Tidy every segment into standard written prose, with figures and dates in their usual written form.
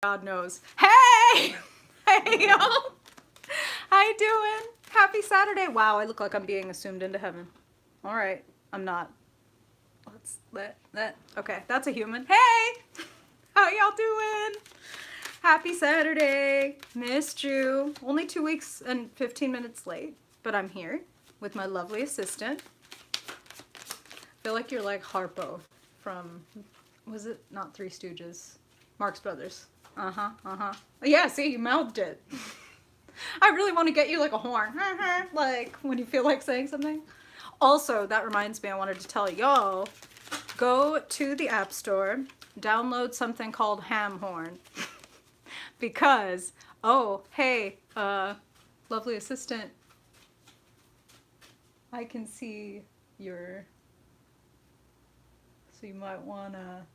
God knows. Hey! Hey, y'all! How you doing? Happy Saturday. Wow, I look like I'm being assumed into heaven. All right, I'm not. Let's let. Okay, that's a human. Hey! How y'all doing? Happy Saturday. Missed you. Only 2 weeks and 15 minutes late, but I'm here with my lovely assistant. I feel like you're like Harpo from, was it not Three Stooges? Marx Brothers. Yeah, see, you mouthed it. I really want to get you like a horn. Like when you feel like saying something. Also, that reminds me, I wanted to tell y'all, go to the App Store, download something called Ham Horn. Because, oh, hey, lovely assistant, I can see your, so you might wanna,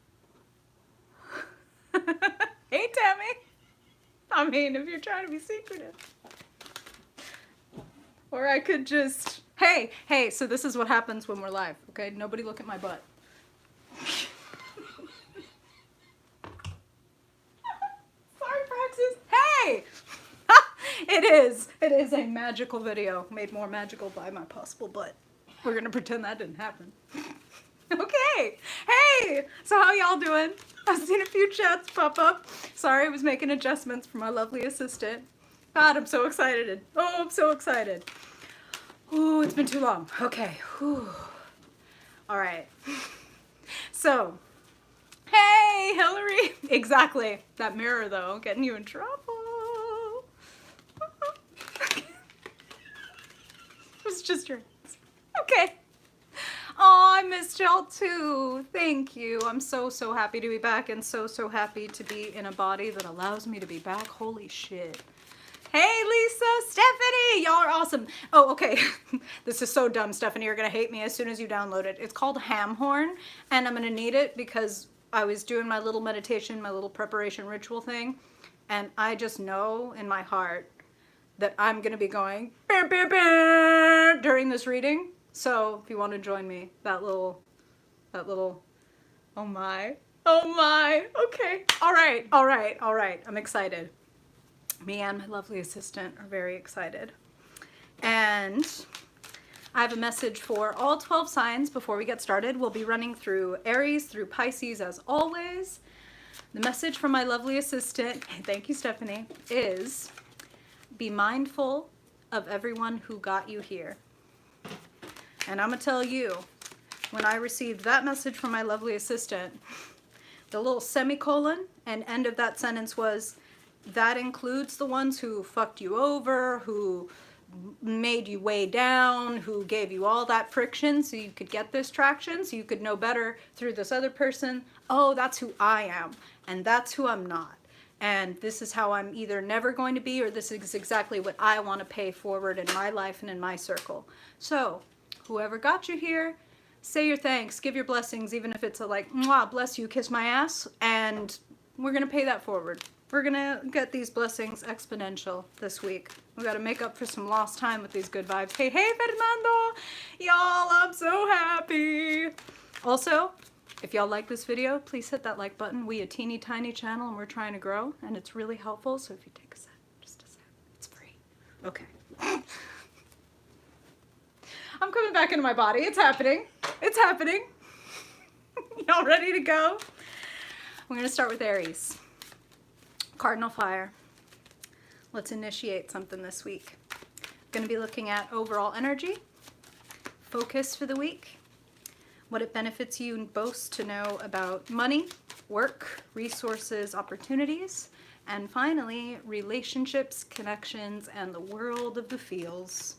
hey Tammy, I mean, if you're trying to be secretive. Or I could just, hey, so this is what happens when we're live, okay? Nobody look at my butt. Sorry, Praxis. Hey! It is a magical video, made more magical by my possible butt. We're gonna pretend that didn't happen. Okay, hey! So how y'all doing? I've seen a few chats pop up. Sorry, I was making adjustments for my lovely assistant. God, I'm so excited. Oh, I'm so excited. Ooh, it's been too long. Okay, whew. All right. So, hey, Hillary. Exactly. That mirror, though, getting you in trouble. It was just your hands. Okay. Oh, I missed y'all too. Thank you. I'm so happy to be back and so happy to be in a body that allows me to be back. Holy shit. Hey, Lisa, Stephanie, y'all are awesome. Oh, okay. This is so dumb, Stephanie. You're going to hate me as soon as you download it. It's called Ham Horn, and I'm going to need it because I was doing my little meditation, my little preparation ritual thing, and I just know in my heart that I'm going to be going bah, bah, bah, during this reading. So if you want to join me, that little, oh my, okay. All right. I'm excited. Me and my lovely assistant are very excited. And I have a message for all 12 signs before we get started. We'll be running through Aries, through Pisces as always. The message from my lovely assistant, thank you, Stephanie, is be mindful of everyone who got you here. And I'm gonna tell you, when I received that message from my lovely assistant, the little semicolon and end of that sentence was, that includes the ones who fucked you over, who made you way down, who gave you all that friction so you could get this traction, so you could know better through this other person. Oh, that's who I am, and that's who I'm not. And this is how I'm either never going to be, or this is exactly what I want to pay forward in my life and in my circle. So, whoever got you here, say your thanks, give your blessings, even if it's a like, mwah, bless you, kiss my ass, and we're going to pay that forward. We're going to get these blessings exponential this week. We got to make up for some lost time with these good vibes. Hey, Fernando! Y'all, I'm so happy! Also, if y'all like this video, please hit that like button. We a teeny tiny channel and we're trying to grow, and it's really helpful, so if you take a sec, just a sec, it's free. Okay. I'm coming back into my body. It's happening. It's happening. Y'all ready to go? We're going to start with Aries. Cardinal fire. Let's initiate something this week. Going to be looking at overall energy, focus for the week, what it benefits you both to know about money, work, resources, opportunities, and finally, relationships, connections, and the world of the feels.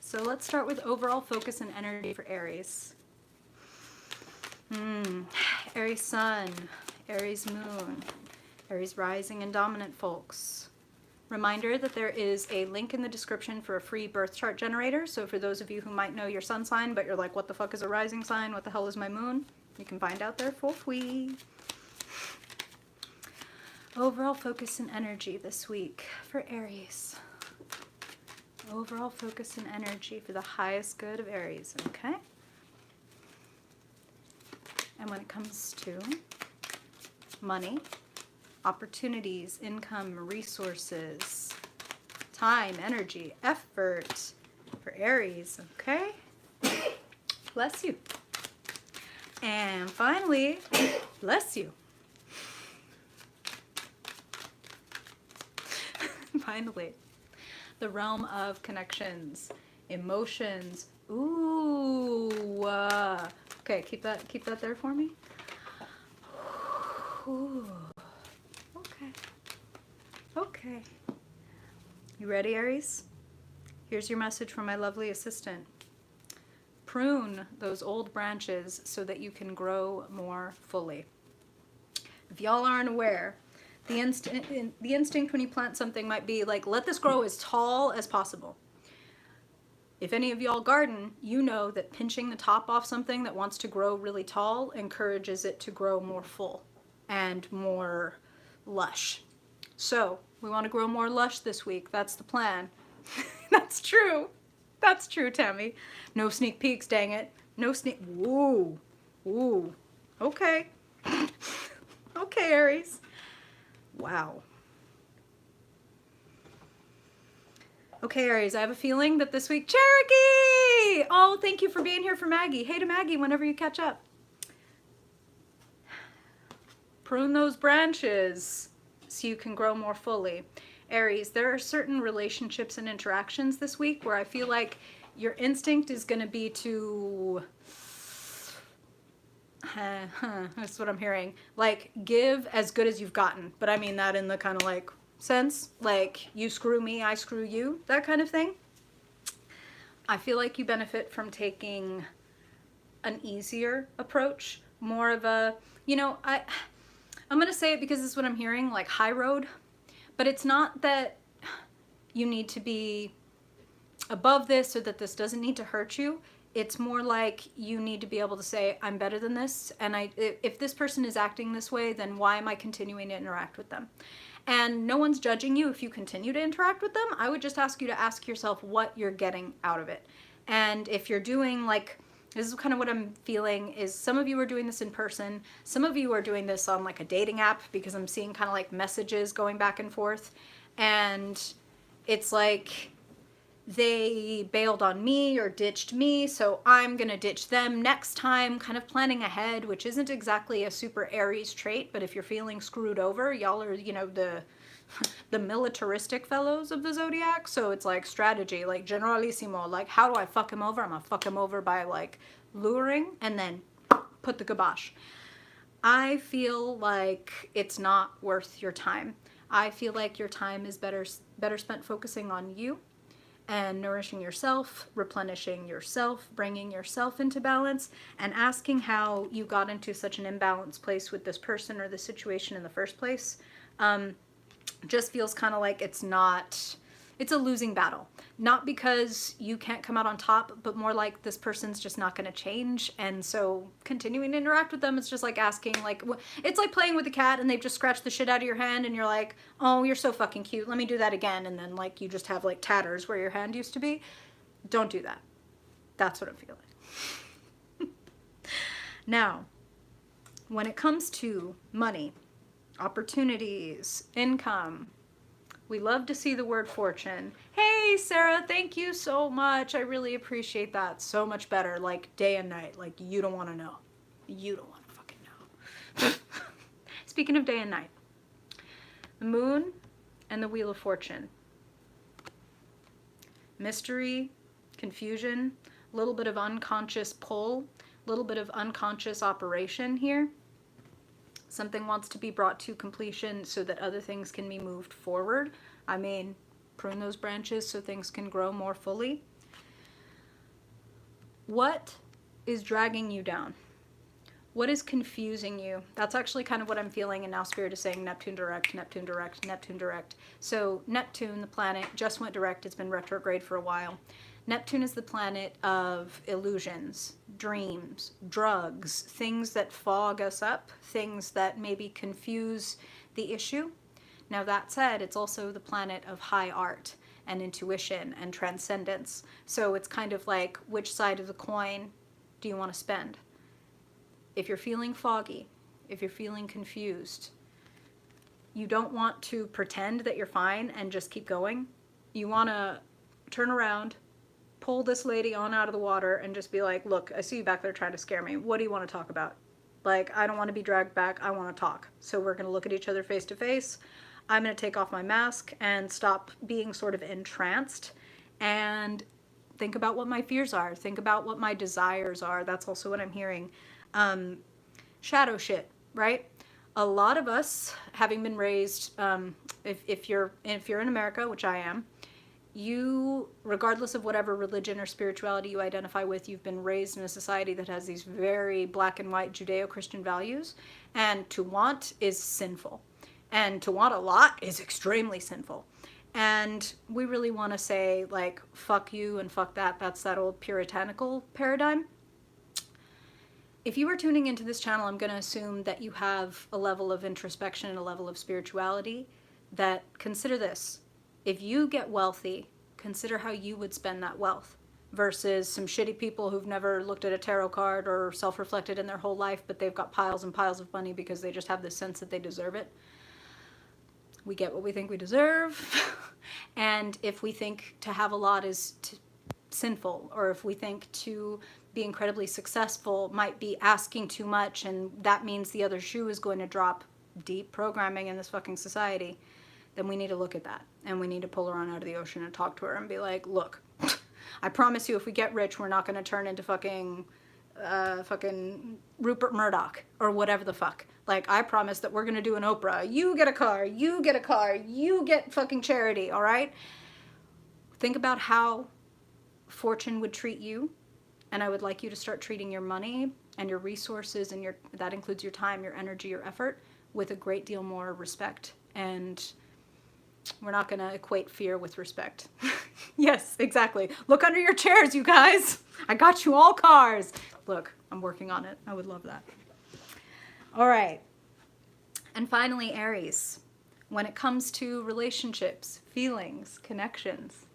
So let's start with overall focus and energy for Aries. Aries sun, Aries moon, Aries rising and dominant folks. Reminder that there is a link in the description for a free birth chart generator. So for those of you who might know your sun sign, but you're like, what the fuck is a rising sign? What the hell is my moon? You can find out there for free. Overall focus and energy this week for Aries. Overall focus and energy for the highest good of Aries, okay? And when it comes to money, opportunities, income, resources, time, energy, effort for Aries. Okay? Bless you. And finally, bless you. Finally, the realm of connections, emotions. Ooh. Okay, keep that there for me. Ooh. Okay. Okay. You ready, Aries? Here's your message from my lovely assistant. Prune those old branches so that you can grow more fully. If y'all aren't aware, the instinct when you plant something might be like, let this grow as tall as possible. If any of y'all garden, you know that pinching the top off something that wants to grow really tall encourages it to grow more full and more lush. So we want to grow more lush this week. That's the plan. That's true. That's true, Tammy. No sneak peeks, dang it. No sneak. Ooh. Ooh. Okay. Okay, Aries. Wow. Okay, Aries, I have a feeling that this week, Cherokee! Oh, thank you for being here for Maggie. Hey to Maggie whenever you catch up. Prune those branches so you can grow more fully. Aries, there are certain relationships and interactions this week where I feel like your instinct is going to be to... that's what I'm hearing. Like, give as good as you've gotten. But I mean that in the kind of like sense. Like, you screw me, I screw you. That kind of thing. I feel like you benefit from taking an easier approach. More of a, you know, I'm going to say it because this is what I'm hearing, like high road. But it's not that you need to be above this or that this doesn't need to hurt you. It's more like you need to be able to say, I'm better than this. And if this person is acting this way, then why am I continuing to interact with them? And no one's judging you if you continue to interact with them. I would just ask you to ask yourself what you're getting out of it. And if you're doing like, this is kind of what I'm feeling is some of you are doing this in person. Some of you are doing this on like a dating app because I'm seeing kind of like messages going back and forth. And it's like they bailed on me or ditched me, so I'm going to ditch them next time, kind of planning ahead, which isn't exactly a super Aries trait, but if you're feeling screwed over, y'all are, you know, the militaristic fellows of the zodiac, so it's like strategy, like generalissimo, like how do I fuck him over? I'm gonna fuck him over by like luring and then put the kibosh. I feel like it's not worth your time. I feel like your time is better spent focusing on you and nourishing yourself, replenishing yourself, bringing yourself into balance, and asking how you got into such an imbalanced place with this person or the situation in the first place. Just feels kind of like it's a losing battle. Not because you can't come out on top, but more like this person's just not going to change. And so continuing to interact with them, it's just like asking, like, it's like playing with a cat and they've just scratched the shit out of your hand and you're like, oh, you're so fucking cute. Let me do that again. And then like you just have like tatters where your hand used to be. Don't do that. That's what I'm feeling. Now, when it comes to money, opportunities, income, we love to see the word fortune. Hey, Sarah, thank you so much. I really appreciate that. So much better, like day and night. Like, you don't want to know. You don't want to fucking know. Speaking of day and night, the moon and the wheel of fortune. Mystery, confusion, a little bit of unconscious pull, a little bit of unconscious operation here. Something wants to be brought to completion so that other things can be moved forward. I mean, prune those branches so things can grow more fully. What is dragging you down? What is confusing you? That's actually kind of what I'm feeling, and now Spirit is saying Neptune direct, Neptune direct, Neptune direct. So Neptune, the planet, just went direct. It's been retrograde for a while. Neptune is the planet of illusions, dreams, drugs, things that fog us up, things that maybe confuse the issue. Now that said, it's also the planet of high art and intuition and transcendence. So it's kind of like, which side of the coin do you want to spend? If you're feeling foggy, if you're feeling confused, You don't want to pretend that you're fine and just keep going. You want to turn around, pull this lady on out of the water and just be like, look, I see you back there trying to scare me. What do you want to talk about? Like, I don't want to be dragged back. I want to talk. So we're going to look at each other face to face. I'm going to take off my mask and stop being sort of entranced and think about what my fears are. Think about what my desires are. That's also what I'm hearing. Shadow shit, right? A lot of us, having been raised, if you're in America, which I am, you, regardless of whatever religion or spirituality you identify with, you've been raised in a society that has these very black and white Judeo-Christian values, and to want is sinful, and to want a lot is extremely sinful. And we really want to say, like, fuck you and fuck that. That's that old puritanical paradigm. If you are tuning into this channel, I'm going to assume that you have a level of introspection and a level of spirituality. That, consider this. If you get wealthy, consider how you would spend that wealth versus some shitty people who've never looked at a tarot card or self-reflected in their whole life, but they've got piles and piles of money because they just have this sense that they deserve it. We get what we think we deserve. And if we think to have a lot is sinful, or if we think to be incredibly successful might be asking too much, and that means the other shoe is going to drop, deep programming in this fucking society, then we need to look at that. And we need to pull her on out of the ocean and talk to her and be like, look, I promise you if we get rich, we're not going to turn into fucking Rupert Murdoch or whatever the fuck. Like, I promise that we're going to do an Oprah. You get a car, you get a car, you get fucking charity, all right? Think about how fortune would treat you. And I would like you to start treating your money and your resources, and that includes your time, your energy, your effort, with a great deal more respect. And we're not going to equate fear with respect. Yes, exactly. Look under your chairs, you guys. I got you all cars. Look, I'm working on it. I would love that. All right. And finally, Aries. When it comes to relationships, feelings, connections,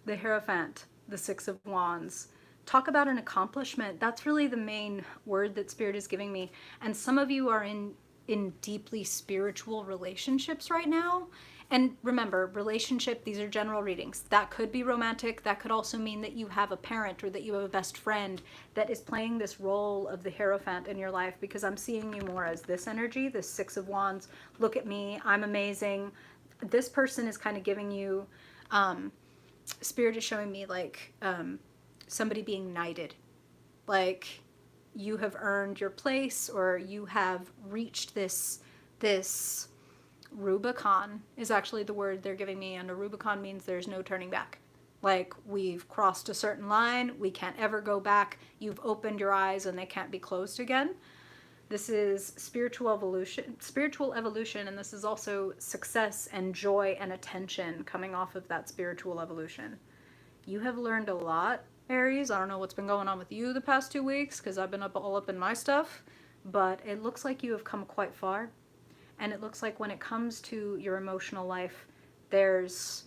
the Hierophant, the Six of Wands. Talk about an accomplishment. That's really the main word that Spirit is giving me. And some of you are in deeply spiritual relationships right now. And remember, relationship, these are general readings. That could be romantic. That could also mean that you have a parent or that you have a best friend that is playing this role of the Hierophant in your life, because I'm seeing you more as this energy, this Six of Wands. Look at me. I'm amazing. This person is kind of giving you... Spirit is showing me like somebody being knighted, like you have earned your place, or you have reached this Rubicon is actually the word they're giving me, and a Rubicon means there's no turning back. Like, we've crossed a certain line, we can't ever go back. You've opened your eyes and they can't be closed again. This is spiritual evolution, and this is also success and joy and attention coming off of that spiritual evolution. You have learned a lot, Aries. I don't know what's been going on with you the past 2 weeks, because I've been all up in my stuff, but it looks like you have come quite far. And it looks like when it comes to your emotional life, there's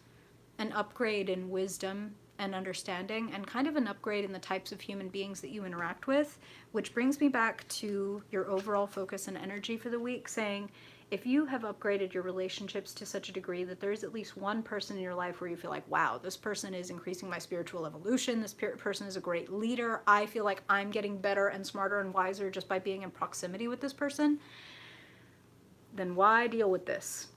an upgrade in wisdom and understanding, and kind of an upgrade in the types of human beings that you interact with, which brings me back to your overall focus and energy for the week, saying if you have upgraded your relationships to such a degree that there's at least one person in your life where you feel like, wow, this person is increasing my spiritual evolution, this person is a great leader, I feel like I'm getting better and smarter and wiser just by being in proximity with this person, then why deal with this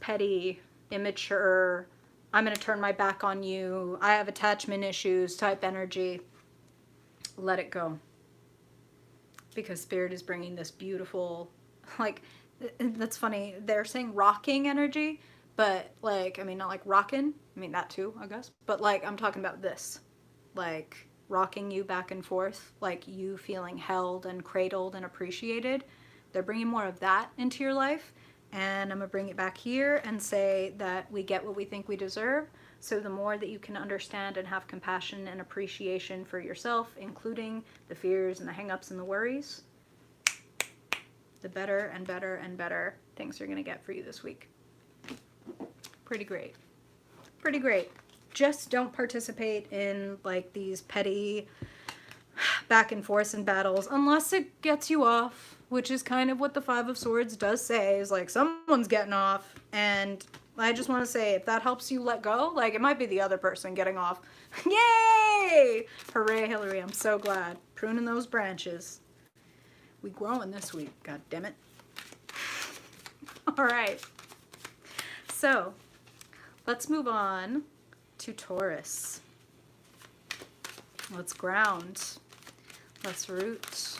petty, immature, I'm going to turn my back on you, I have attachment issues type energy? Let it go. Because Spirit is bringing this beautiful, like, that's funny, they're saying rocking energy, but like, I mean, not like rockin', I mean that too, I guess, but like, I'm talking about this, like rocking you back and forth, like you feeling held and cradled and appreciated. They're bringing more of that into your life. And I'm going to bring it back here and say that we get what we think we deserve. So the more that you can understand and have compassion and appreciation for yourself, including the fears and the hang-ups and the worries, the better and better and better things are going to get for you this week. Pretty great. Pretty great. Just don't participate in like these petty back and forth in battles, unless it gets you off, which is kind of what the Five of Swords does say, is like someone's getting off. And I just want to say, if that helps you let go, like it might be the other person getting off. Yay! Hooray, Hillary, I'm so glad. Pruning those branches. We growing this week, god damn it. All right. So, let's move on to Taurus. Let's ground. Let's root.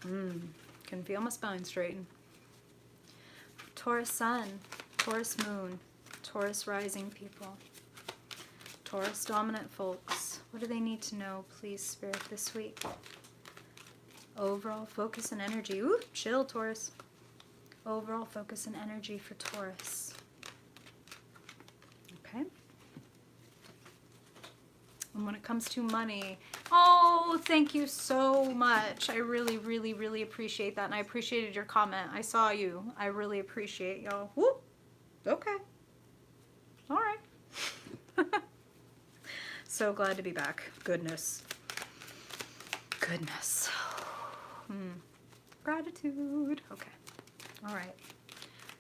Can feel my spine straighten. Taurus sun, Taurus moon, Taurus rising people, Taurus dominant folks. What do they need to know, please, Spirit, this week? Overall focus and energy. Ooh, chill, Taurus. Overall focus and energy for Taurus. Okay. And when it comes to money, oh, thank you so much. I really, really, really appreciate that. And I appreciated your comment. I saw you. I really appreciate y'all. Whoop. Okay. All right. So glad to be back. Goodness. Goodness. Gratitude. Okay. All right.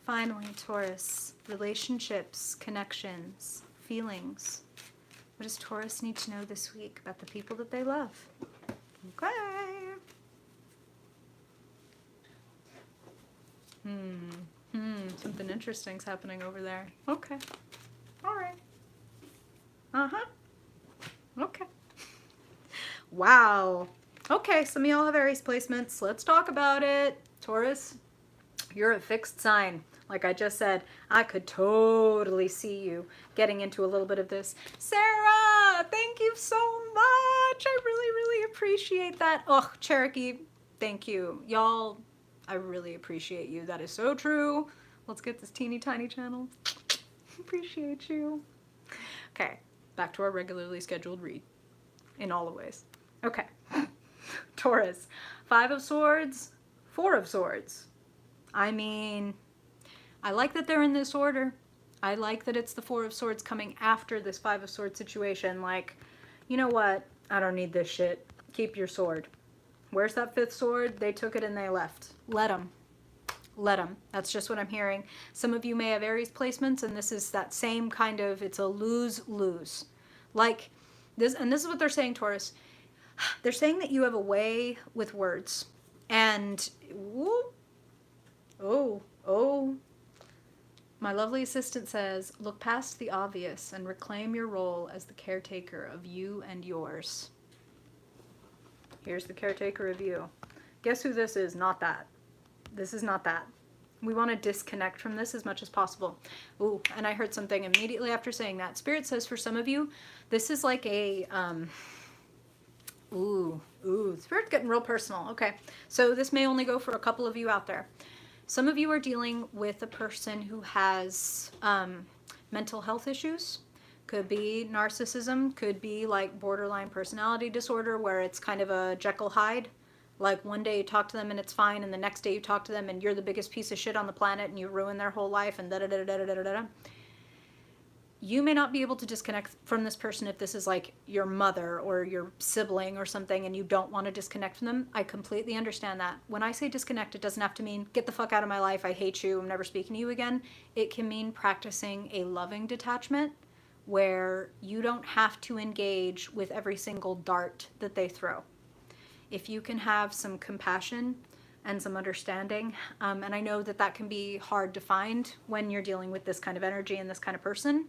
Finally, Taurus. Relationships, connections, feelings. What does Taurus need to know this week about the people that they love? Okay. Something interesting's happening over there. Okay. All right. Uh-huh. Okay. Wow. Okay, some of y'all have Aries placements. Let's talk about it. Taurus, you're a fixed sign. Like I just said, I could totally see you getting into a little bit of this. Sarah, thank you so much. I really, really appreciate that. Oh, Cherokee, thank you. Y'all, I really appreciate you. That is so true. Let's get this teeny tiny channel. Appreciate you. Okay, back to our regularly scheduled read in all the ways. Okay, Taurus, 5 of Swords, 4 of Swords. I mean, I like that they're in this order. I like that it's the 4 of Swords coming after this 5 of Swords situation. Like, you know what? I don't need this shit. Keep your sword. Where's that 5th sword? They took it and they left. Let them. Let them. That's just what I'm hearing. Some of you may have Aries placements, and this is that same kind of, it's a lose-lose. Like, this, and this is what they're saying, Taurus. They're saying that you have a way with words. And, whoop, oh, my lovely assistant says, look past the obvious and reclaim your role as the caretaker of you and yours. Here's the caretaker of you. Guess who this is? Not that. This is not that. We want to disconnect from this as much as possible. Ooh, and I heard something immediately after saying that. Spirit says for some of you, this is like a, Spirit's getting real personal. Okay, so this may only go for a couple of you out there. Some of you are dealing with a person who has mental health issues. Could be narcissism, could be like borderline personality disorder where it's kind of a Jekyll Hyde. Like one day you talk to them and it's fine, and the next day you talk to them and you're the biggest piece of shit on the planet and you ruin their whole life and da-da-da-da-da-da-da-da. You may not be able to disconnect from this person if this is like your mother or your sibling or something and you don't want to disconnect from them. I completely understand that. When I say disconnect, it doesn't have to mean get the fuck out of my life, I hate you, I'm never speaking to you again. It can mean practicing a loving detachment where you don't have to engage with every single dart that they throw. If you can have some compassion and some understanding, and I know that that can be hard to find when you're dealing with this kind of energy and this kind of person,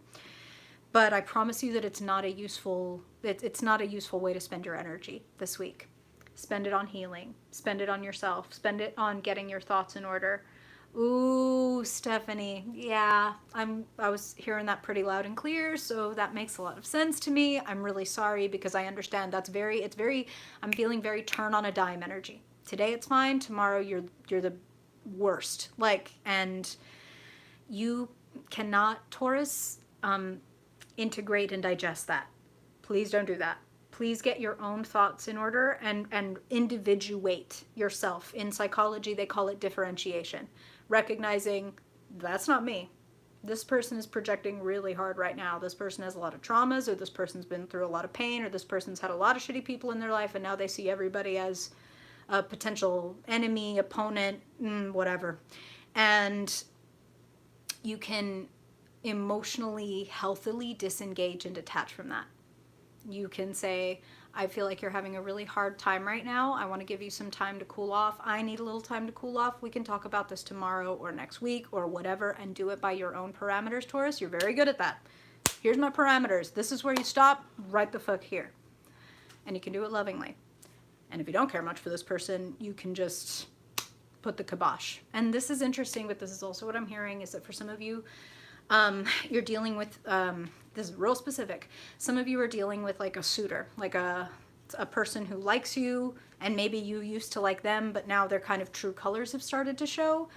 but I promise you that it's not a useful way to spend your energy this week. Spend it on healing, spend it on yourself, spend it on getting your thoughts in order. Ooh, Stephanie, yeah, I was hearing that pretty loud and clear, so that makes a lot of sense to me. I'm really sorry because I understand I'm feeling very turn on a dime energy. Today it's fine, tomorrow you're the worst. Like, and you cannot, Taurus, integrate and digest that. Please don't do that. Please get your own thoughts in order and individuate yourself. In psychology, they call it differentiation. Recognizing that's not me. This person is projecting really hard right now. This person has a lot of traumas, or this person's been through a lot of pain, or this person's had a lot of shitty people in their life, and now they see everybody as a potential enemy, opponent, whatever. And you can emotionally, healthily disengage and detach from that. You can say, I feel like you're having a really hard time right now. I want to give you some time to cool off. I need a little time to cool off. We can talk about this tomorrow or next week or whatever, and do it by your own parameters, Taurus. You're very good at that. Here's my parameters. This is where you stop, right the fuck here. And you can do it lovingly. And if you don't care much for this person, you can just put the kibosh. And this is interesting, but this is also what I'm hearing, is that for some of you, you're dealing with, this is real specific. Some of you are dealing with like a suitor, like a person who likes you, and maybe you used to like them, but now their kind of true colors have started to show.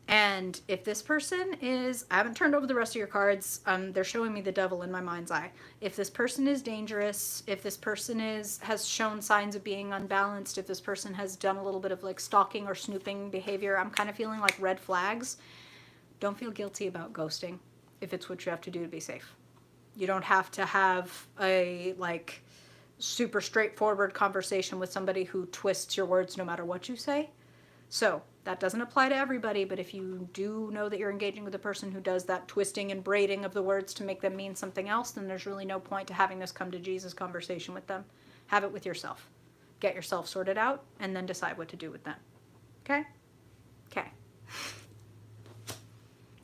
And if this person is, I haven't turned over the rest of your cards, they're showing me the devil in my mind's eye. If this person is dangerous, if this person has shown signs of being unbalanced, if this person has done a little bit of like stalking or snooping behavior, I'm kind of feeling like red flags. Don't feel guilty about ghosting if it's what you have to do to be safe. You don't have to have a like super straightforward conversation with somebody who twists your words no matter what you say. So that doesn't apply to everybody, but if you do know that you're engaging with a person who does that twisting and braiding of the words to make them mean something else, then there's really no point to having this come to Jesus conversation with them. Have it with yourself. Get yourself sorted out, and then decide what to do with them. Okay? Okay.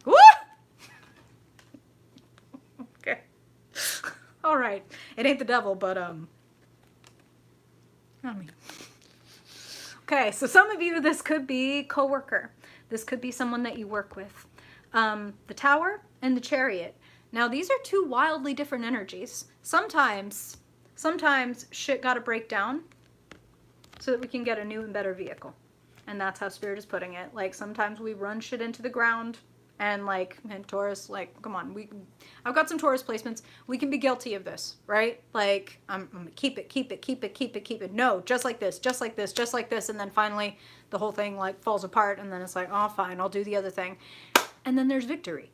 Woo! Okay. All right. It ain't the devil, but, I mean... Okay, so some of you, this could be coworker. This could be someone that you work with. The Tower and the Chariot. Now, these are two wildly different energies. Sometimes shit gotta break down so that we can get a new and better vehicle. And that's how Spirit is putting it. Like, sometimes we run shit into the ground, and like, and Taurus, like, come on, I've got some Taurus placements. We can be guilty of this, right? Like, I'm keep it. No, just like this, just like this, just like this. And then finally the whole thing like falls apart, and then it's like, oh, fine, I'll do the other thing. And then there's victory.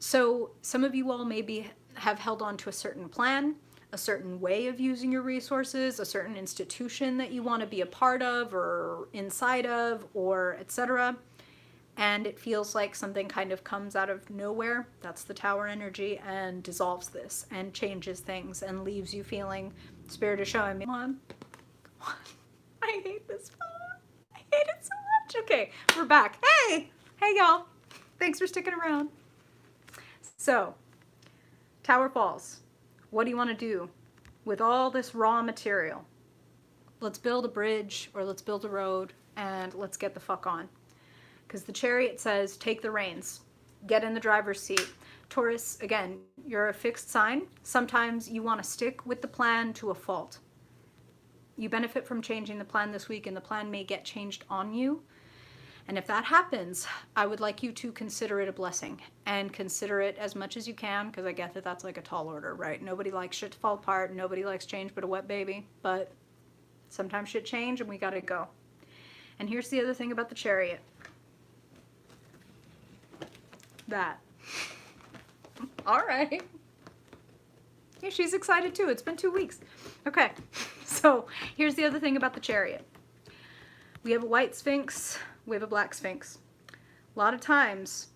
So some of you all maybe have held on to a certain plan, a certain way of using your resources, a certain institution that you want to be a part of or inside of, or etc. And it feels like something kind of comes out of nowhere. That's the Tower energy, and dissolves this and changes things and leaves you feeling, Spirit is showing me, come on. I hate this phone. I hate it so much. Okay, we're back. Hey y'all. Thanks for sticking around. So, Tower falls. What do you want to do with all this raw material? Let's build a bridge, or let's build a road, and let's get the fuck on. Because the Chariot says, take the reins, get in the driver's seat. Taurus, again, you're a fixed sign. Sometimes you want to stick with the plan to a fault. You benefit from changing the plan this week, and the plan may get changed on you. And if that happens, I would like you to consider it a blessing, and consider it as much as you can, because I get that that's like a tall order, right? Nobody likes shit to fall apart. Nobody likes change but a wet baby. But sometimes shit change, and we gotta go. And here's the other thing about the Chariot. That. All right. Yeah, she's excited too. It's been 2 weeks. Okay. So here's the other thing about the Chariot. We have a white Sphinx. We have a black Sphinx. A lot of times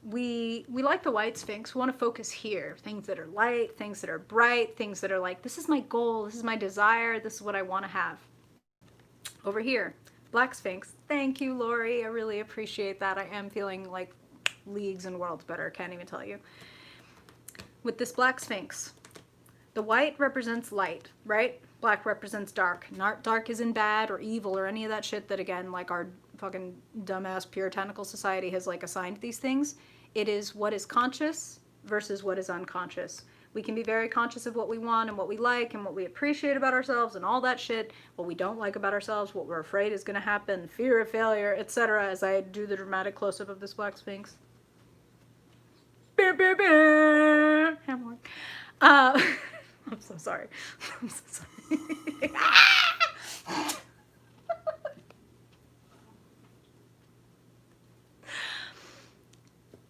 we like the white Sphinx. We want to focus here. Things that are light, things that are bright, things that are like, this is my goal. This is my desire. This is what I want to have. Over here, black Sphinx. Thank you, Lori. I really appreciate that. I am feeling like leagues and worlds better. Can't even tell you. With this black Sphinx, the white represents light, right? Black represents dark. Not dark isn't bad or evil or any of that shit that, again, like our fucking dumbass puritanical society has like assigned these things. It is what is conscious versus what is unconscious. We can be very conscious of what we want and what we like and what we appreciate about ourselves and all that shit. What we don't like about ourselves, what we're afraid is going to happen, fear of failure, etc. As I do the dramatic close-up of this black Sphinx. I'm so sorry. I'm so sorry.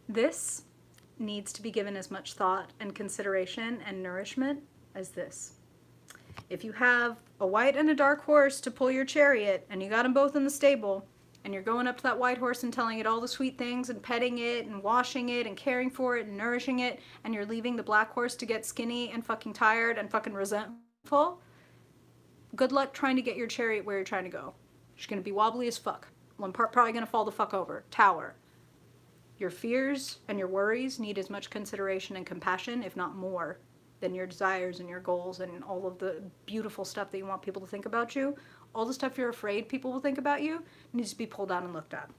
This needs to be given as much thought and consideration and nourishment as this. If you have a white and a dark horse to pull your chariot, and you got them both in the stable, and you're going up to that white horse and telling it all the sweet things and petting it and washing it and caring for it and nourishing it, and you're leaving the black horse to get skinny and fucking tired and fucking resentful, good luck trying to get your chariot where you're trying to go. She's going to be wobbly as fuck. One part probably going to fall the fuck over. Tower. Your fears and your worries need as much consideration and compassion, if not more, than your desires and your goals and all of the beautiful stuff that you want people to think about you. All the stuff you're afraid people will think about you needs to be pulled down and looked at.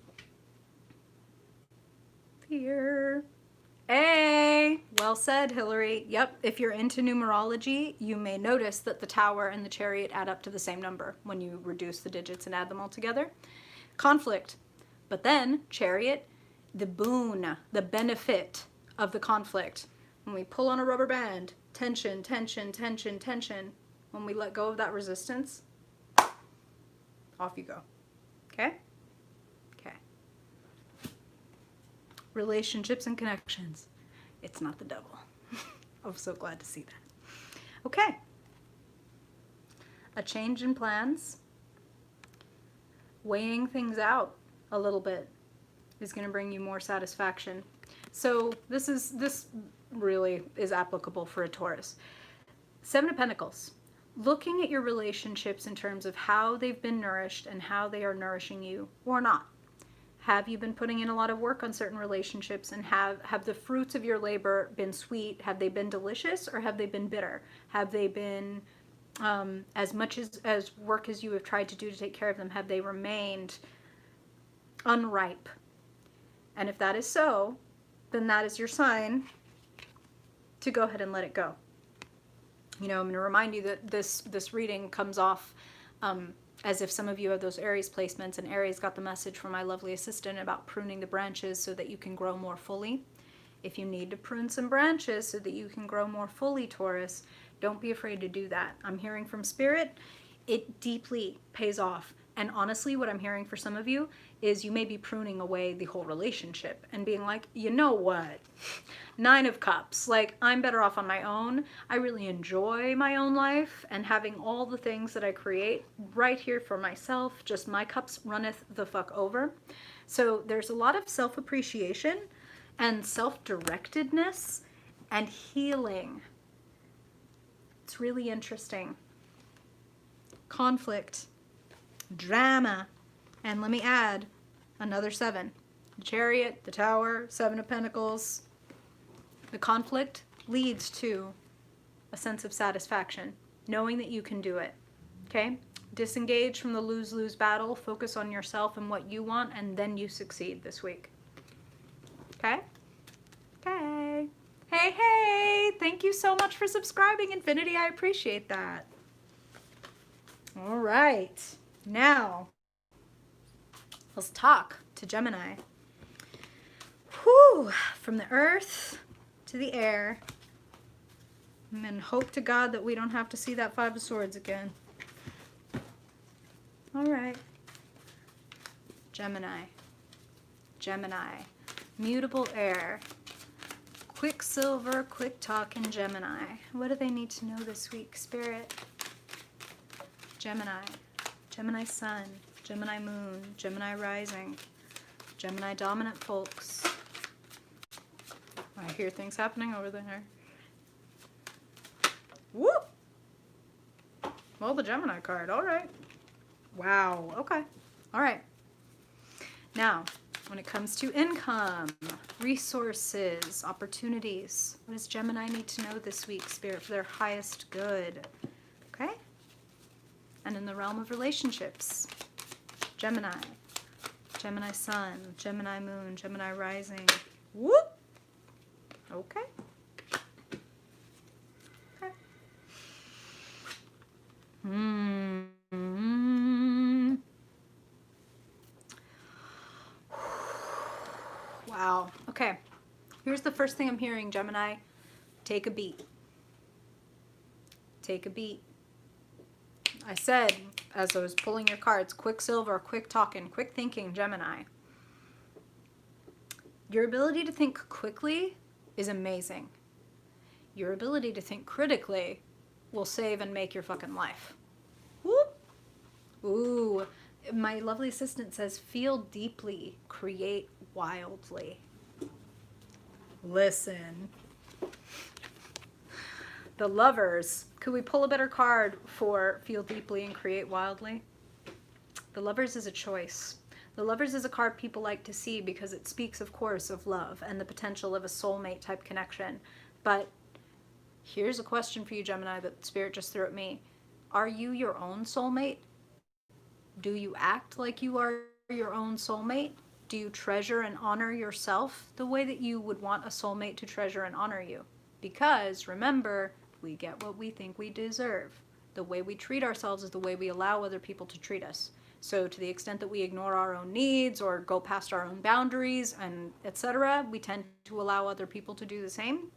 Fear. Hey, well said, Hillary. Yep, if you're into numerology, you may notice that the tower and the chariot add up to the same number when you reduce the digits and add them all together. Conflict. But then, chariot, the boon, the benefit of the conflict. When we pull on a rubber band, tension, tension, tension, tension. When we let go of that resistance, off you go. Okay? Okay. Relationships and connections. It's not the devil. I'm so glad to see that. Okay. A change in plans. Weighing things out a little bit is going to bring you more satisfaction. So this really is applicable for a Taurus. Seven of Pentacles. Looking at your relationships in terms of how they've been nourished and how they are nourishing you or not. Have you been putting in a lot of work on certain relationships, and have the fruits of your labor been sweet? Have they been delicious, or have they been bitter? Have they been, as much as work as you have tried to do to take care of them, have they remained unripe? And if that is so, then that is your sign to go ahead and let it go. You know, I'm going to remind you that this reading comes off as if some of you have those Aries placements, and Aries got the message from my lovely assistant about pruning the branches so that you can grow more fully. If you need to prune some branches so that you can grow more fully, Taurus, don't be afraid to do that. I'm hearing from Spirit, it deeply pays off. And honestly, what I'm hearing for some of you is you may be pruning away the whole relationship and being like, you know what? 9 of Cups. Like, I'm better off on my own. I really enjoy my own life and having all the things that I create right here for myself. Just my cups runneth the fuck over. So there's a lot of self-appreciation and self-directedness and healing. It's really interesting. Conflict. Drama. And let me add another 7. The Chariot, the Tower, 7 of Pentacles. The conflict leads to a sense of satisfaction, knowing that you can do it. Okay? Disengage from the lose-lose battle. Focus on yourself and what you want, and then you succeed this week. Okay? Okay. Hey, hey! Thank you so much for subscribing, Infinity. I appreciate that. All right. Now, let's talk to Gemini. Whew, from the earth to the air. And hope to God that we don't have to see that 5 of Swords again. All right. Gemini. Gemini. Mutable air. Quicksilver, quick talk in Gemini. What do they need to know this week, Spirit? Gemini. Gemini Sun, Gemini Moon, Gemini Rising, Gemini Dominant folks. I hear things happening over there. Whoop! Well, the Gemini card. All right. Wow. Okay. All right. Now, when it comes to income, resources, opportunities, what does Gemini need to know this week, Spirit, for their highest good? Okay? And in the realm of relationships, Gemini, Gemini Sun, Gemini Moon, Gemini Rising. Whoop! Okay. Okay. Wow. Okay. Here's the first thing I'm hearing, Gemini. Take a beat. Take a beat. I said, as I was pulling your cards, Quicksilver, quick talking, quick thinking, Gemini. Your ability to think quickly is amazing. Your ability to think critically will save and make your fucking life. Whoop. Ooh, my lovely assistant says, feel deeply, create wildly. Listen. The Lovers. Could we pull a better card for feel deeply and create wildly? The Lovers is a choice. The Lovers is a card people like to see because it speaks, of course, of love and the potential of a soulmate type connection. But here's a question for you, Gemini, that Spirit just threw at me. Are you your own soulmate? Do you act like you are your own soulmate? Do you treasure and honor yourself the way that you would want a soulmate to treasure and honor you? Because remember, we get what we think we deserve. The way we treat ourselves is the way we allow other people to treat us. So to the extent that we ignore our own needs or go past our own boundaries and etc., we tend to allow other people to do the same.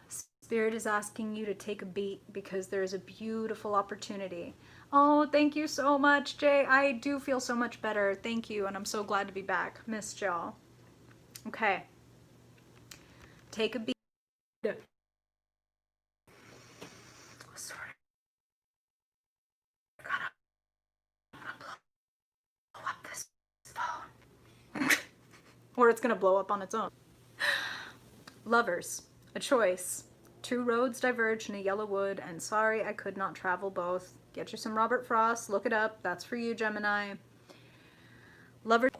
Spirit is asking you to take a beat because there is a beautiful opportunity. Oh, thank you so much, Jay. I do feel so much better. Thank you, and I'm so glad to be back. Missed y'all. Okay. Take a beat. Sorry. I gotta blow up this phone. Or it's gonna blow up on its own. Lovers, a choice. Two roads diverge in a yellow wood, and sorry I could not travel both. Get you some Robert Frost, look it up. That's for you, Gemini. Lovers.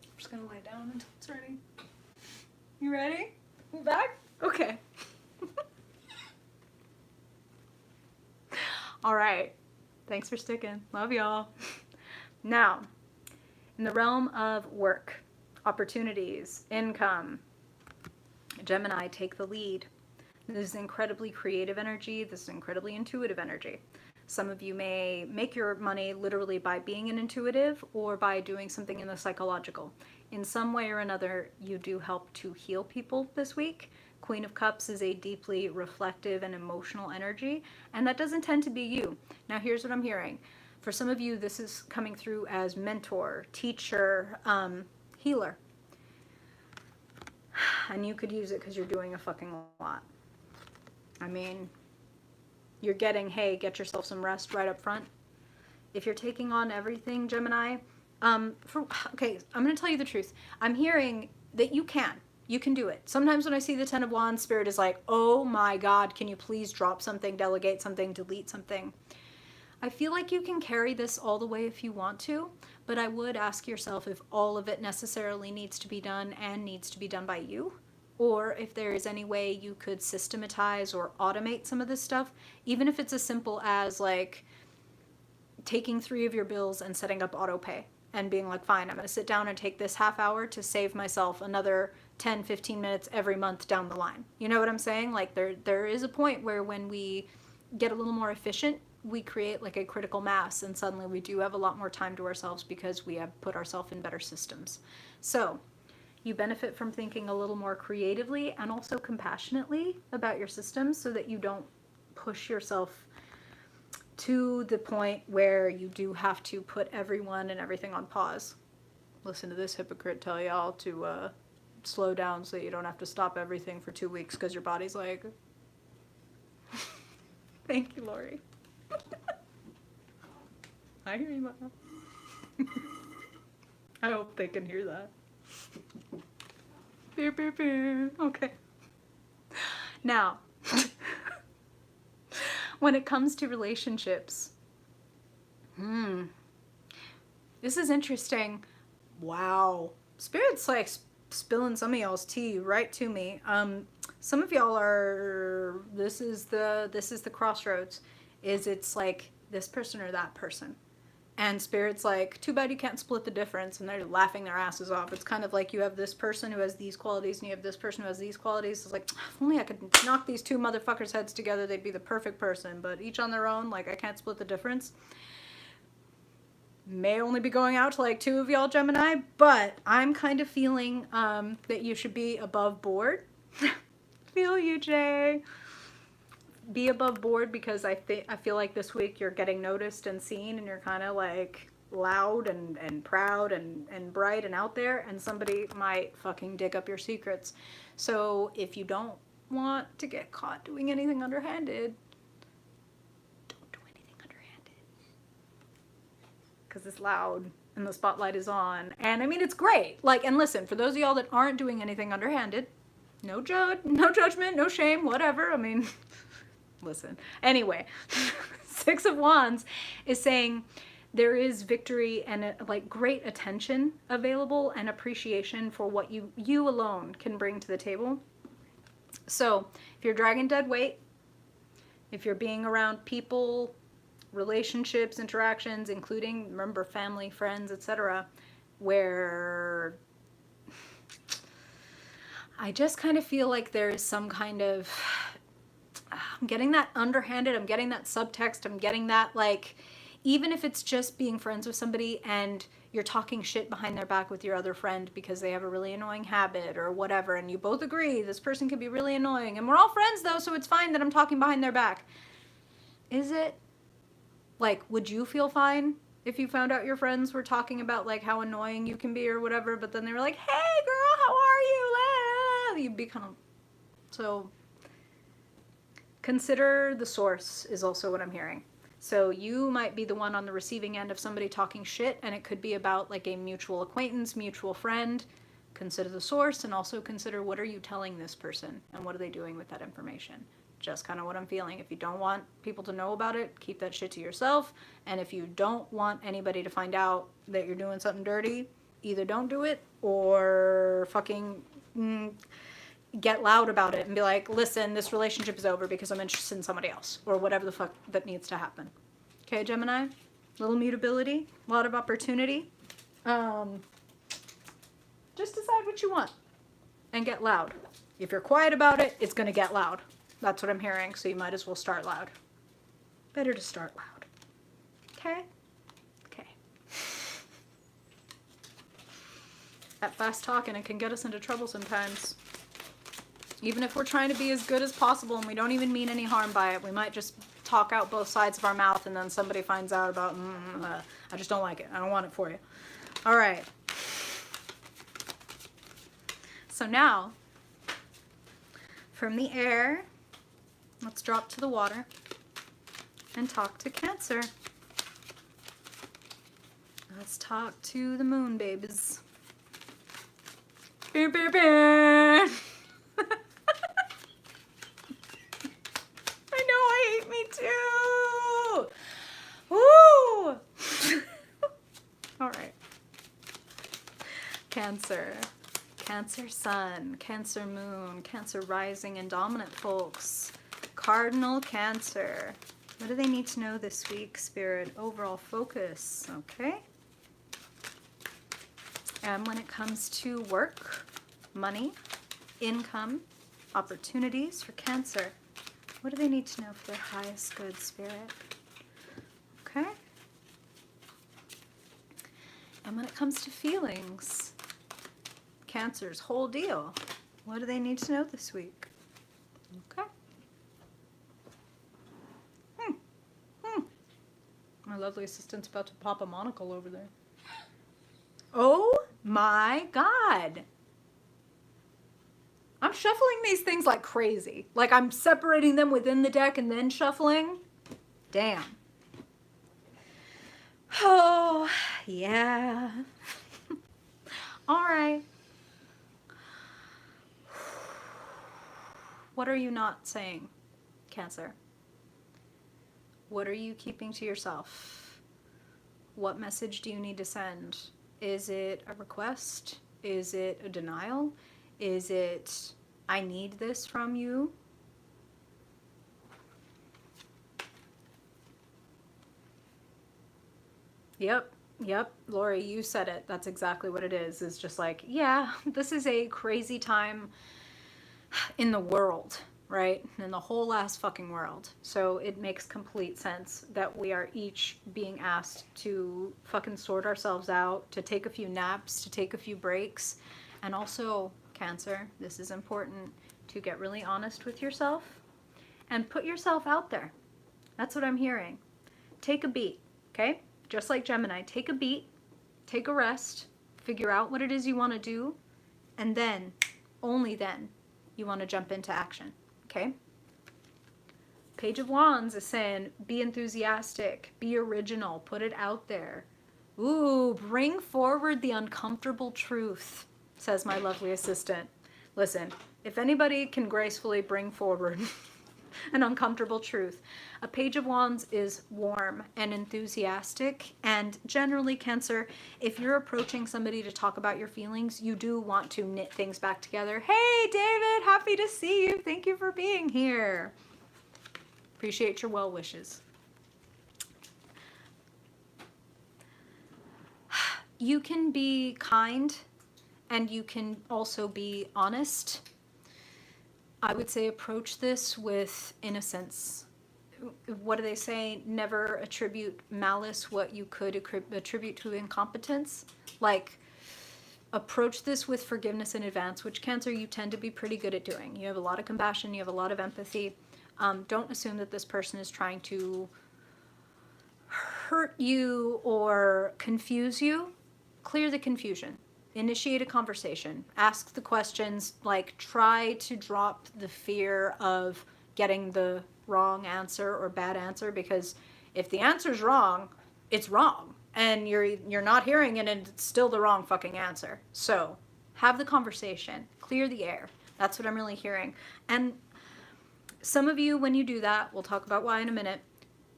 I'm just gonna lie down until it's ready. You ready? You back? Okay. All right. Thanks for sticking. Love y'all. Now, in the realm of work, opportunities, income, Gemini, take the lead. This is incredibly creative energy. This is incredibly intuitive energy. Some of you may make your money literally by being an intuitive or by doing something in the psychological. In some way or another, you do help to heal people this week. Queen of Cups is a deeply reflective and emotional energy, and that doesn't tend to be you. Now, here's what I'm hearing. For some of you, this is coming through as mentor, teacher, healer. And you could use it because you're doing a fucking lot. I mean, you're getting, hey, get yourself some rest right up front. If you're taking on everything, Gemini, okay, I'm going to tell you the truth. I'm hearing that you can do it. Sometimes when I see the Ten of Wands, Spirit is like, oh my God, can you please drop something, delegate something, delete something? I feel like you can carry this all the way if you want to, but I would ask yourself if all of it necessarily needs to be done and needs to be done by you, or if there is any way you could systematize or automate some of this stuff, even if it's as simple as like taking 3 of your bills and setting up auto pay and being like, fine, I'm going to sit down and take this half hour to save myself another 10, 15 minutes every month down the line. You know what I'm saying? Like there is a point where when we get a little more efficient, we create like a critical mass, and suddenly we do have a lot more time to ourselves because we have put ourselves in better systems. So you benefit from thinking a little more creatively and also compassionately about your systems so that you don't push yourself to the point where you do have to put everyone and everything on pause. Listen to this hypocrite tell y'all to slow down so you don't have to stop everything for 2 weeks because your body's like, thank you, Lori. I hear you, Mom. I hope they can hear that. Beer, beer, beer. Okay. Now, when it comes to relationships, this is interesting. Wow. Spirit's like spilling some of y'all's tea right to me. Some of y'all are, this is the crossroads. It's like this person or that person. And Spirit's like, too bad you can't split the difference, and they're laughing their asses off. It's kind of like you have this person who has these qualities and you have this person who has these qualities. It's like, if only I could knock these 2 motherfuckers' heads together, they'd be the perfect person. But each on their own, like, I can't split the difference. May only be going out to like 2 of y'all, Gemini, but I'm kind of feeling that you should be above board. Feel you, Jay. Be above board because I feel like this week you're getting noticed and seen, and you're kind of like loud and proud and bright and out there, and somebody might fucking dig up your secrets. So if you don't want to get caught doing anything underhanded, don't do anything underhanded. Because it's loud and the spotlight is on. And I mean, it's great. Like, and listen, for those of y'all that aren't doing anything underhanded, no judgment, no shame, whatever. I mean, listen. Anyway, Six of Wands is saying there is victory and like great attention available and appreciation for what you alone can bring to the table. So if you're dragging dead weight, if you're being around people, relationships, interactions, including, remember, family, friends, etc., where I just kind of feel like there is some kind of, I'm getting that underhanded, I'm getting that subtext, I'm getting that, like, even if it's just being friends with somebody and you're talking shit behind their back with your other friend because they have a really annoying habit or whatever, and you both agree this person can be really annoying, and we're all friends though, so it's fine that I'm talking behind their back. Is it? Like, would you feel fine if you found out your friends were talking about like how annoying you can be or whatever, but then they were like, hey girl, how are you? You'd be kind of, so consider the source is also what I'm hearing. So you might be the one on the receiving end of somebody talking shit, and it could be about like a mutual acquaintance, mutual friend. Consider the source, and also consider what are you telling this person and what are they doing with that information. Just kind of what I'm feeling. If you don't want people to know about it, keep that shit to yourself. And if you don't want anybody to find out that you're doing something dirty, either don't do it or fucking get loud about it and be like, listen, this relationship is over because I'm interested in somebody else, or whatever the fuck that needs to happen. Okay, Gemini? Little mutability, a lot of opportunity. Just decide what you want and get loud. If you're quiet about it, it's going to get loud. That's what I'm hearing, so you might as well start loud. Better to start loud. Okay? Okay. That fast talking, it can get us into trouble sometimes. Even if we're trying to be as good as possible and we don't even mean any harm by it, we might just talk out both sides of our mouth, and then somebody finds out about, I just don't like it. I don't want it for you. All right. So now, from the air, let's drop to the water and talk to Cancer. Let's talk to the moon, babies. Beep, beep, beep. I know, I hate me too. Woo! All right. Cancer. Cancer sun, Cancer moon, Cancer rising and dominant folks. Cardinal Cancer. What do they need to know this week, Spirit? Overall focus, okay? And when it comes to work, money, income, opportunities for Cancer, what do they need to know for their highest good, Spirit? Okay? And when it comes to feelings, Cancer's whole deal, what do they need to know this week? Okay. My lovely assistant's about to pop a monocle over there. Oh my God. I'm shuffling these things like crazy. Like I'm separating them within the deck and then shuffling. Damn. Oh, yeah. All right. What are you not saying, Cancer? What are you keeping to yourself? What message do you need to send? Is it a request? Is it a denial? Is it, I need this from you? Yep, Lori, you said it. That's exactly what it is. It's just like, yeah, this is a crazy time in the world, right? In the whole ass fucking world. So it makes complete sense that we are each being asked to fucking sort ourselves out, to take a few naps, to take a few breaks. And also, Cancer, this is important, to get really honest with yourself and put yourself out there. That's what I'm hearing. Take a beat, okay? just like Gemini, take a beat, take a rest, figure out what it is you want to do, and then, only then, you want to jump into action, okay? Page of Wands is saying, be enthusiastic, be original, put it out there. Ooh, bring forward the uncomfortable truth, says my lovely assistant. Listen, if anybody can gracefully bring forward an uncomfortable truth, a Page of Wands is warm and enthusiastic, and generally, Cancer, if you're approaching somebody to talk about your feelings, you do want to knit things back together. Hey, David, happy to see you. Thank you for being here. Appreciate your well wishes. You can be kind and you can also be honest. I would say approach this with innocence. What do they say? Never attribute malice what you could attribute to incompetence. Like, approach this with forgiveness in advance, which Cancer, you tend to be pretty good at doing. You have a lot of compassion, you have a lot of empathy. Don't assume that this person is trying to hurt you or confuse you. Clear the confusion. Initiate a conversation. Ask the questions. Like, try to drop the fear of getting the wrong answer or bad answer, because if the answer's wrong, it's wrong. And you're not hearing it and it's still the wrong fucking answer. So, have the conversation. Clear the air. That's what I'm really hearing. And some of you, when you do that, we'll talk about why in a minute.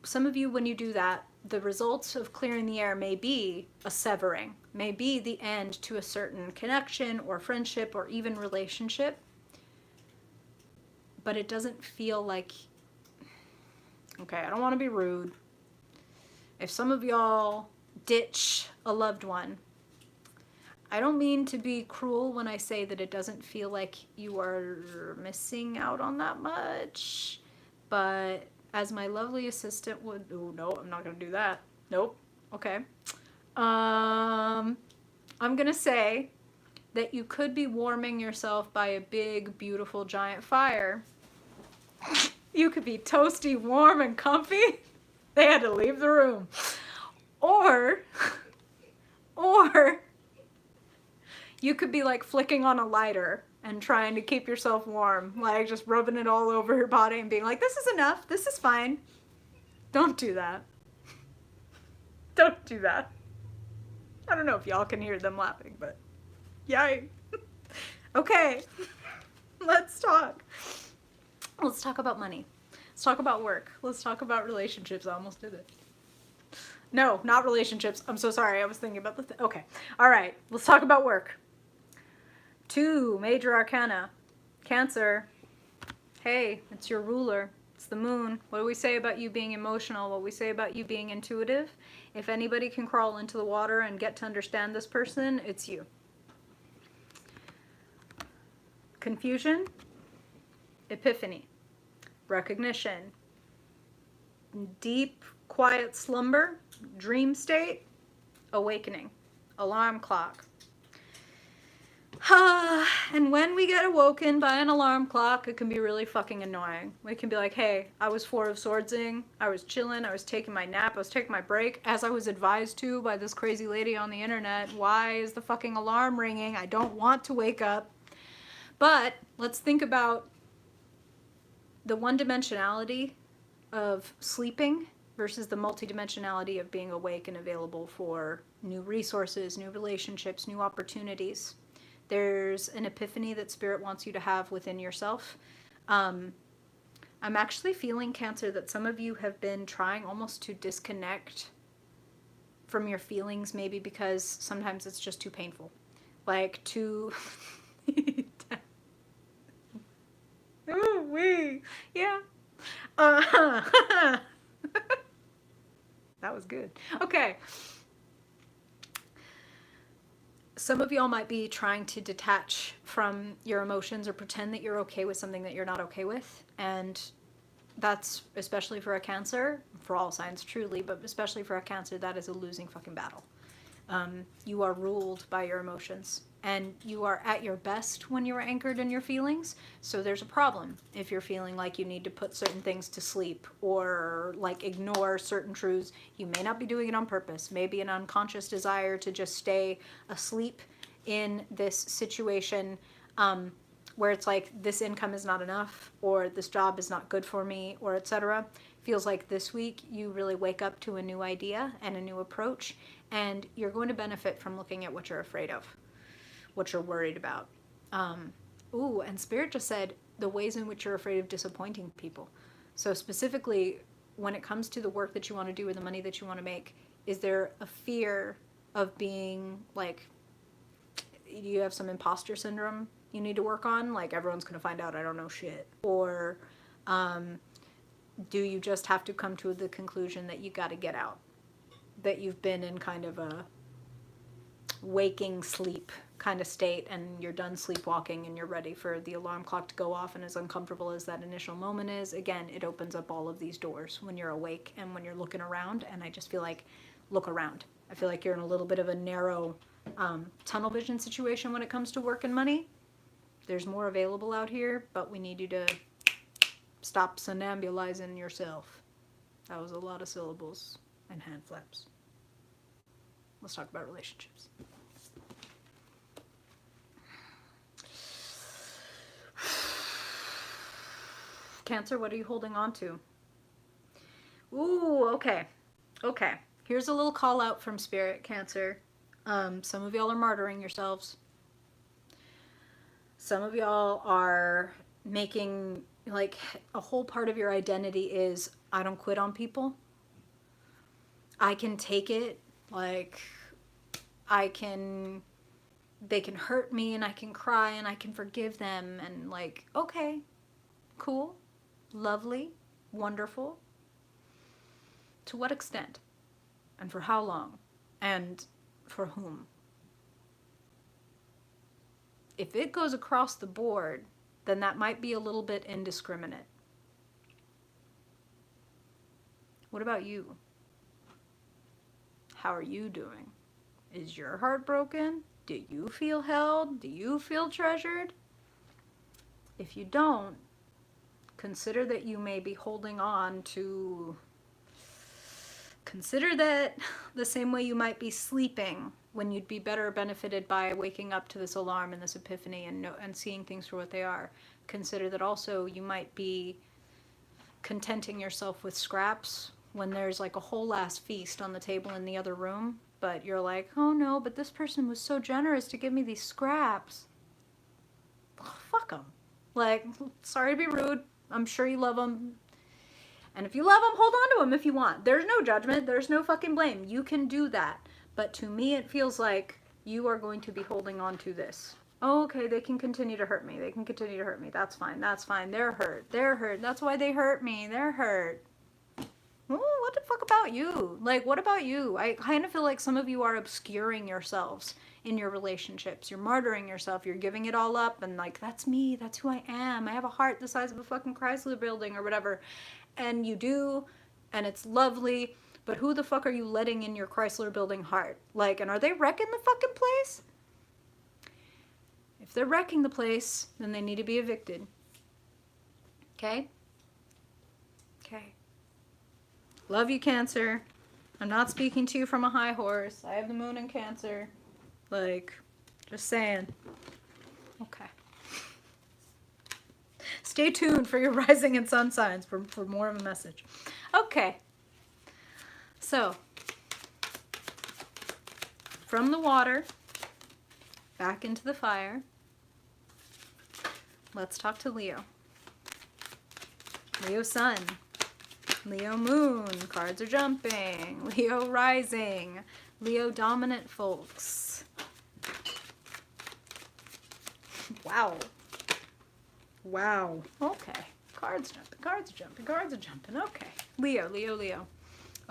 Some of you, when you do that, the results of clearing the air may be a severing, may be the end to a certain connection or friendship or even relationship. But it doesn't feel like, okay, I don't want to be rude. If some of y'all ditch a loved one, I don't mean to be cruel when I say that it doesn't feel like you are missing out on that much, but as my lovely assistant would, oh no, I'm not going to do that. Nope. Okay. I'm going to say that you could be warming yourself by a big, beautiful, giant fire. You could be toasty, warm, and comfy. They had to leave the room. Or you could be like flicking on a lighter and trying to keep yourself warm, like just rubbing it all over your body and being like, this is enough, this is fine. Don't do that. Don't do that. I don't know if y'all can hear them laughing, but yay. Okay, let's talk. Let's talk about money. Let's talk about work. Let's talk about relationships. I almost did it. No, not relationships. I'm so sorry. I was thinking about the okay. All right. Let's talk about work. 2 major arcana. Cancer. Hey, it's your ruler. It's the moon. What do we say about you being emotional? What do we say about you being intuitive? If anybody can crawl into the water and get to understand this person, it's you. Confusion. Epiphany. Recognition. Deep, quiet slumber. Dream state. Awakening. Alarm clock. And when we get awoken by an alarm clock, it can be really fucking annoying. We can be like, hey, I was 4 of swordsing, I was chilling, I was taking my nap, I was taking my break, as I was advised to by this crazy lady on the internet. Why is the fucking alarm ringing? I don't want to wake up. But let's think about the one-dimensionality of sleeping versus the multidimensionality of being awake and available for new resources, new relationships, new opportunities. There's an epiphany that Spirit wants you to have within yourself. I'm actually feeling, Cancer, that some of you have been trying almost to disconnect from your feelings, maybe because sometimes it's just too painful. Like to... Ooh, wee. Yeah. That was good. Okay. Some of y'all might be trying to detach from your emotions or pretend that you're okay with something that you're not okay with. And that's, especially for a Cancer, for all signs truly, but especially for a Cancer, that is a losing fucking battle. You are ruled by your emotions, and you are at your best when you are anchored in your feelings. So there's a problem if you're feeling like you need to put certain things to sleep or like ignore certain truths. You may not be doing it on purpose. Maybe an unconscious desire to just stay asleep in this situation, where it's like, this income is not enough, or this job is not good for me, or etc. Feels like this week you really wake up to a new idea and a new approach, and you're going to benefit from looking at what you're afraid of, what you're worried about. Ooh, and Spirit just said the ways in which you're afraid of disappointing people. So specifically, when it comes to the work that you want to do or the money that you want to make, is there a fear of being like, do you have some imposter syndrome you need to work on? Like, everyone's going to find out I don't know shit. Or do you just have to come to the conclusion that you got to get out? That you've been in kind of a waking sleep kind of state, and you're done sleepwalking and you're ready for the alarm clock to go off. And as uncomfortable as that initial moment is, again, it opens up all of these doors when you're awake and when you're looking around. And I just feel like, look around. I feel like you're in a little bit of a narrow tunnel vision situation when it comes to work and money. There's more available out here, but we need you to stop somnambulizing yourself. That was a lot of syllables and hand flaps. Let's talk about relationships. Cancer, what are you holding on to? Ooh, okay. Okay. Here's a little call out from Spirit, Cancer. Some of y'all are martyring yourselves. Some of y'all are making, like, a whole part of your identity is, I don't quit on people. I can take it. Like, they can hurt me and I can cry and I can forgive them. And like, okay, cool, lovely, wonderful. To what extent? And for how long? And for whom? If it goes across the board, then that might be a little bit indiscriminate. What about you? How are you doing? Is your heart broken? Do you feel held? Do you feel treasured? If you don't, consider that you may be holding on to... Consider that the same way you might be sleeping when you'd be better benefited by waking up to this alarm and this epiphany and seeing things for what they are. Consider that also you might be contenting yourself with scraps when there's like a whole ass feast on the table in the other room, but you're like, oh no, but this person was so generous to give me these scraps. Oh, fuck them. Like, sorry to be rude. I'm sure you love them. And if you love them, hold on to them if you want. There's no judgment. There's no fucking blame. You can do that. But to me, it feels like you are going to be holding on to this. Oh, okay, they can continue to hurt me. They can continue to hurt me. That's fine. That's fine. They're hurt. They're hurt. That's why they hurt me. They're hurt. Oh, what the fuck about you? Like, what about you? I kind of feel like some of you are obscuring yourselves in your relationships. You're martyring yourself. You're giving it all up. And like, that's me. That's who I am. I have a heart the size of a fucking Chrysler building or whatever. And you do. And it's lovely. But who the fuck are you letting in your Chrysler building heart? Like, and are they wrecking the fucking place? If they're wrecking the place, then they need to be evicted. Okay? Okay. Love you, Cancer. I'm not speaking to you from a high horse. I have the moon in Cancer. Like, just saying. Okay. Stay tuned for your rising and sun signs for more of a message. Okay. So, from the water, back into the fire, let's talk to Leo. Leo sun, Leo moon, cards are jumping, Leo rising, Leo dominant folks. Wow. Wow. Okay. Cards jumping, cards are jumping, cards are jumping. Okay. Leo, Leo, Leo.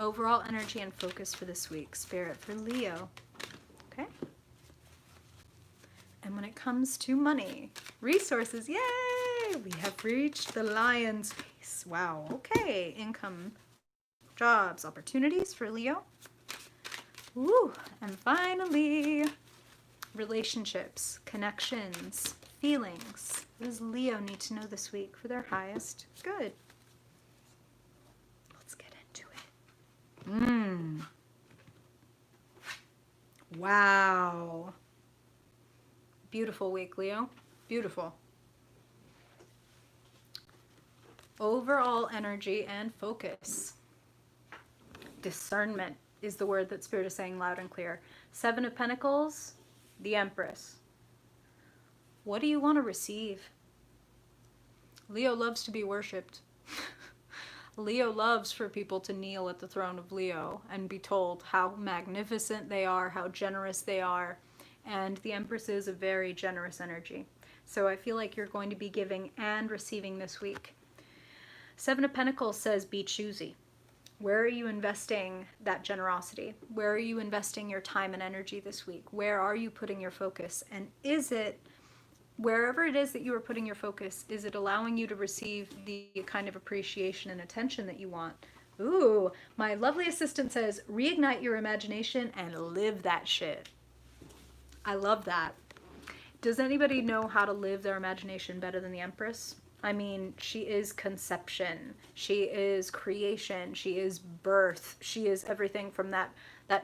Overall energy and focus for this week. Spirit for Leo. Okay? And when it comes to money, resources, yay! We have reached the lion's face. Wow. Okay. Income, jobs, opportunities for Leo. Ooh, and finally, relationships, connections, feelings. What does Leo need to know this week for their highest good? Let's get into it. Wow. Beautiful week, Leo. Beautiful. Overall energy and focus. Discernment is the word that Spirit is saying loud and clear. 7 of Pentacles, the Empress. What do you want to receive? Leo loves to be worshipped. Leo loves for people to kneel at the throne of Leo and be told how magnificent they are, how generous they are. And the Empress is a very generous energy. So I feel like you're going to be giving and receiving this week. 7 of Pentacles says be choosy. Where are you investing that generosity? Where are you investing your time and energy this week? Where are you putting your focus? And is it, wherever it is that you are putting your focus, is it allowing you to receive the kind of appreciation and attention that you want? Ooh, my lovely assistant says, reignite your imagination and live that shit. I love that. Does anybody know how to live their imagination better than the Empress? I mean, she is conception, she is creation, she is birth, she is everything from that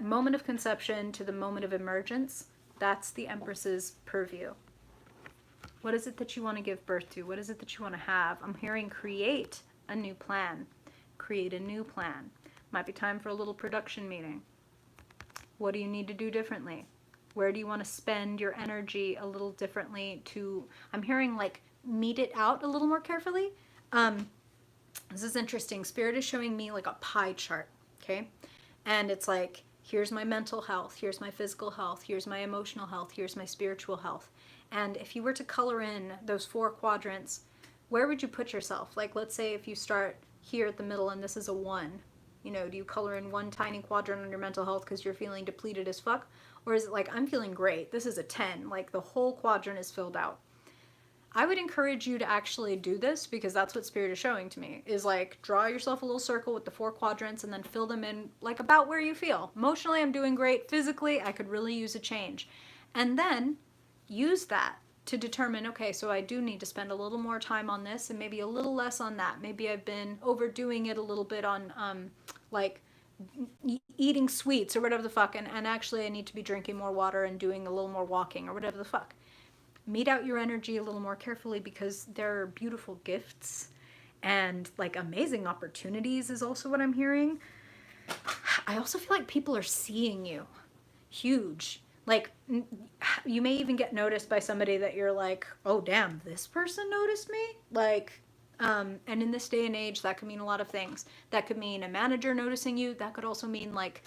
moment of conception to the moment of emergence. That's the Empress's purview. What is it that you want to give birth to? What is it that you want to have? I'm hearing create a new plan. Create a new plan. Might be time for a little production meeting. What do you need to do differently? Where do you want to spend your energy a little differently to, I'm hearing like, meet it out a little more carefully. This is interesting. Spirit is showing me like a pie chart, okay? And it's like, here's my mental health, here's my physical health, here's my emotional health, here's my spiritual health. And if you were to color in those 4 quadrants, where would you put yourself? Like, let's say if you start here at the middle and this is a 1, you know, do you color in one tiny quadrant on your mental health because you're feeling depleted as fuck? Or is it like, I'm feeling great, this is a 10, like the whole quadrant is filled out? I would encourage you to actually do this, because that's what Spirit is showing to me, is like draw yourself a little circle with the 4 quadrants and then fill them in like about where you feel. Emotionally, I'm doing great. Physically, I could really use a change. And then use that to determine, okay, so I do need to spend a little more time on this and maybe a little less on that. Maybe I've been overdoing it a little bit on like eating sweets or whatever the fuck, and actually I need to be drinking more water and doing a little more walking or whatever the fuck. Meet out your energy a little more carefully, because there are beautiful gifts and like amazing opportunities is also what I'm hearing. I also feel like people are seeing you. Huge. Like, you may even get noticed by somebody that you're like, oh damn, this person noticed me? Like, and in this day and age, that could mean a lot of things. That could mean a manager noticing you. That could also mean like,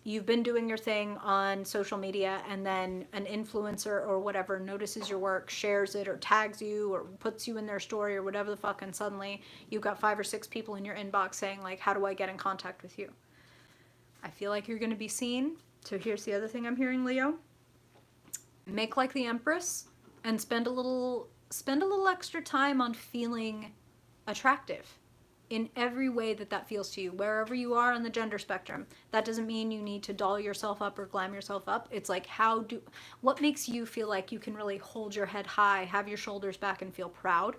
you've been doing your thing on social media and then an influencer or whatever notices your work, shares it or tags you or puts you in their story or whatever the fuck, and suddenly you've got 5 or 6 people in your inbox saying like, how do I get in contact with you? I feel like you're going to be seen. So here's the other thing I'm hearing, Leo. Make like the Empress and spend a little extra time on feeling attractive. In every way that feels to you, wherever you are on the gender spectrum. That doesn't mean you need to doll yourself up or glam yourself up. It's like, what makes you feel like you can really hold your head high, have your shoulders back, and feel proud?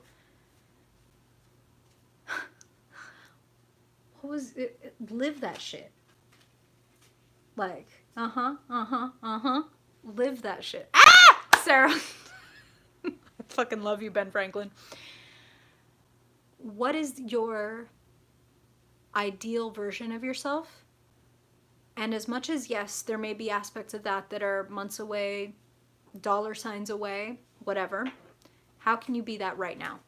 What was it? Live that shit. Like, live that shit. Ah! Sarah. I fucking love you, Ben Franklin. What is your ideal version of yourself? And as much as, yes, there may be aspects of that that are months away, $signs away, whatever, how can you be that right now?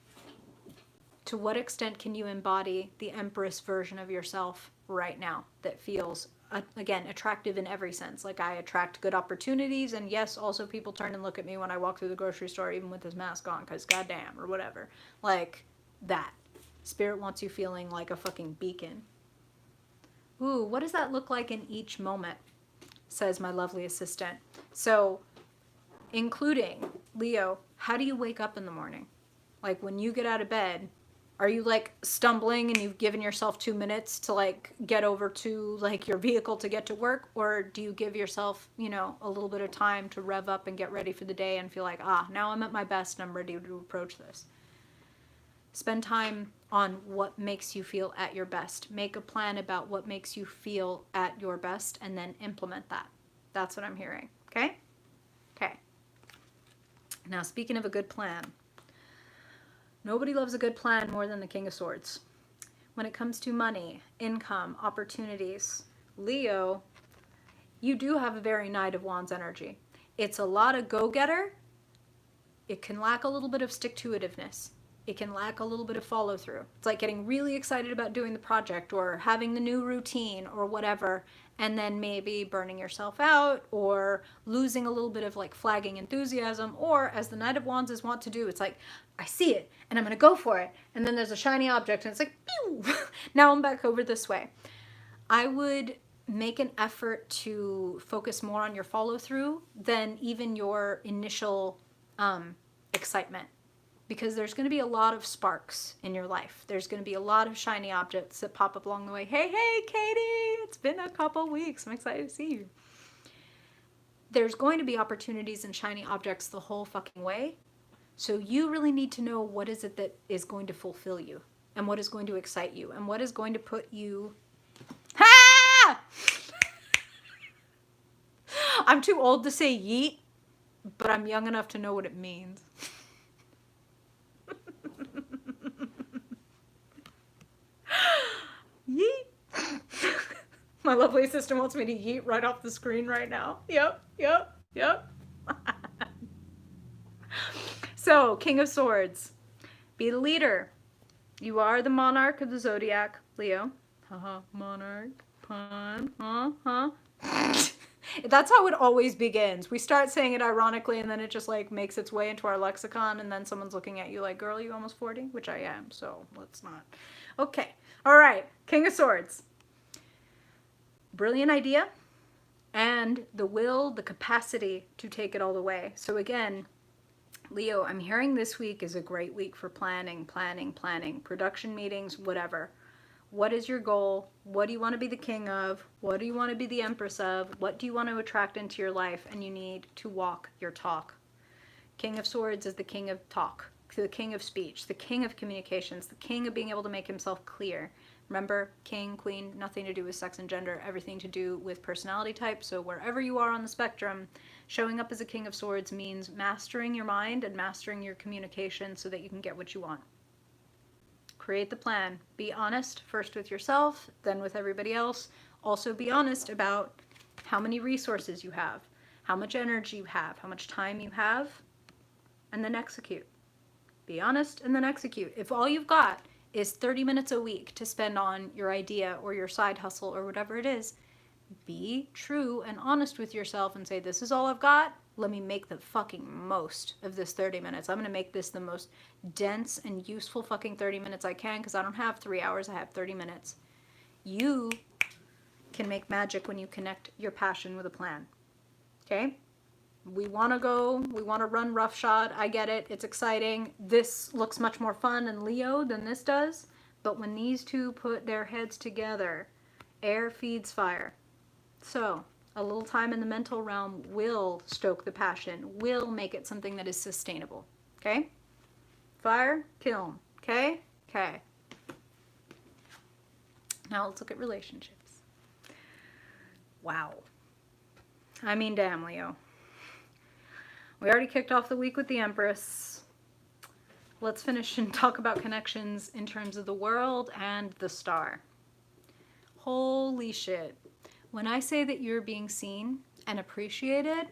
To what extent can you embody the Empress version of yourself right now that feels, again, attractive in every sense? Like, I attract good opportunities, and yes, also people turn and look at me when I walk through the grocery store, even with this mask on, because goddamn, or whatever. Like, that. Spirit wants you feeling like a fucking beacon. Ooh, what does that look like in each moment? Says my lovely assistant. So, including, Leo, how do you wake up in the morning? Like, when you get out of bed, Are you like stumbling and you've given yourself 2 minutes to like get over to like your vehicle to get to work? Or do you give yourself, you know, a little bit of time to rev up and get ready for the day and feel like, ah, now I'm at my best and I'm ready to approach this? Spend time on what makes you feel at your best. Make a plan about what makes you feel at your best and then implement that. That's what I'm hearing. Okay? Okay. Now, speaking of a good plan, nobody loves a good plan more than the King of Swords. When it comes to money, income, opportunities, Leo, you do have a very Knight of Wands energy. It's a lot of go-getter. It can lack a little bit of stick-to-itiveness. It can lack a little bit of follow through. It's like getting really excited about doing the project or having the new routine or whatever, and then maybe burning yourself out or losing a little bit of like flagging enthusiasm, or as the Knight of Wands is wont to do, it's like, I see it and I'm going to go for it. And then there's a shiny object and it's like, pew! Now I'm back over this way. I would make an effort to focus more on your follow through than even your initial excitement. Because there's going to be a lot of sparks in your life. There's going to be a lot of shiny objects that pop up along the way. Hey, Katie, it's been a couple weeks. I'm excited to see you. There's going to be opportunities and shiny objects the whole fucking way. So you really need to know what is it that is going to fulfill you and what is going to excite you and what is going to put you... Ha! I'm too old to say yeet, but I'm young enough to know what it means. Yeet. My lovely assistant wants me to yeet right off the screen right now. Yep. So, King of Swords. Be the leader. You are the monarch of the zodiac, Leo. Haha, monarch. Pun. Huh? That's how it always begins. We start saying it ironically and then it just like makes its way into our lexicon and then someone's looking at you like, girl, you almost 40? Which I am, so let's not. Okay. All right. King of Swords. Brilliant idea and the will, the capacity to take it all the way. So again, Leo, I'm hearing this week is a great week for planning, production meetings, whatever. What is your goal? What do you want to be the king of? What do you want to be the empress of? What do you want to attract into your life? And you need to walk your talk. King of Swords is the king of talk, the king of speech, the king of communications, the king of being able to make himself clear. Remember, king, queen, nothing to do with sex and gender, everything to do with personality type. So wherever you are on the spectrum, showing up as a King of Swords means mastering your mind and mastering your communication so that you can get what you want. Create the plan. Be honest, first with yourself, then with everybody else. Also be honest about how many resources you have, how much energy you have, how much time you have, and then execute. Be honest and then execute. If all you've got is 30 minutes a week to spend on your idea or your side hustle or whatever it is, be true and honest with yourself and say, this is all I've got. Let me make the fucking most of this 30 minutes. I'm going to make this the most dense and useful fucking 30 minutes I can because I don't have 3 hours. I have 30 minutes. You can make magic when you connect your passion with a plan. Okay? We want to go. We want to run roughshod. I get it. It's exciting. This looks much more fun and Leo than this does. But when these two put their heads together, air feeds fire. So a little time in the mental realm will stoke the passion, will make it something that is sustainable. Okay? Fire, kiln. Okay? Okay. Now let's look at relationships. Wow. I mean, damn, Leo. We already kicked off the week with the Empress. Let's finish and talk about connections in terms of the world and the star. Holy shit. When I say that you're being seen and appreciated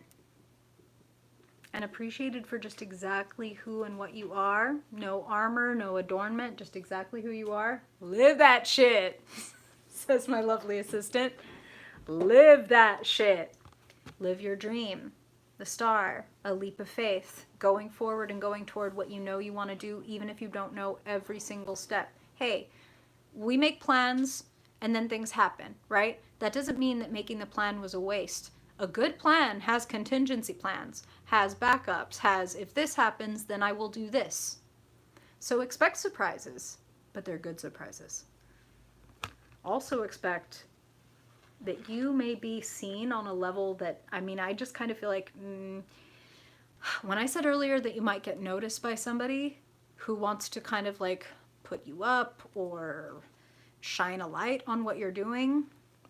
for just exactly who and what you are, no armor, no adornment, just exactly who you are, live that shit, says my lovely assistant. Live that shit. Live your dream. The star, a leap of faith, going forward and going toward what you know you want to do, even if you don't know every single step. Hey, we make plans and then things happen, right? That doesn't mean that making the plan was a waste. A good plan has contingency plans, has backups, has if this happens, then I will do this. So expect surprises. but they're good surprises. Also expect that you may be seen on a level that, I mean, I just kind of feel like, when I said earlier that you might get noticed by somebody who wants to kind of like put you up or shine a light on what you're doing,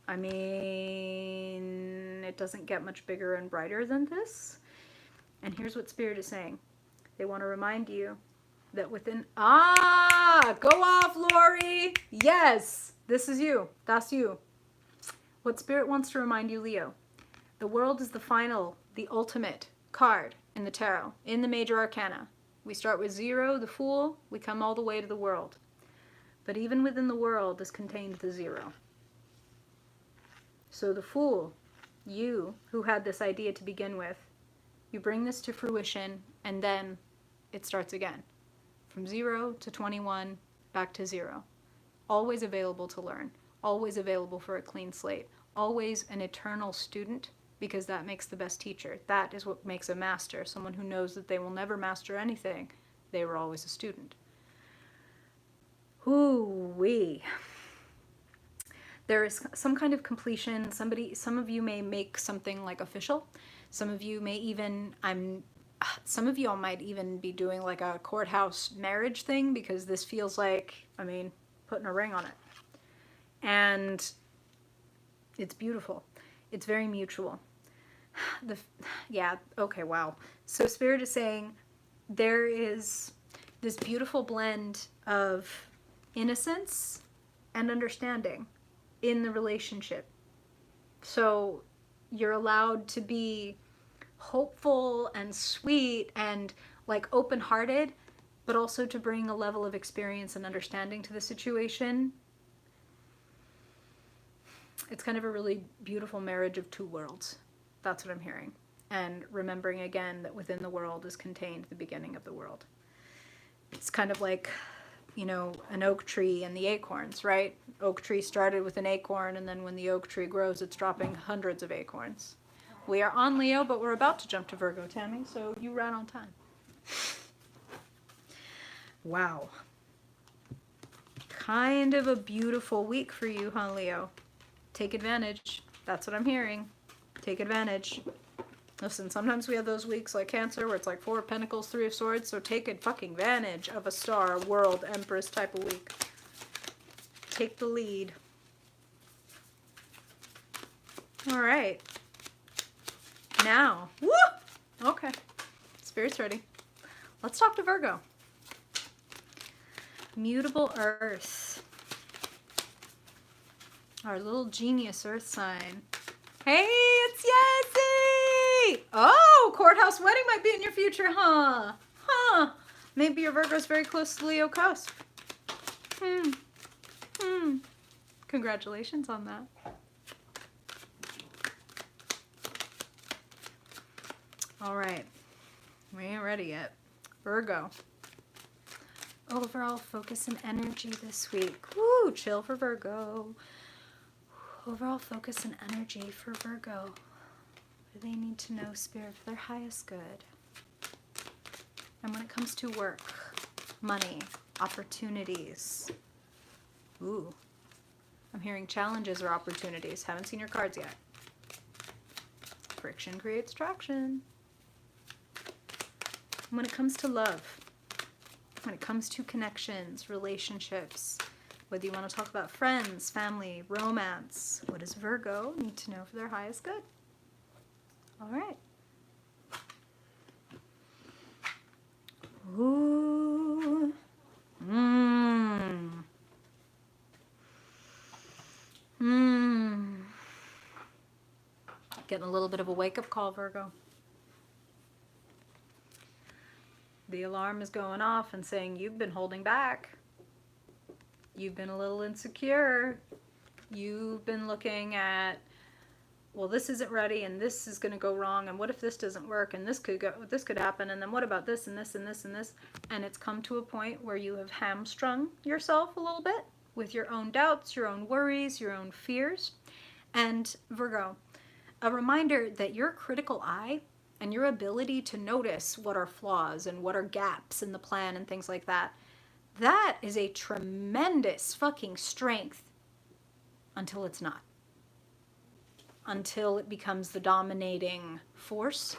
I mean, it doesn't get much bigger and brighter than this. And here's what Spirit is saying. They want to remind you that within, go off, Lori. Yes, this is you. That's you. What Spirit wants to remind you, Leo, the world is the final, the ultimate card in the tarot, in the major arcana. We start with 0, the Fool, we come all the way to the world. But even within the world is contained the 0. So the Fool, you who had this idea to begin with, you bring this to fruition, and then it starts again. From 0 to 21, back to 0. Always available to learn. Always available for a clean slate. Always an eternal student, because that makes the best teacher. That is what makes a master. Someone who knows that they will never master anything. They were always a student. Ooh-wee. There is some kind of completion. Some of you may make something like official. Some of you may even, some of y'all might even be doing like a courthouse marriage thing, because this feels like, I mean, putting a ring on it. And it's beautiful. It's very mutual. Yeah, okay, wow. So Spirit is saying there is this beautiful blend of innocence and understanding in the relationship. So you're allowed to be hopeful and sweet and like open-hearted, but also to bring a level of experience and understanding to the situation. It's kind of a really beautiful marriage of two worlds. That's what I'm hearing. And remembering again that within the world is contained the beginning of the world. It's kind of like, you know, an oak tree and the acorns, right? Oak tree started with an acorn, and then when the oak tree grows, it's dropping hundreds of acorns. We are on Leo, but we're about to jump to Virgo, Tammy, so you ran on time. Wow. Kind of a beautiful week for you, huh, Leo? Take advantage. That's what I'm hearing. Take advantage. Listen, sometimes we have those weeks like Cancer where it's like 4 of Pentacles, 3 of Swords, so take a fucking advantage of a star, world, empress type of week. Take the lead. All right. Now, woo! Okay. Spirit's ready. Let's talk to Virgo. Mutable Earth. Our little genius Earth sign. Hey, it's Yessie! Oh, courthouse wedding might be in your future, huh? Huh. Maybe your Virgo's very close to Leo cusp. Congratulations on that. All right. We ain't ready yet. Virgo. Overall focus and energy this week. Woo, chill for Virgo. Overall focus and energy for Virgo. What do they need to know, Spirit, for their highest good? And when it comes to work, money, opportunities. Ooh. I'm hearing challenges or opportunities. Haven't seen your cards yet. Friction creates traction. When it comes to love, when it comes to connections, relationships, whether you want to talk about friends, family, romance, what does Virgo need to know for their highest good? All right. Ooh. Getting a little bit of a wake-up call, Virgo. The alarm is going off and saying you've been holding back. You've been a little insecure. You've been looking at, well, this isn't ready and this is going to go wrong, and what if this doesn't work, and this could happen, and then what about this and this and this and this? And it's come to a point where you have hamstrung yourself a little bit with your own doubts, your own worries, your own fears. And Virgo, a reminder that your critical eye and your ability to notice what are flaws and what are gaps in the plan and things like that, That is a tremendous fucking strength until it's not. Until it becomes the dominating force.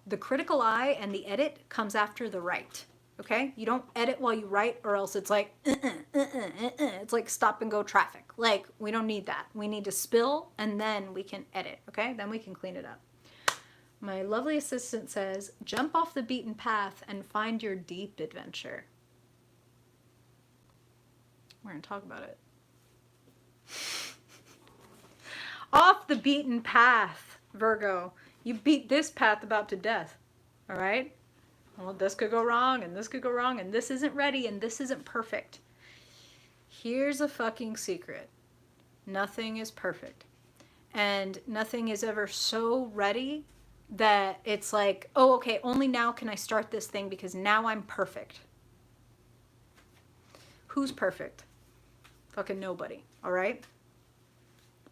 The critical eye and the edit comes after the write. Okay? You don't edit while you write, or else it's like, it's like stop and go traffic. Like, we don't need that. We need to spill, and then we can edit. Okay? Then we can clean it up. My lovely assistant says, jump off the beaten path and find your deep adventure. We're going to talk about it. Off the beaten path, Virgo. You beat this path about to death. All right? Well, this could go wrong, and this could go wrong, and this isn't ready, and this isn't perfect. Here's a fucking secret. Nothing is perfect. And nothing is ever so ready that it's like, oh, okay, only now can I start this thing because now I'm perfect. Who's perfect? Fucking nobody, all right?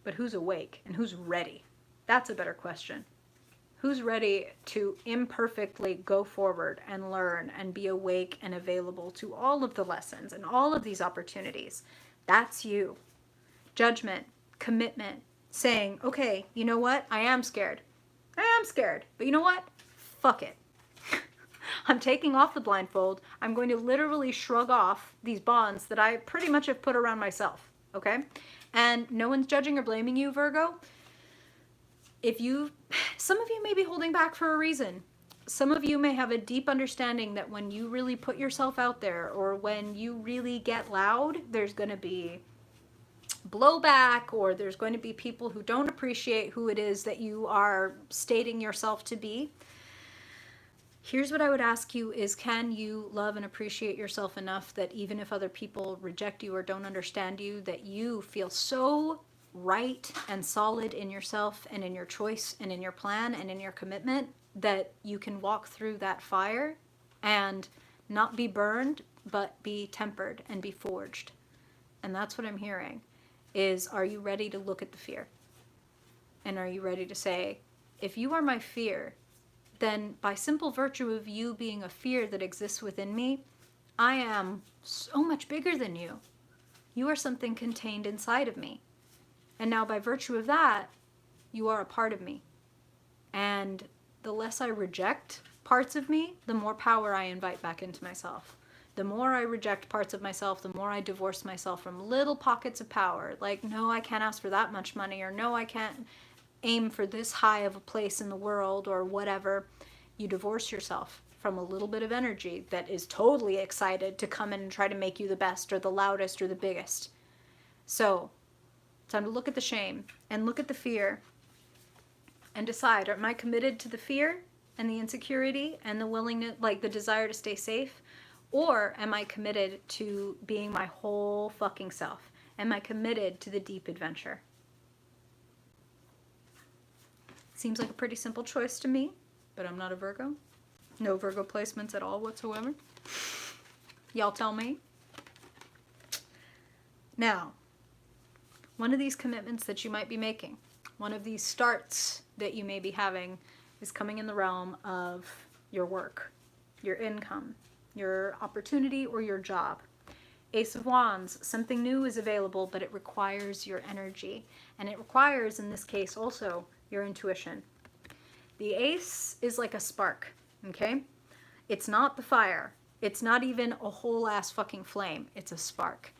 But who's awake and who's ready? That's a better question. Who's ready to imperfectly go forward and learn and be awake and available to all of the lessons and all of these opportunities? That's you. Judgment, commitment, saying, okay, you know what? I am scared. I am scared. But you know what? Fuck it. I'm taking off the blindfold. I'm going to literally shrug off these bonds that I pretty much have put around myself. Okay? And no one's judging or blaming you, Virgo. Some of you may be holding back for a reason. Some of you may have a deep understanding that when you really put yourself out there, or when you really get loud, there's going to be blowback, or there's going to be people who don't appreciate who it is that you are stating yourself to be. Here's what I would ask you is, can you love and appreciate yourself enough that even if other people reject you or don't understand you, that you feel so right and solid in yourself and in your choice and in your plan and in your commitment that you can walk through that fire and not be burned, but be tempered and be forged. And that's what I'm hearing is, are you ready to look at the fear? And are you ready to say, if you are my fear, then by simple virtue of you being a fear that exists within me, I am so much bigger than you. You are something contained inside of me. And now by virtue of that, you are a part of me. And the less I reject parts of me, the more power I invite back into myself. The more I reject parts of myself, the more I divorce myself from little pockets of power. Like, no, I can't ask for that much money, or no, I can't aim for this high of a place in the world, or whatever. You divorce yourself from a little bit of energy that is totally excited to come in and try to make you the best or the loudest or the biggest. So, time to look at the shame and look at the fear and decide, am I committed to the fear and the insecurity and the willingness, like the desire to stay safe? Or am I committed to being my whole fucking self? Am I committed to the deep adventure? Seems like a pretty simple choice to me, but I'm not a Virgo. No Virgo placements at all whatsoever. Y'all tell me. Now, one of these commitments that you might be making, one of these starts that you may be having, is coming in the realm of your work, your income, your opportunity, or your job. Ace of Wands, something new is available, but it requires your energy. And it requires, in this case, also your intuition. The ace is like a spark, okay? It's not the fire. It's not even a whole ass fucking flame. It's a spark.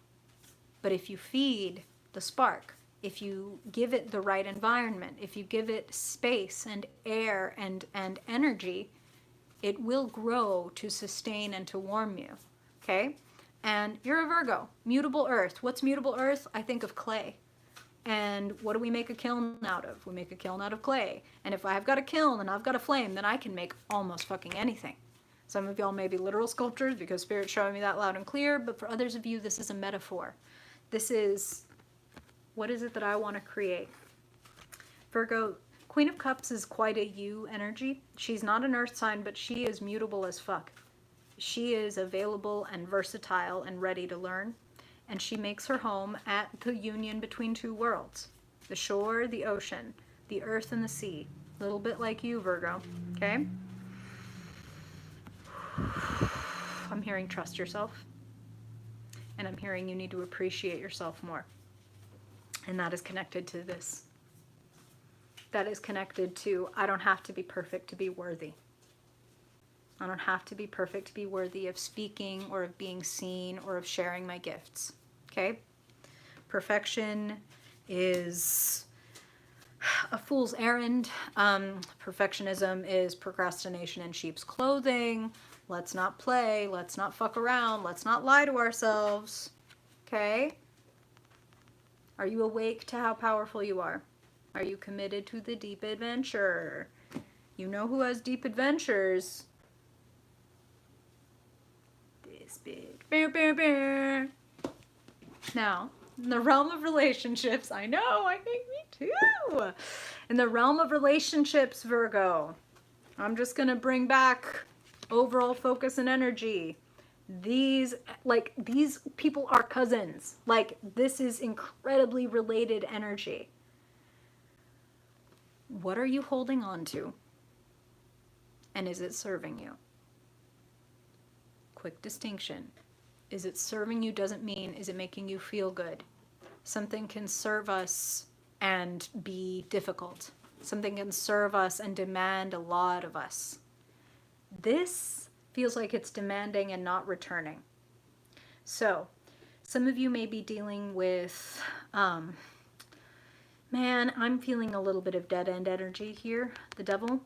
But if you feed the spark, if you give it the right environment, if you give it space and air and energy, it will grow to sustain and to warm you, okay? And you're a Virgo, mutable earth. What's mutable earth? I think of clay. And what do we make a kiln out of? We make a kiln out of clay. And if I've got a kiln and I've got a flame, then I can make almost fucking anything. Some of y'all may be literal sculptors because Spirit's showing me that loud and clear, but for others of you, this is a metaphor. This is, what is it that I want to create? Virgo, Queen of Cups is quite a you energy. She's not an earth sign, but she is mutable as fuck. She is available and versatile and ready to learn. And she makes her home at the union between two worlds. The shore, the ocean, the earth and the sea. A little bit like you, Virgo. Okay? I'm hearing trust yourself. And I'm hearing you need to appreciate yourself more. And that is connected to this. That is connected to, I don't have to be perfect to be worthy. I don't have to be perfect to be worthy of speaking or of being seen or of sharing my gifts. Okay? Perfection is a fool's errand. Perfectionism is procrastination in sheep's clothing. Let's not play. Let's not fuck around. Let's not lie to ourselves. Okay? Are you awake to how powerful you are? Are you committed to the deep adventure? You know who has deep adventures? This big. Now, in the realm of relationships, I know, I think me too. In the realm of relationships, Virgo, I'm just going to bring back overall focus and energy. These people are cousins. Like, this is incredibly related energy. What are you holding on to? And is it serving you? Quick distinction. Is it serving you doesn't mean, is it making you feel good? Something can serve us and be difficult. Something can serve us and demand a lot of us. This feels like it's demanding and not returning. So, some of you may be dealing with, man, I'm feeling a little bit of dead end energy here. The devil.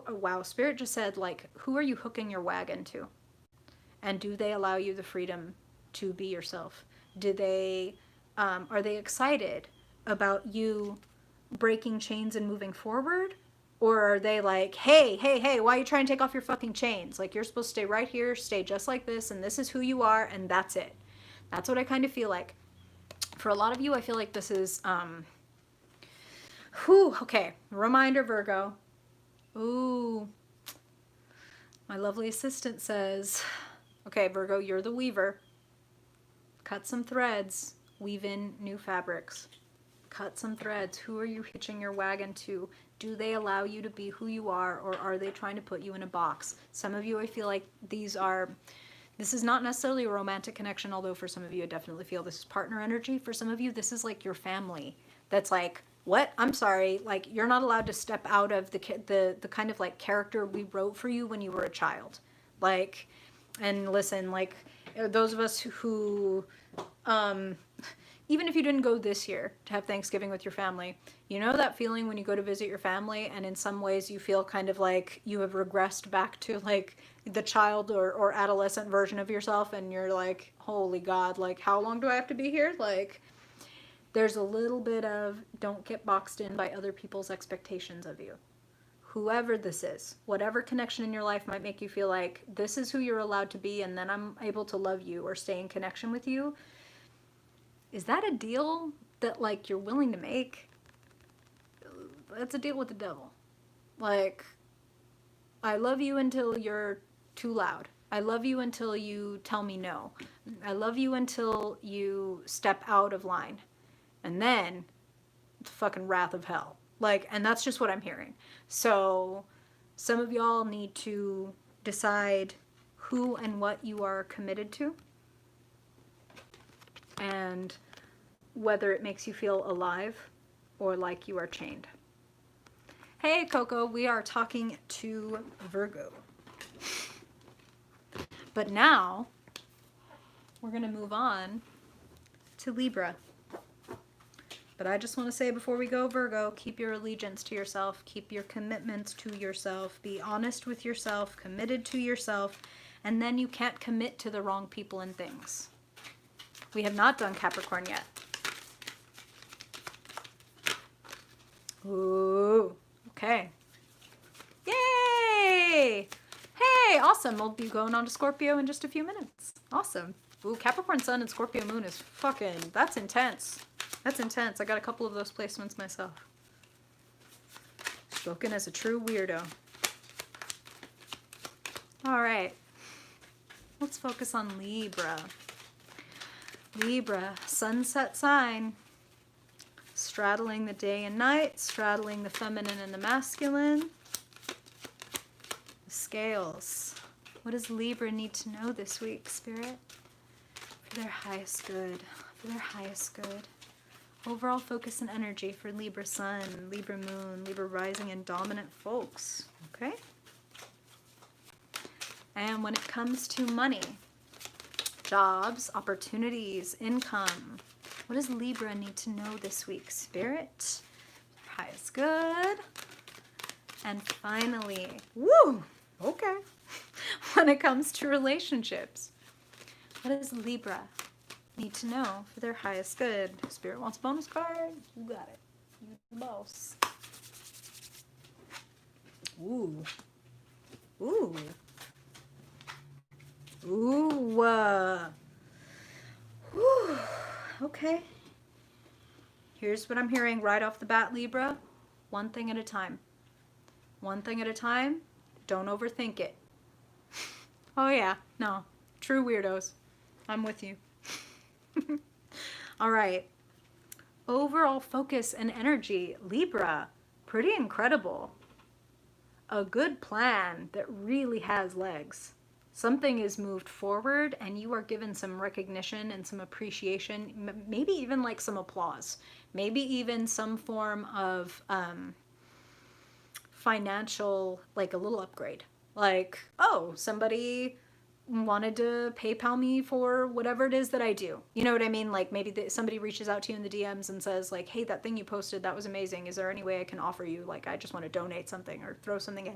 Wow, Spirit just said, like, who are you hooking your wagon to? And do they allow you the freedom to be yourself? Do they, are they excited about you breaking chains and moving forward? Or are they like, hey, why are you trying to take off your fucking chains? Like, you're supposed to stay right here, stay just like this, and this is who you are, and that's it. That's what I kind of feel like. For a lot of you, I feel like this is, okay. Reminder, Virgo. Ooh. My lovely assistant says, okay, Virgo, you're the weaver. Cut some threads. Weave in new fabrics. Cut some threads. Who are you hitching your wagon to? Do they allow you to be who you are, or are they trying to put you in a box? Some of you, I feel like this is not necessarily a romantic connection, although for some of you, I definitely feel this is partner energy. For some of you, this is like your family. That's like, what? I'm sorry. Like, you're not allowed to step out of the kind of like character we wrote for you when you were a child. Like, and listen, like, those of us who, even if you didn't go this year to have Thanksgiving with your family, you know that feeling when you go to visit your family and in some ways you feel kind of like you have regressed back to like the child or adolescent version of yourself, and you're like, holy God, like, how long do I have to be here? Like, there's a little bit of don't get boxed in by other people's expectations of you. Whoever this is, whatever connection in your life might make you feel like this is who you're allowed to be, and then I'm able to love you or stay in connection with you. Is that a deal that, like, you're willing to make? That's a deal with the devil. Like, I love you until you're too loud. I love you until you tell me no. I love you until you step out of line. And then, it's fucking wrath of hell. Like, and that's just what I'm hearing. So, some of y'all need to decide who and what you are committed to, and whether it makes you feel alive or like you are chained. Hey, Coco, we are talking to Virgo. But now, we're going to move on to Libra. But I just want to say before we go, Virgo, keep your allegiance to yourself. Keep your commitments to yourself. Be honest with yourself, committed to yourself, and then you can't commit to the wrong people and things. We have not done Capricorn yet. Ooh, okay. Yay! Hey, awesome. We'll be going on to Scorpio in just a few minutes. Awesome. Ooh, Capricorn Sun and Scorpio Moon is fucking, that's intense. That's intense. I got a couple of those placements myself. Spoken as a true weirdo. All right. Let's focus on Libra. Libra, sunset sign. Straddling the day and night, straddling the feminine and the masculine. The scales. What does Libra need to know this week, Spirit? For for their highest good, for their highest good. Overall focus and energy for Libra Sun, Libra Moon, Libra Rising, and dominant folks. Okay? And when it comes to money, jobs, opportunities, income, what does Libra need to know this week? Spirit, highest good. And finally, woo, okay. When it comes to relationships, what does Libra need to know for their highest good? Spirit wants a bonus card. You got it. You the boss. Ooh. Ooh. Ooh. Whew. Okay. Here's what I'm hearing right off the bat, Libra. One thing at a time. One thing at a time. Don't overthink it. Oh yeah. No. True weirdos. I'm with you. All right. Overall focus and energy, Libra. Pretty incredible. A good plan that really has legs. Something is moved forward and you are given some recognition and some appreciation, maybe even like some applause, maybe even some form of financial, like a little upgrade. Like, oh, somebody wanted to PayPal me for whatever it is that I do. You know what I mean? Like maybe somebody reaches out to you in the DMs and says like, hey, that thing you posted, that was amazing. Is there any way I can offer you? Like, I just want to donate something or throw something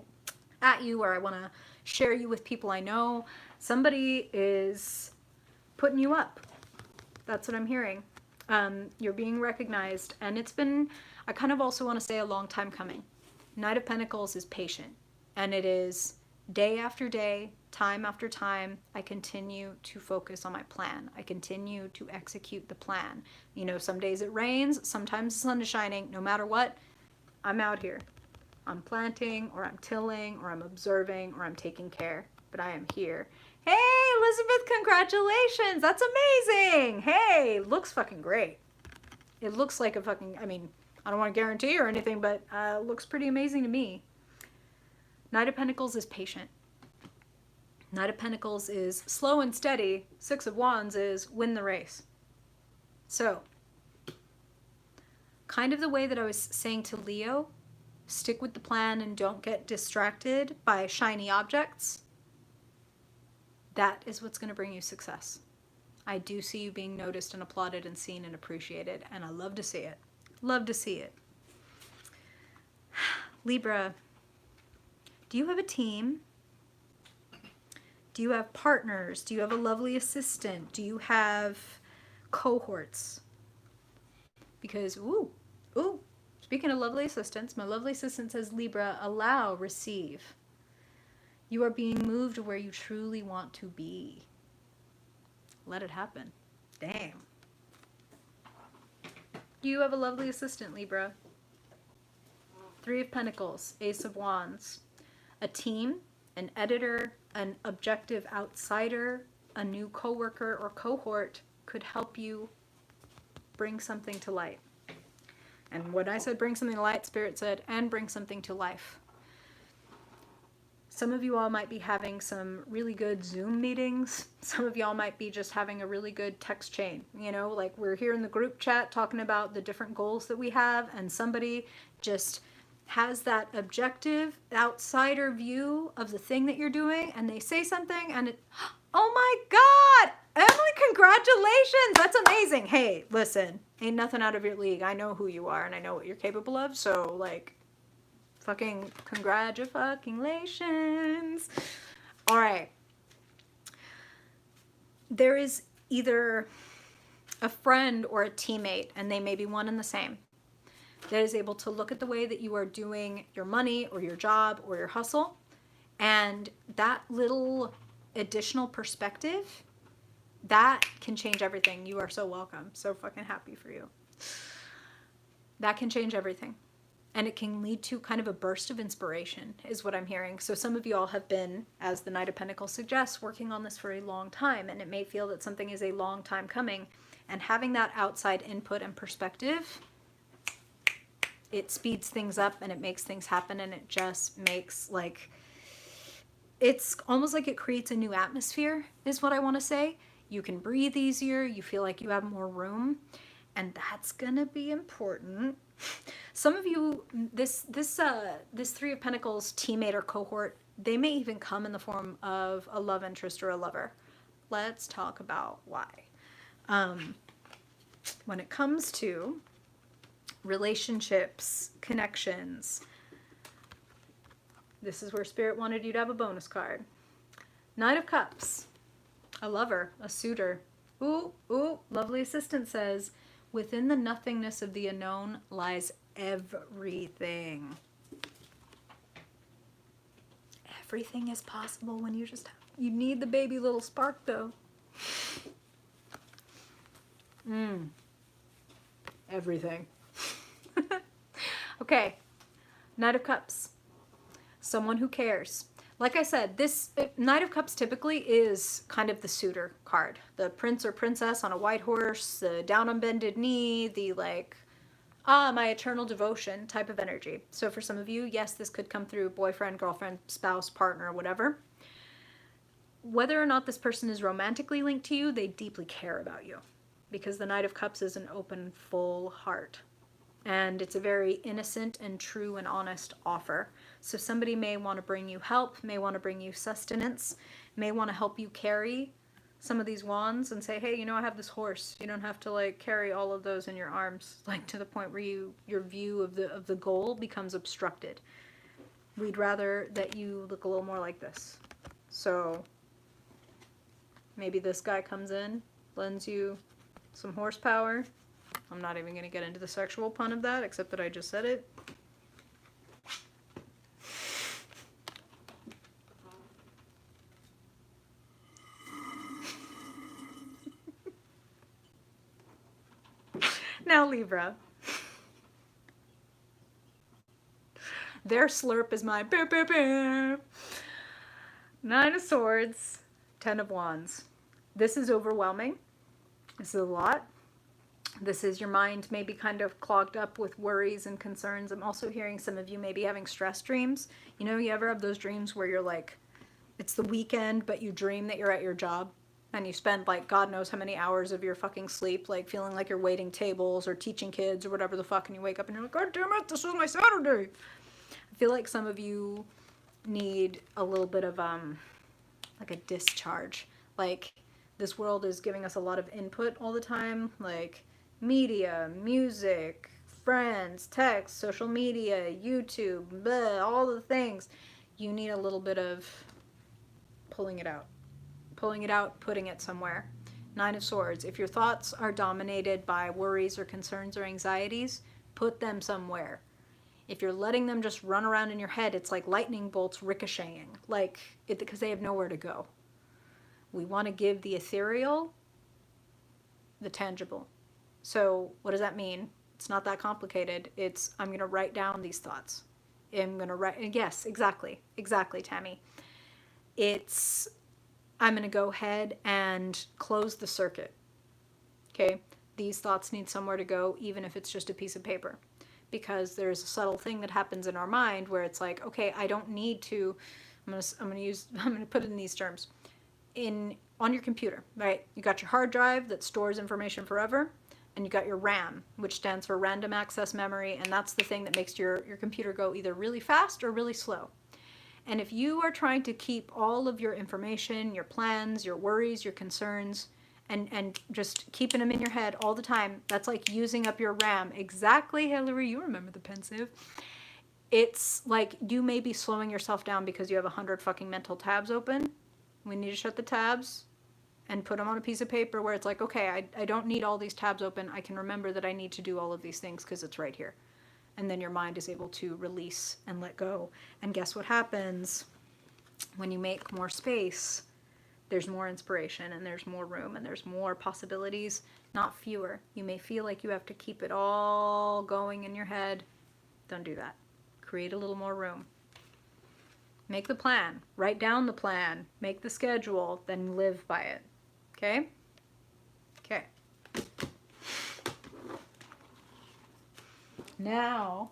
at you, or I want to share you with people I know. Somebody is putting you up. That's what I'm hearing. You're being recognized, and it's been, I kind of also want to say, a long time coming. Knight of Pentacles is patient, and it is day after day, time after time, I continue to focus on my plan. I continue to execute the plan. You know, some days it rains, sometimes the sun is shining. No matter what, I'm out here. I'm planting, or I'm tilling, or I'm observing, or I'm taking care. But I am here. Hey, Elizabeth, congratulations. That's amazing. Hey, looks fucking great. It looks like a fucking, I mean, I don't want to guarantee or anything, but it looks pretty amazing to me. Knight of Pentacles is patient. Knight of Pentacles is slow and steady. Six of Wands is win the race. So, kind of the way that I was saying to Leo, stick with the plan and don't get distracted by shiny objects. That is what's going to bring you success. I do see you being noticed and applauded and seen and appreciated, and I love to see it. Love to see it. Libra, do you have a team? Do you have partners? Do you have a lovely assistant? Do you have cohorts? Because, ooh, speaking of lovely assistants, my lovely assistant says, Libra, allow, receive. You are being moved where you truly want to be. Let it happen. Damn. You have a lovely assistant, Libra. Three of Pentacles, Ace of Wands. A team, an editor, an objective outsider, a new coworker or cohort could help you bring something to light. And when I said bring something to light, Spirit said, and bring something to life. Some of you all might be having some really good Zoom meetings. Some of y'all might be just having a really good text chain. You know, like we're here in the group chat talking about the different goals that we have, and somebody just has that objective outsider view of the thing that you're doing, and they say something and it, oh my God, Emily, congratulations. That's amazing. Hey, listen, ain't nothing out of your league. I know who you are and I know what you're capable of. So like, fucking congratulations. All right. There is either a friend or a teammate, and they may be one and the same, that is able to look at the way that you are doing your money or your job or your hustle, and that little additional perspective, that can change everything. You are so welcome. So fucking happy for you. That can change everything. And it can lead to kind of a burst of inspiration, is what I'm hearing. So some of you all have been, as the Knight of Pentacles suggests, working on this for a long time, and it may feel that something is a long time coming. And having that outside input and perspective, it speeds things up and it makes things happen, and it just makes, like, it's almost like it creates a new atmosphere, is what I want to say. You can breathe easier. You feel like you have more room. And that's going to be important. Some of you, this Three of Pentacles teammate or cohort, they may even come in the form of a love interest or a lover. Let's talk about why. When it comes to relationships, connections, this is where Spirit wanted you to have a bonus card. Knight of Cups, a lover, a suitor. Ooh, ooh, lovely assistant says, within the nothingness of the unknown lies everything. Everything is possible when you just have, you need the baby little spark though. Everything. Okay, Knight of Cups. Someone who cares. Like I said, this Knight of Cups typically is kind of the suitor card. The prince or princess on a white horse, the down on bended knee, the like, my eternal devotion type of energy. So for some of you, yes, this could come through boyfriend, girlfriend, spouse, partner, whatever. Whether or not this person is romantically linked to you, they deeply care about you. Because the Knight of Cups is an open, full heart. And it's a very innocent and true and honest offer. So somebody may want to bring you help, may want to bring you sustenance, may want to help you carry some of these wands and say, hey, you know, I have this horse. You don't have to like carry all of those in your arms, like to the point where your view of the goal becomes obstructed. We'd rather that you look a little more like this. So maybe this guy comes in, lends you some horsepower. I'm not even going to get into the sexual pun of that, except that I just said it. Now Libra. Their slurp is my beep, beep, beep. 9 of Swords, 10 of Wands. This is overwhelming. This is a lot. This is your mind maybe kind of clogged up with worries and concerns. I'm also hearing some of you maybe having stress dreams. You know, you ever have those dreams where you're like, it's the weekend, but you dream that you're at your job and you spend like God knows how many hours of your fucking sleep like feeling like you're waiting tables or teaching kids or whatever the fuck, and you wake up and you're like, God damn it, this was my Saturday. I feel like some of you need a little bit of like a discharge. Like this world is giving us a lot of input all the time, like media, music, friends, text, social media, YouTube, blah, all the things. You need a little bit of pulling it out, putting it somewhere. 9 of Swords. If your thoughts are dominated by worries or concerns or anxieties, put them somewhere. If you're letting them just run around in your head, it's like lightning bolts ricocheting, like it, because they have nowhere to go. We want to give the ethereal the tangible. So what does that mean? It's not that complicated. It's, I'm going to write down these thoughts. I'm going to write, yes, exactly, Tammy. It's, I'm going to go ahead and close the circuit. Okay? These thoughts need somewhere to go, even if it's just a piece of paper. Because there's a subtle thing that happens in our mind where it's like, okay, I don't need to, I'm going to put it in these terms. On your computer, right? You got your hard drive that stores information forever, and you got your RAM, which stands for random access memory, and that's the thing that makes your computer go either really fast or really slow. And if you are trying to keep all of your information, your plans, your worries, your concerns, and just keeping them in your head all the time, that's like using up your RAM. Exactly, Hillary, you remember the pensive. It's like you may be slowing yourself down because you have 100 fucking mental tabs open. We need to shut the tabs and put them on a piece of paper where it's like, okay, I don't need all these tabs open. I can remember that I need to do all of these things because it's right here. And then your mind is able to release and let go. And guess what happens when you make more space? There's more inspiration and there's more room and there's more possibilities, not fewer. You may feel like you have to keep it all going in your head. Don't do that. Create a little more room. Make the plan. Write down the plan. Make the schedule. Then live by it. Okay? Okay. Now,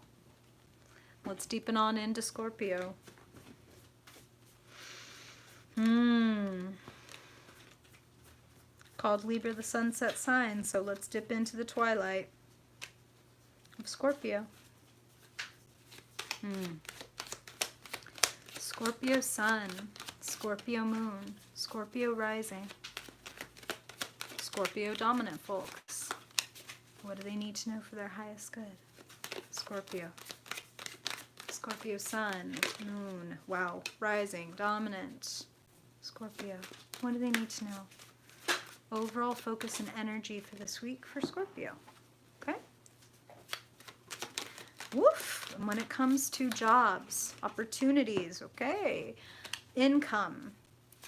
let's deepen on into Scorpio. called Libra the sunset sign. So let's dip into the twilight of Scorpio. Scorpio sun, Scorpio moon, Scorpio rising, Scorpio dominant folks. What do they need to know for their highest good? Scorpio. Scorpio sun, moon, wow, rising, dominant. Scorpio. What do they need to know? Overall focus and energy for this week for Scorpio. Okay? Woof! And when it comes to jobs, opportunities, okay, income,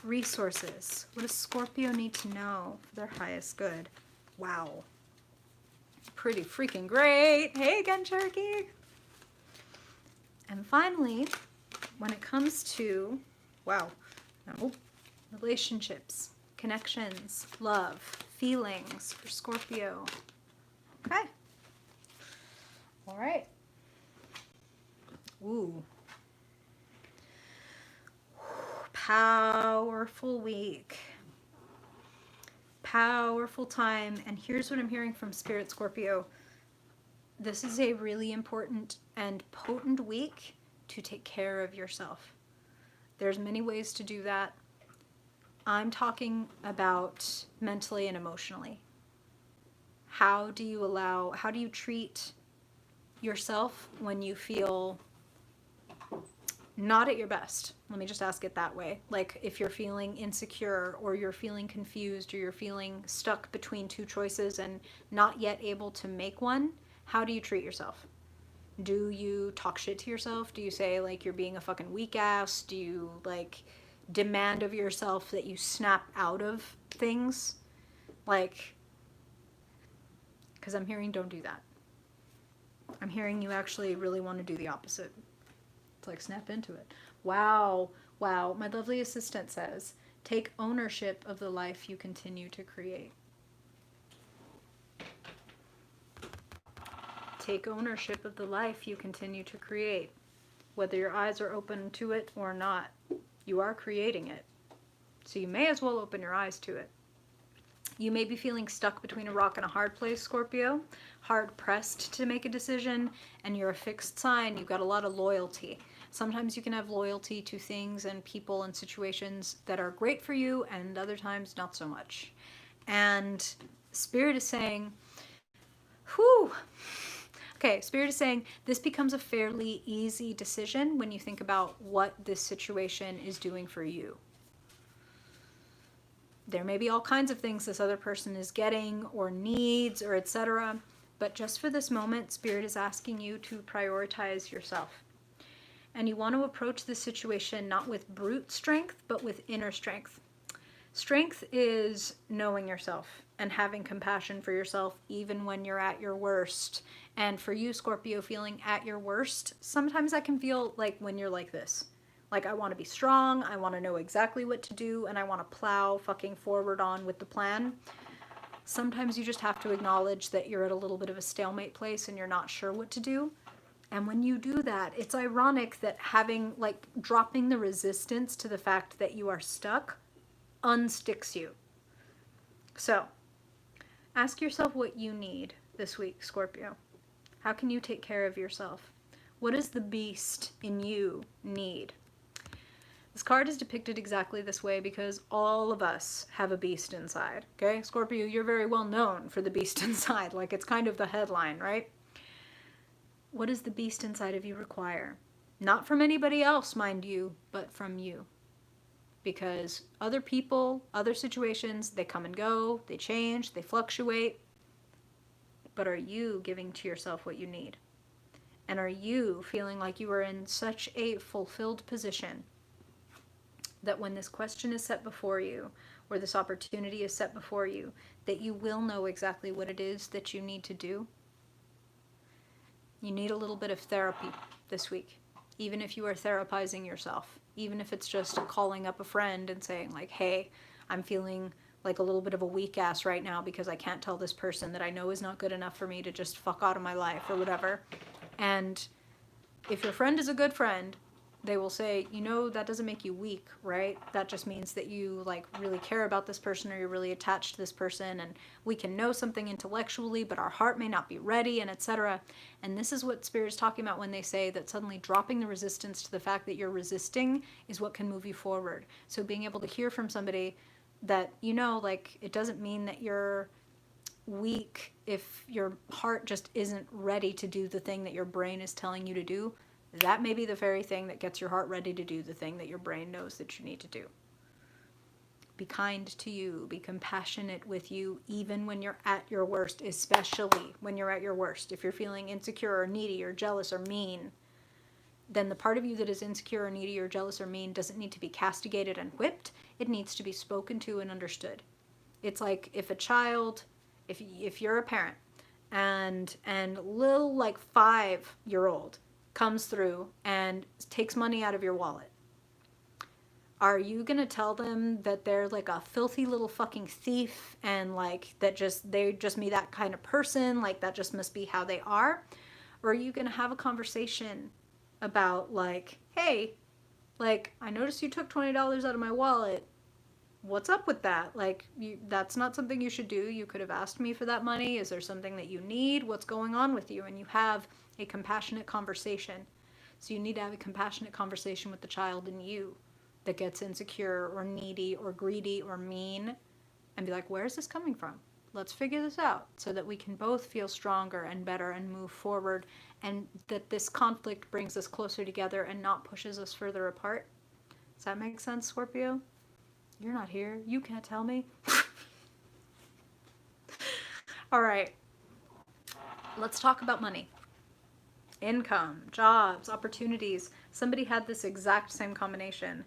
resources, what does Scorpio need to know for their highest good? Wow. Pretty freaking great. Hey again, Cherokee. And finally, when it comes to, wow, no, relationships, connections, love, feelings for Scorpio. Okay. All right. Ooh. Powerful week. Powerful time. And here's what I'm hearing from Spirit, Scorpio. This is a really important and potent week to take care of yourself. There's many ways to do that. I'm talking about mentally and emotionally. How do you treat yourself when you feel not at your best? Let me just ask it that way. Like if you're feeling insecure or you're feeling confused or you're feeling stuck between two choices and not yet able to make one, how do you treat yourself? Do you talk shit to yourself? Do you say like you're being a fucking weak ass? Do you like demand of yourself that you snap out of things? Like, because I'm hearing don't do that. I'm hearing you actually really want to do the opposite. It's like snap into it. Wow. Wow. My lovely assistant says, take ownership of the life you continue to create. Take ownership of the life you continue to create. Whether your eyes are open to it or not, you are creating it. So you may as well open your eyes to it. You may be feeling stuck between a rock and a hard place, Scorpio. Hard pressed to make a decision, and you're a fixed sign. You've got a lot of loyalty. Sometimes you can have loyalty to things and people and situations that are great for you, and other times not so much. And Spirit is saying, whew. Okay, Spirit is saying this becomes a fairly easy decision when you think about what this situation is doing for you. There may be all kinds of things this other person is getting or needs or etc. But just for this moment, Spirit is asking you to prioritize yourself. And you want to approach this situation not with brute strength, but with inner strength. Strength is knowing yourself and having compassion for yourself even when you're at your worst. And for you, Scorpio, feeling at your worst, sometimes that can feel like when you're like this. Like, I want to be strong, I want to know exactly what to do, and I want to plow fucking forward on with the plan. Sometimes you just have to acknowledge that you're at a little bit of a stalemate place and you're not sure what to do. And when you do that, it's ironic that dropping the resistance to the fact that you are stuck unsticks you. So, ask yourself what you need this week, Scorpio. How can you take care of yourself? What does the beast in you need? This card is depicted exactly this way because all of us have a beast inside, okay? Scorpio, you're very well known for the beast inside. Like, it's kind of the headline, right? What does the beast inside of you require? Not from anybody else, mind you, but from you. Because other people, other situations, they come and go, they change, they fluctuate. But are you giving to yourself what you need? And are you feeling like you are in such a fulfilled position that when this question is set before you, or this opportunity is set before you, that you will know exactly what it is that you need to do? You need a little bit of therapy this week, even if you are therapizing yourself, even if it's just calling up a friend and saying like, hey, I'm feeling like a little bit of a weak ass right now because I can't tell this person that I know is not good enough for me to just fuck out of my life or whatever. And if your friend is a good friend, they will say, you know, that doesn't make you weak, right? That just means that you like really care about this person, or you're really attached to this person, and we can know something intellectually, but our heart may not be ready, and etc. And this is what Spirit is talking about when they say that suddenly dropping the resistance to the fact that you're resisting is what can move you forward. So being able to hear from somebody that, you know, like, it doesn't mean that you're weak if your heart just isn't ready to do the thing that your brain is telling you to do. That may be the very thing that gets your heart ready to do the thing that your brain knows that you need to do. Be kind to you. Be compassionate with you, even when you're at your worst, especially when you're at your worst. If you're feeling insecure or needy or jealous or mean, then the part of you that is insecure or needy or jealous or mean doesn't need to be castigated and whipped. It needs to be spoken to and understood. It's like if a child, if you're a parent, and little like 5-year-old comes through and takes money out of your wallet, are you gonna tell them that they're like a filthy little fucking thief, and like that they're just me, that kind of person, like that just must be how they are? Or are you gonna have a conversation about like, hey, like, I noticed you took $20 out of my wallet. What's up with that? Like, that's not something you should do. You could have asked me for that money. Is there something that you need? What's going on with you? And you have a compassionate conversation. So you need to have a compassionate conversation with the child in you that gets insecure or needy or greedy or mean, and be like, where is this coming from? Let's figure this out so that we can both feel stronger and better and move forward, and that this conflict brings us closer together and not pushes us further apart. Does that make sense, Scorpio? You're not here. You can't tell me. All right. Let's talk about money. Income, jobs, opportunities. Somebody had this exact same combination.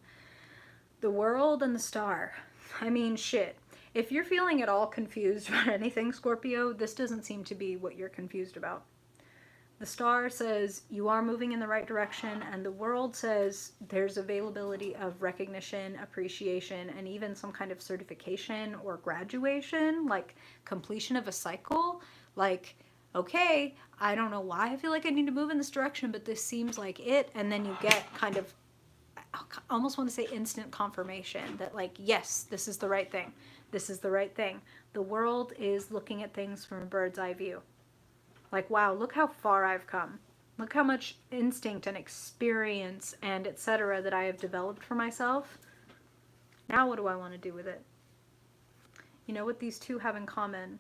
The World and the Star. I mean, shit. If you're feeling at all confused about anything, Scorpio, this doesn't seem to be what you're confused about. The Star says you are moving in the right direction, and the World says there's availability of recognition, appreciation, and even some kind of certification or graduation, like completion of a cycle. Like, okay, I don't know why I feel like I need to move in this direction, but this seems like it. And then you get kind of, I almost want to say instant confirmation that like, yes, this is the right thing. This is the right thing. The World is looking at things from a bird's eye view. Like, wow, look how far I've come. Look how much instinct and experience and etc. that I have developed for myself. Now what do I want to do with it? You know what these two have in common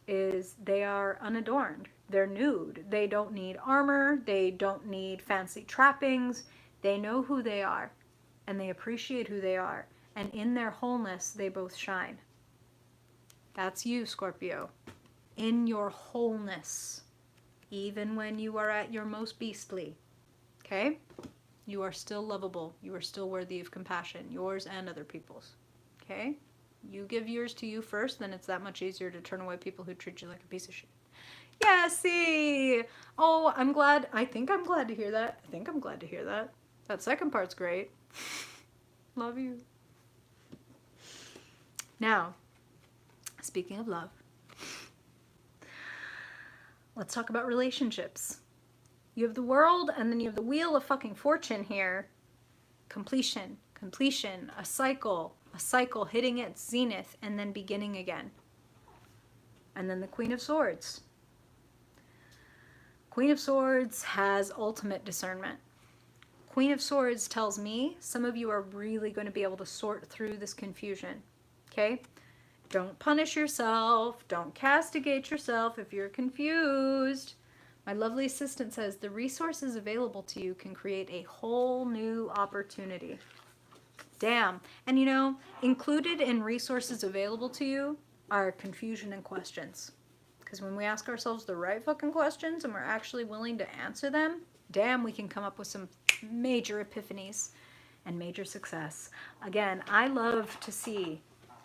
is they are unadorned. They're nude. They don't need armor. They don't need fancy trappings. They know who they are, and they appreciate who they are. And in their wholeness, they both shine. That's you, Scorpio. In your wholeness, even when you are at your most beastly, okay? You are still lovable. You are still worthy of compassion, yours and other people's, okay? You give yours to you first, then it's that much easier to turn away people who treat you like a piece of shit. Yeah, see? Oh, I'm glad. I think I'm glad to hear that. I think I'm glad to hear that. That second part's great. Love you. Now, speaking of love, let's talk about relationships. You have the World, and then you have the Wheel of fucking Fortune here. Completion, a cycle hitting its zenith and then beginning again. And then the Queen of Swords. Queen of Swords has ultimate discernment. Queen of Swords tells me some of you are really going to be able to sort through this confusion. Okay? Don't punish yourself. Don't castigate yourself if you're confused. My lovely assistant says the resources available to you can create a whole new opportunity. Damn. And you know, included in resources available to you are confusion and questions. Because when we ask ourselves the right fucking questions and we're actually willing to answer them, damn, we can come up with some major epiphanies and major success. Again, I love to see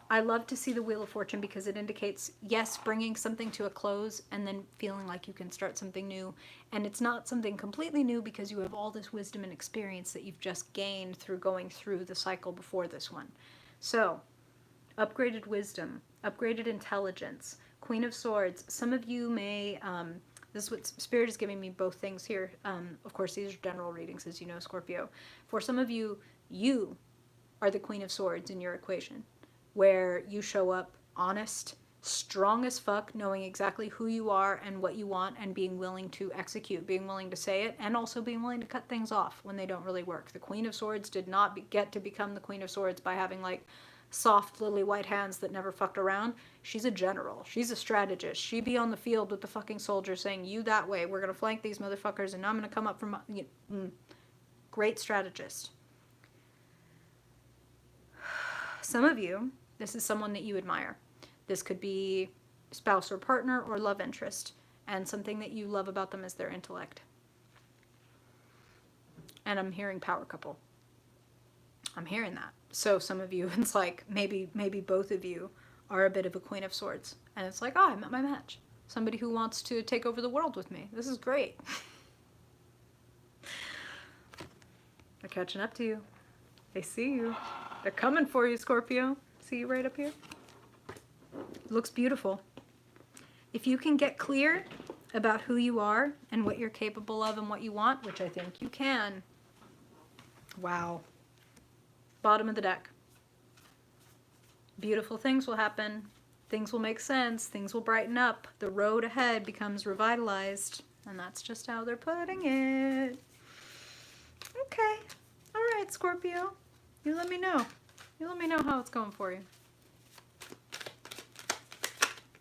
the Wheel of Fortune because it indicates, yes, bringing something to a close and then feeling like you can start something new. And it's not something completely new because you have all this wisdom and experience that you've just gained through going through the cycle before this one. So, upgraded wisdom, upgraded intelligence, Queen of Swords. Some of you may This is what Spirit is giving me, both things here. Of course, these are general readings, as you know, Scorpio. For some of you, you are the Queen of Swords in your equation, where you show up honest, strong as fuck, knowing exactly who you are and what you want, and being willing to execute, being willing to say it, and also being willing to cut things off when they don't really work. The Queen of Swords did not get to become the Queen of Swords by having like soft lily white hands that never fucked around. She's a general. She's a strategist. She be on the field with the fucking soldiers saying, you that way, we're gonna flank these motherfuckers and I'm gonna come up from great strategist. Some of you, this is someone that you admire. This could be spouse or partner or love interest, and something that you love about them is their intellect. And I'm hearing power couple. I'm hearing that. So some of you, it's like maybe both of you are a bit of a Queen of Swords. And it's like, oh, I met my match. Somebody who wants to take over the world with me. This is great. They're catching up to you. They see you. They're coming for you, Scorpio. See you right up here? It looks beautiful. If you can get clear about who you are and what you're capable of and what you want, which I think you can. Wow. Bottom of the deck. Beautiful things will happen. Things will make sense. Things will brighten up. The road ahead becomes revitalized. And that's just how they're putting it. Okay. All right, Scorpio. You let me know. You let me know how it's going for you.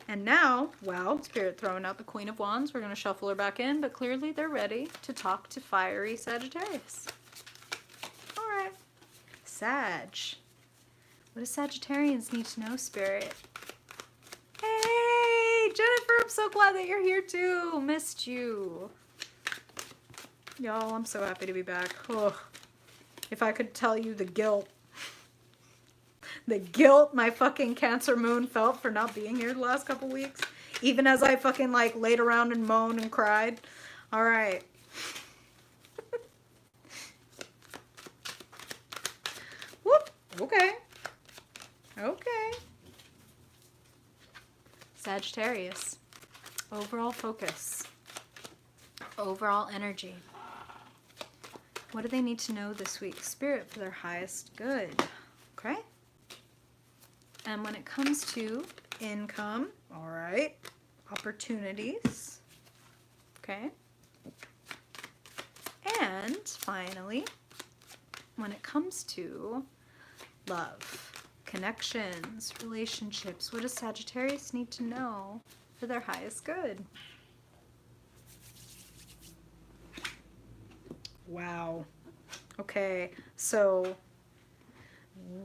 And now, wow, Spirit throwing out the Queen of Wands. We're going to shuffle her back in, but clearly they're ready to talk to fiery Sagittarius. All right. Sag. What do Sagittarians need to know, Spirit? Hey, Jennifer, I'm so glad that you're here too. Missed you. Y'all, I'm so happy to be back. Oh, if I could tell you the guilt my fucking Cancer moon felt for not being here the last couple weeks, even as I fucking like laid around and moaned and cried. All right. Whoop. Okay. Okay. Sagittarius. Overall focus. Overall energy. What do they need to know this week? Spirit, for their highest good. Okay? And when it comes to income, all right, opportunities, okay? And finally, when it comes to love, connections, relationships, what does Sagittarius need to know for their highest good? Wow. Okay, so,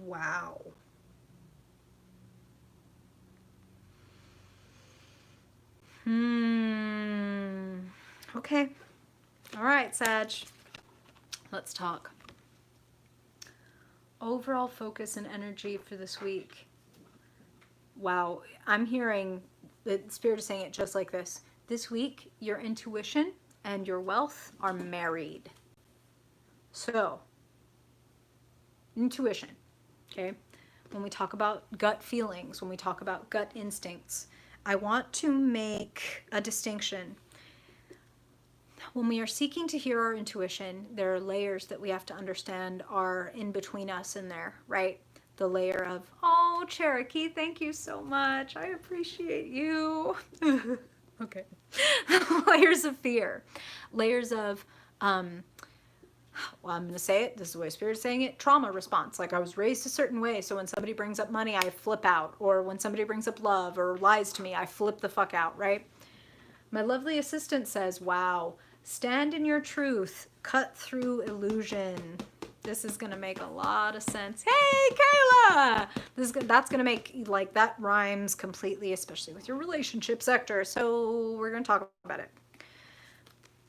wow. Okay. All right, Sag. Let's talk. Overall focus and energy for this week. Wow. I'm hearing the Spirit is saying it just like this. This week, your intuition and your wealth are married. So, intuition, okay? When we talk about gut feelings, when we talk about gut instincts, I want to make a distinction. When we are seeking to hear our intuition, there are layers that we have to understand are in between us and there, right? The layer of, oh, Cherokee, thank you so much. I appreciate you. Okay. Layers of fear. Layers of, well, I'm going to say it. This is the way Spirit's saying it. Trauma response. Like I was raised a certain way. So when somebody brings up money, I flip out. Or when somebody brings up love or lies to me, I flip the fuck out, right? My lovely assistant says, wow, stand in your truth. Cut through illusion. This is going to make a lot of sense. Hey, Kayla! That's going to make, like, that rhymes completely, especially with your relationship sector. So we're going to talk about it.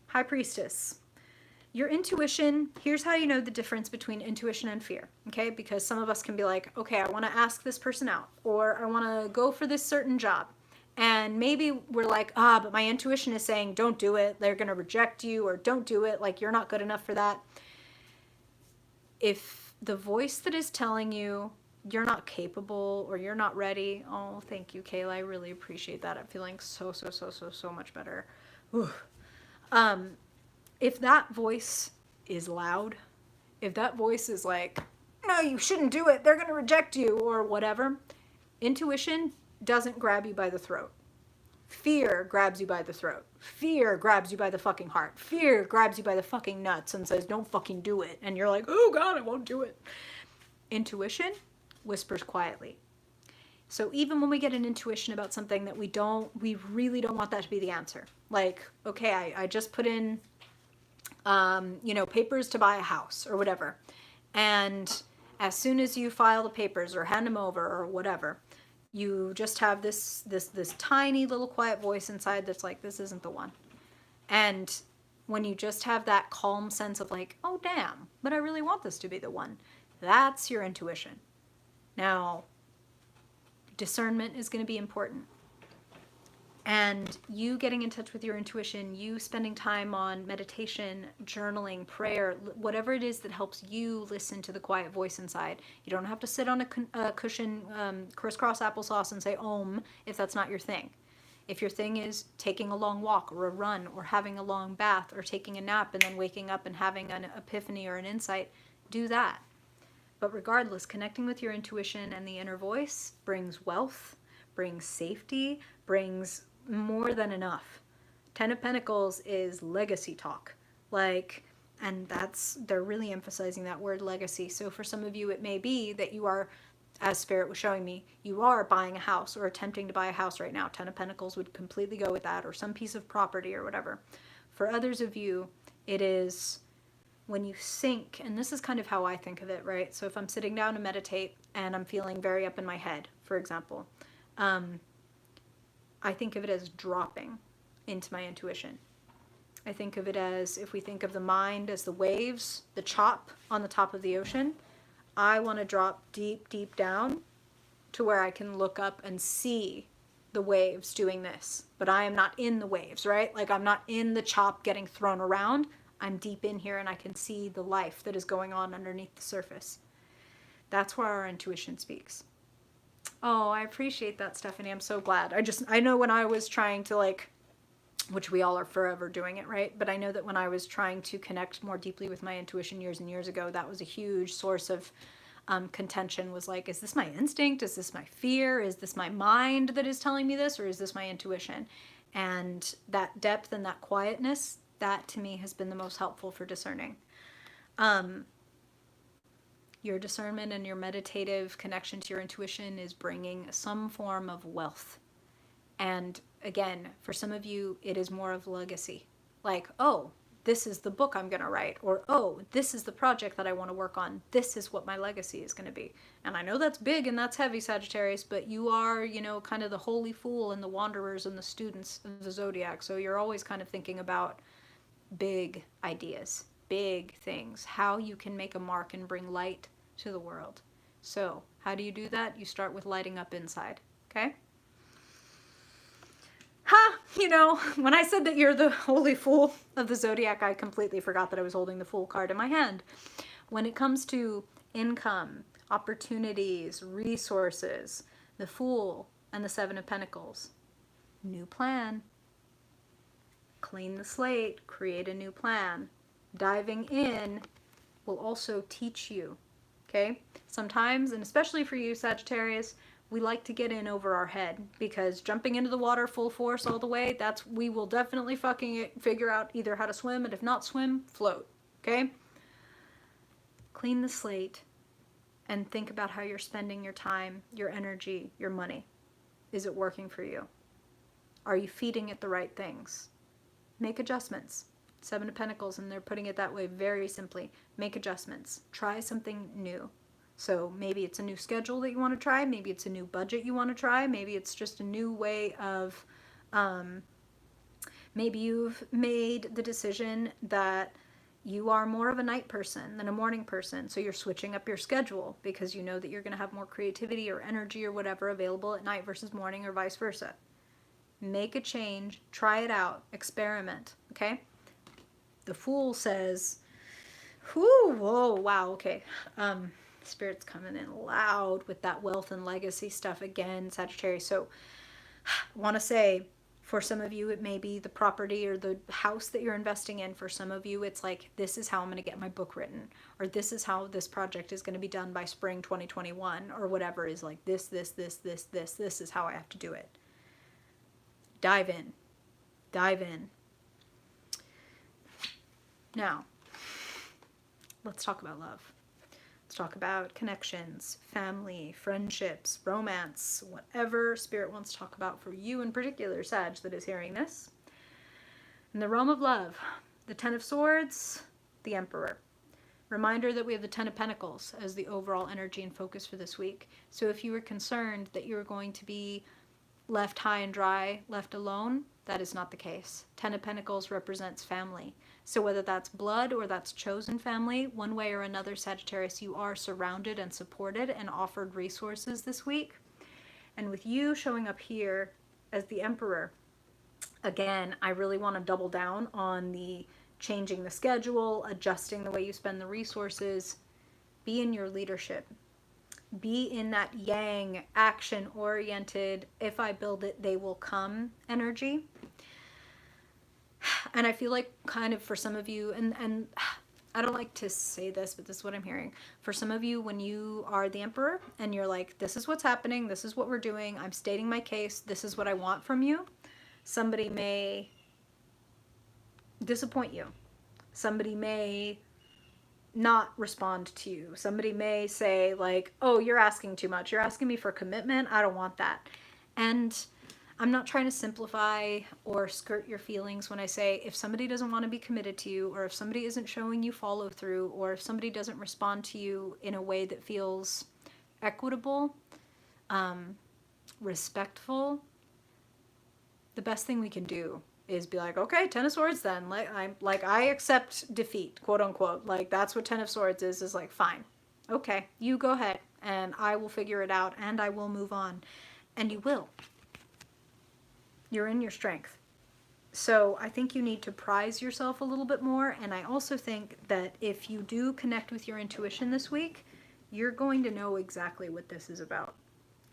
High Priestess. Your intuition, here's how you know the difference between intuition and fear, okay? Because some of us can be like, okay, I want to ask this person out, or I want to go for this certain job. And maybe we're like, but my intuition is saying, don't do it. They're going to reject you, or don't do it. Like, you're not good enough for that. If the voice that is telling you you're not capable or you're not ready, oh, thank you, Kayla. I really appreciate that. I'm feeling so much better. If that voice is loud, if that voice is like, no, you shouldn't do it, they're going to reject you, or whatever, intuition doesn't grab you by the throat. Fear grabs you by the throat. Fear grabs you by the fucking heart. Fear grabs you by the fucking nuts and says, don't fucking do it. And you're like, oh God, I won't do it. Intuition whispers quietly. So even when we get an intuition about something that we really don't want that to be the answer. Like, okay, I just put in, papers to buy a house or whatever. And as soon as you file the papers or hand them over or whatever, you just have this tiny little quiet voice inside that's like, this isn't the one. And when you just have that calm sense of like, oh damn, but I really want this to be the one, that's your intuition. Now, discernment is going to be important. And you getting in touch with your intuition, you spending time on meditation, journaling, prayer, whatever it is that helps you listen to the quiet voice inside. You don't have to sit on a cushion, crisscross applesauce and say Om if that's not your thing. If your thing is taking a long walk or a run or having a long bath or taking a nap and then waking up and having an epiphany or an insight, do that. But regardless, connecting with your intuition and the inner voice brings wealth, brings safety, brings more than enough. 10 of Pentacles is legacy talk. And they're really emphasizing that word legacy. So for some of you, it may be that you are, as Spirit was showing me, you are buying a house or attempting to buy a house right now. 10 of Pentacles would completely go with that, or some piece of property or whatever. For others of you, it is when you sink, and this is kind of how I think of it, right? So if I'm sitting down to meditate and I'm feeling very up in my head, for example, I think of it as dropping into my intuition. I think of it as, if we think of the mind as the waves, the chop on the top of the ocean, I want to drop deep, deep down to where I can look up and see the waves doing this. But I am not in the waves, right? Like, I'm not in the chop getting thrown around. I'm deep in here and I can see the life that is going on underneath the surface. That's where our intuition speaks. Oh, I appreciate that, Stephanie. I'm so glad. I know when I was trying to, which we all are forever doing it, right? But I know that when I was trying to connect more deeply with my intuition years and years ago, that was a huge source of contention, was like, is this my instinct? Is this my fear? Is this my mind that is telling me this? Or is this my intuition? And that depth and that quietness, that to me has been the most helpful for discerning. Your discernment and your meditative connection to your intuition is bringing some form of wealth. And again, for some of you, it is more of legacy. Like, oh, this is the book I'm going to write. Or, oh, this is the project that I want to work on. This is what my legacy is going to be. And I know that's big and that's heavy, Sagittarius, but you are, kind of the holy fool and the wanderers and the students of the zodiac. So you're always kind of thinking about big ideas, big things, how you can make a mark and bring light to the world. So how do you do that? You start with lighting up inside. Okay? When I said that you're the holy fool of the zodiac, I completely forgot that I was holding the Fool card in my hand. When it comes to income, opportunities, resources, the Fool and the Seven of Pentacles, new plan. Clean the slate, create a new plan. Diving in will also teach you, okay? Sometimes, and especially for you, Sagittarius, we like to get in over our head, because jumping into the water full force all the way, we will definitely fucking figure out either how to swim, and if not swim, float, okay? Clean the slate and think about how you're spending your time, your energy, your money. Is it working for you? Are you feeding it the right things? Make adjustments. Seven of Pentacles, and they're putting it that way very simply. Make adjustments. Try something new. So maybe it's a new schedule that you want to try. Maybe it's a new budget you want to try. Maybe it's just a new way of, maybe you've made the decision that you are more of a night person than a morning person. So you're switching up your schedule because you know that you're going to have more creativity or energy or whatever available at night versus morning, or vice versa. Make a change, try it out, experiment, okay? The Fool says, whoo, whoa, wow, okay. Spirit's coming in loud with that wealth and legacy stuff again, Sagittarius. So I want to say, For some of you, it may be the property or the house that you're investing in. For some of you, it's like, this is how I'm going to get my book written, or this is how this project is going to be done by spring 2021, or whatever is like this is how I have to do it. Dive in. Dive in. Now, let's talk about love. Let's talk about connections, family, friendships, romance, whatever Spirit wants to talk about for you in particular, Sag, that is hearing this. In the realm of love, the Ten of Swords, the Emperor. Reminder that we have the Ten of Pentacles as the overall energy and focus for this week. So if you were concerned that you were going to be left high and dry, left alone, that is not the case. Ten of Pentacles represents family. So whether that's blood or that's chosen family, one way or another, Sagittarius, you are surrounded and supported and offered resources this week. And with you showing up here as the Emperor, again, I really want to double down on the changing the schedule, adjusting the way you spend the resources. Be in your leadership. Be in that yang, action-oriented, if I build it, they will come energy. And I feel like kind of for some of you, and I don't like to say this, but this is what I'm hearing. For some of you, when you are the Emperor and you're like, this is what's happening, this is what we're doing, I'm stating my case, this is what I want from you, somebody may disappoint you. Somebody may not respond to you. Somebody may say like, oh, you're asking too much. You're asking me for commitment. I don't want that. And I'm not trying to simplify or skirt your feelings when I say if somebody doesn't want to be committed to you, or if somebody isn't showing you follow through, or if somebody doesn't respond to you in a way that feels equitable, respectful, the best thing we can do is be like, okay, Ten of Swords then. I accept defeat, quote unquote. Like, that's what Ten of Swords is like, fine. Okay, you go ahead and I will figure it out and I will move on. And you will. You're in your strength. So I think you need to prize yourself a little bit more. And I also think that if you do connect with your intuition this week, you're going to know exactly what this is about.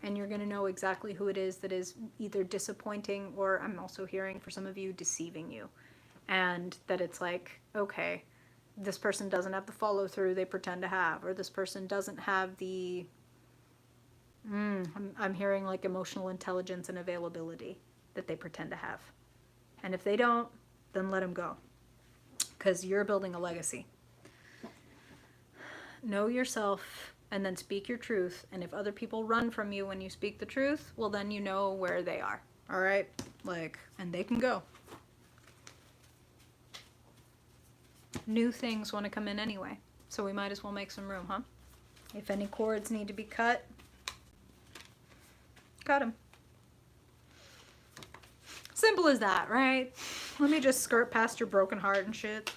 And you're going to know exactly who it is that is either disappointing, or I'm also hearing for some of you, deceiving you. And that it's like, okay, this person doesn't have the follow through they pretend to have, or this person doesn't have the, I'm hearing like emotional intelligence and availability that they pretend to have. And if they don't, then let them go. Because you're building a legacy. Know yourself. And then speak your truth. And if other people run from you when you speak the truth, well, then you know where they are. All right? Like, and they can go. New things want to come in anyway. So we might as well make some room, huh? If any cords need to be cut, cut them. Simple as that, right? Let me just skirt past your broken heart and shit.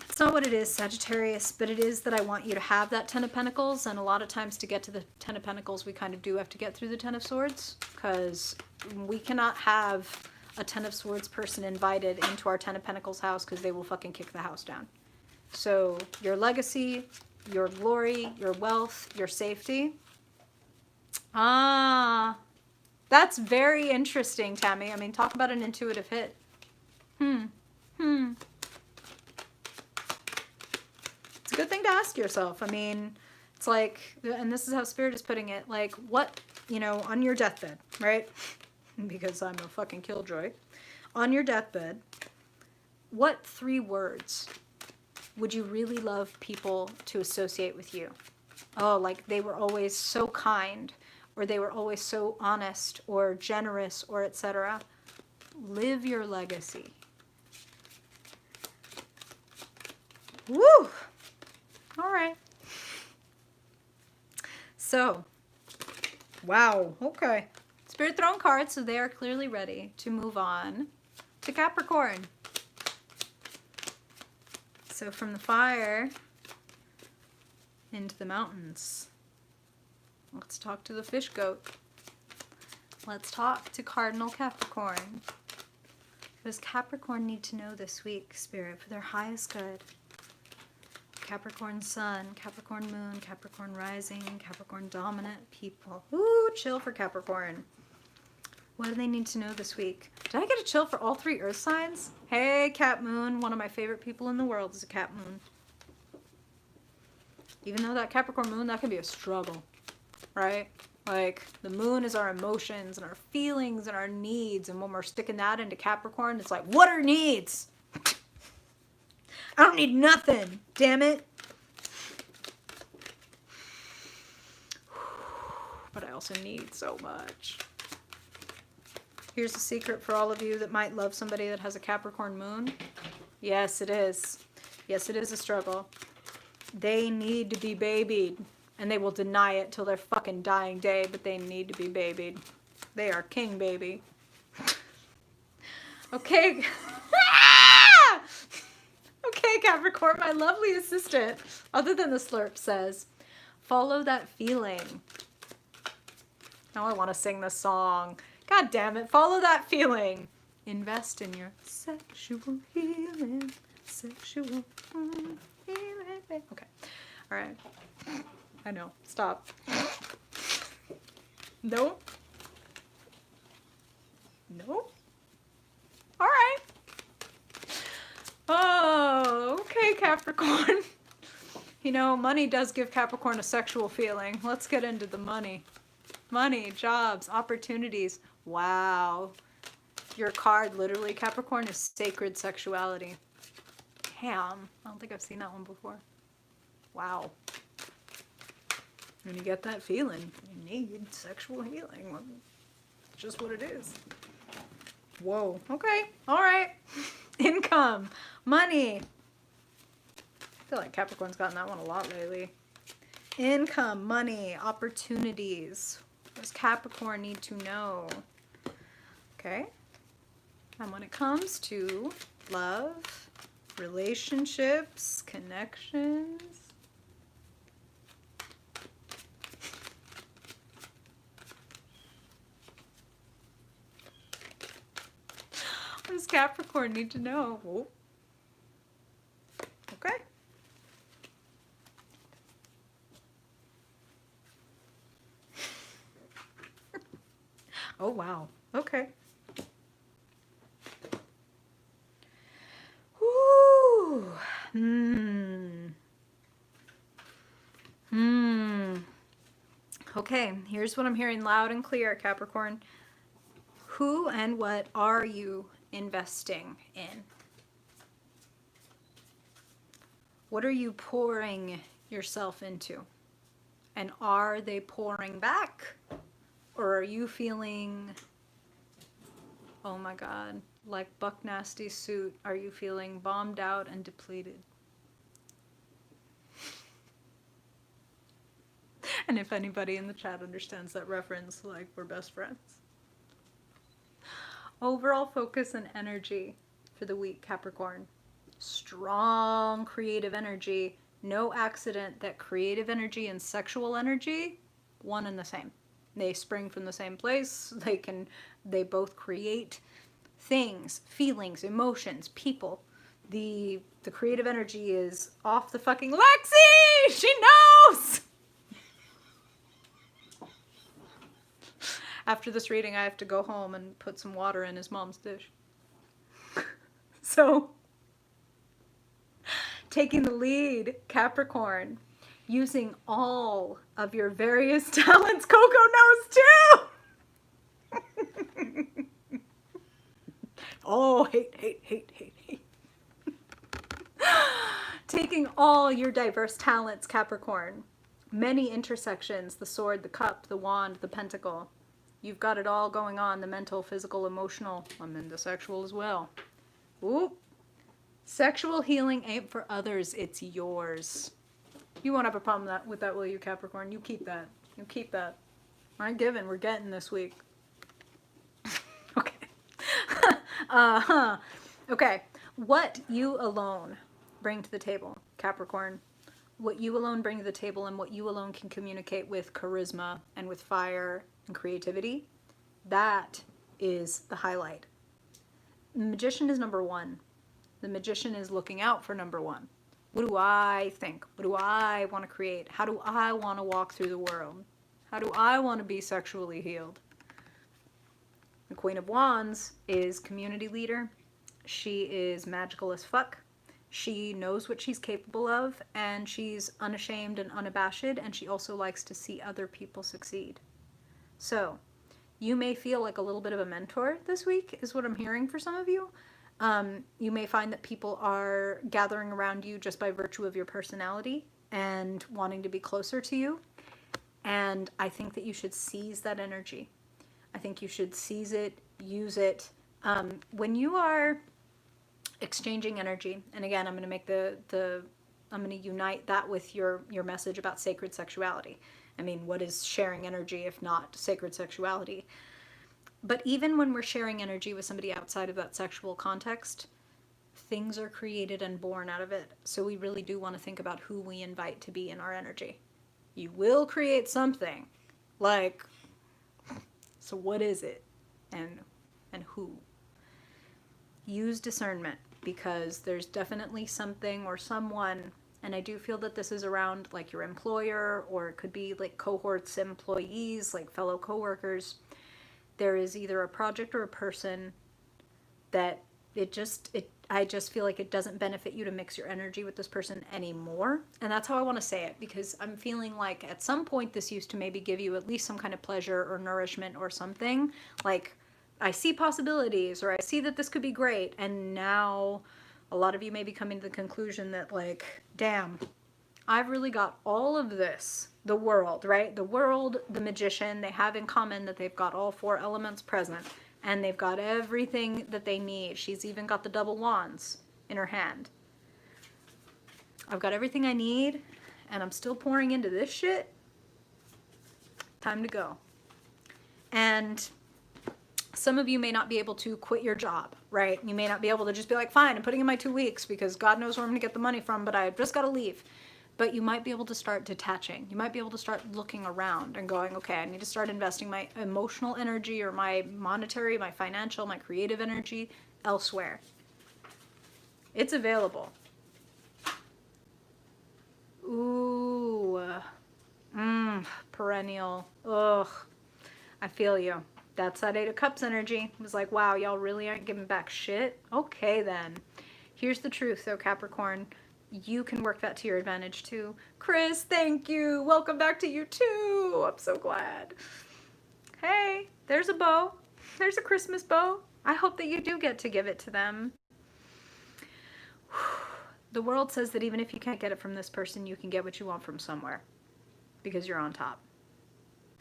It's not what it is, Sagittarius, but it is that I want you to have that Ten of Pentacles, and a lot of times to get to the Ten of Pentacles, we kind of do have to get through the Ten of Swords, because we cannot have a Ten of Swords person invited into our Ten of Pentacles house, because they will fucking kick the house down. So your legacy, your glory, your wealth, your safety. Ah, that's very interesting, Tammy. I mean, talk about an intuitive hit. It's a good thing to ask yourself. I mean, it's like, and this is how Spirit is putting it, like, what, you know, on your deathbed, right? Because I'm a fucking killjoy. On your deathbed, what 3 words would you really love people to associate with you? Oh, like they were always so kind, or they were always so honest, or generous, or etc. Live your legacy. Woo! All right. So, wow. Okay. Spirit throne cards, so they are clearly ready to move on to Capricorn. So from the fire into the mountains. Let's talk to the fish goat. Let's talk to Cardinal Capricorn. What does Capricorn need to know this week, Spirit, for their highest good? Capricorn Sun, Capricorn Moon, Capricorn Rising, Capricorn Dominant people. Ooh, chill for Capricorn. What do they need to know this week? Did I get a chill for all 3 earth signs? Hey, Cat Moon. One of my favorite people in the world is a Cat Moon. Even though that Capricorn moon, that can be a struggle, right? Like, the moon is our emotions and our feelings and our needs. And when we're sticking that into Capricorn, it's like, what are needs? I don't need nothing, damn it. But I also need so much. Here's a secret for all of you that might love somebody that has a Capricorn moon. Yes, it is. Yes, it is a struggle. They need to be babied. And they will deny it till their fucking dying day, but they need to be babied. They are king baby. Okay. Okay, Capricorn, my lovely assistant, other than the slurp, says, follow that feeling. Now I want to sing this song. God damn it, follow that feeling. Invest in your sexual healing. Sexual healing. Okay, all right. I know. Stop. No. No. All right. Oh, okay, Capricorn. You know, money does give Capricorn a sexual feeling. Let's get into the money. Money, jobs, opportunities. Wow. Your card, literally, Capricorn, is sacred sexuality. Damn. I don't think I've seen that one before. Wow. When you get that feeling, you need sexual healing. It's just what it is. Whoa. Okay. All right. Income. Money. I feel like Capricorn's gotten that one a lot lately. Income, money, opportunities. What does Capricorn need to know? Okay. And when it comes to love, relationships, connections, what does Capricorn need to know? Whoa. Okay. Oh, wow. Okay. Whoo. Okay, here's what I'm hearing loud and clear, Capricorn. Who and what are you investing in? What are you pouring yourself into? And are they pouring back? Or are you feeling, oh my God, like Buck Nasty's suit, are you feeling bombed out and depleted? And if anybody in the chat understands that reference, like, we're best friends. Overall focus and energy for the week, Capricorn. Strong creative energy. No accident that creative energy and sexual energy, one and the same. They spring from the same place. They both create things, feelings, emotions, people. The creative energy is off the fucking Lexi! She knows! After this reading, I have to go home and put some water in his mom's dish. So, taking the lead, Capricorn, using all of your various talents. Coco knows too! Oh, hate. Taking all your diverse talents, Capricorn. Many intersections, the sword, the cup, the wand, the pentacle. You've got it all going on, the mental, physical, emotional. I'm into sexual as well. Ooh. Sexual healing ain't for others, it's yours. You won't have a problem with that, will you, Capricorn? You keep that. You keep that. Aren't giving, we're getting this week. Okay. Okay. What you alone bring to the table, Capricorn. What you alone bring to the table and what you alone can communicate with charisma and with fire and creativity, that is the highlight. The magician is number one. The magician is looking out for number one. What do I think? What do I want to create? How do I want to walk through the world? How do I want to be sexually healed? The Queen of Wands is community leader. She is magical as fuck. She knows what she's capable of, and she's unashamed and unabashed, and she also likes to see other people succeed. So, you may feel like a little bit of a mentor this week, is what I'm hearing for some of you. You may find that people are gathering around you just by virtue of your personality and wanting to be closer to you. And I think that you should seize that energy. I think you should seize it, use it. When you are exchanging energy, and again, I'm going to make I'm going to unite that with your message about sacred sexuality. I mean, what is sharing energy if not sacred sexuality? But even when we're sharing energy with somebody outside of that sexual context, things are created and born out of it. So we really do want to think about who we invite to be in our energy. You will create something. Like, so what is it? And who? Use discernment, because there's definitely something or someone, and I do feel that this is around like your employer, or it could be like cohorts, employees, like fellow coworkers. There is either a project or a person that I just feel like it doesn't benefit you to mix your energy with this person anymore. And that's how I want to say it, because I'm feeling like at some point this used to maybe give you at least some kind of pleasure or nourishment or something. Like, I see possibilities, or I see that this could be great. And now a lot of you may be coming to the conclusion that, like, damn, I've really got all of this. The world, right? The world, the magician, they have in common that they've got all 4 elements present. And they've got everything that they need. She's even got the double wands in her hand. I've got everything I need, and I'm still pouring into this shit. Time to go. And some of you may not be able to quit your job, right? You may not be able to just be like, fine, I'm putting in my 2 weeks because God knows where I'm going to get the money from, but I've just got to leave. But you might be able to start detaching. You might be able to start looking around and going, okay, I need to start investing my emotional energy or my monetary, my financial, my creative energy elsewhere. It's available. Ooh. Perennial. Ugh. I feel you. That's that 8 of Cups energy. It was like, wow, y'all really aren't giving back shit? Okay, then. Here's the truth, though, Capricorn. You can work that to your advantage too. Chris, thank you. Welcome back to you too. I'm so glad. Hey, there's a bow. There's a Christmas bow. I hope that you do get to give it to them. The world says that even if you can't get it from this person, you can get what you want from somewhere. Because you're on top.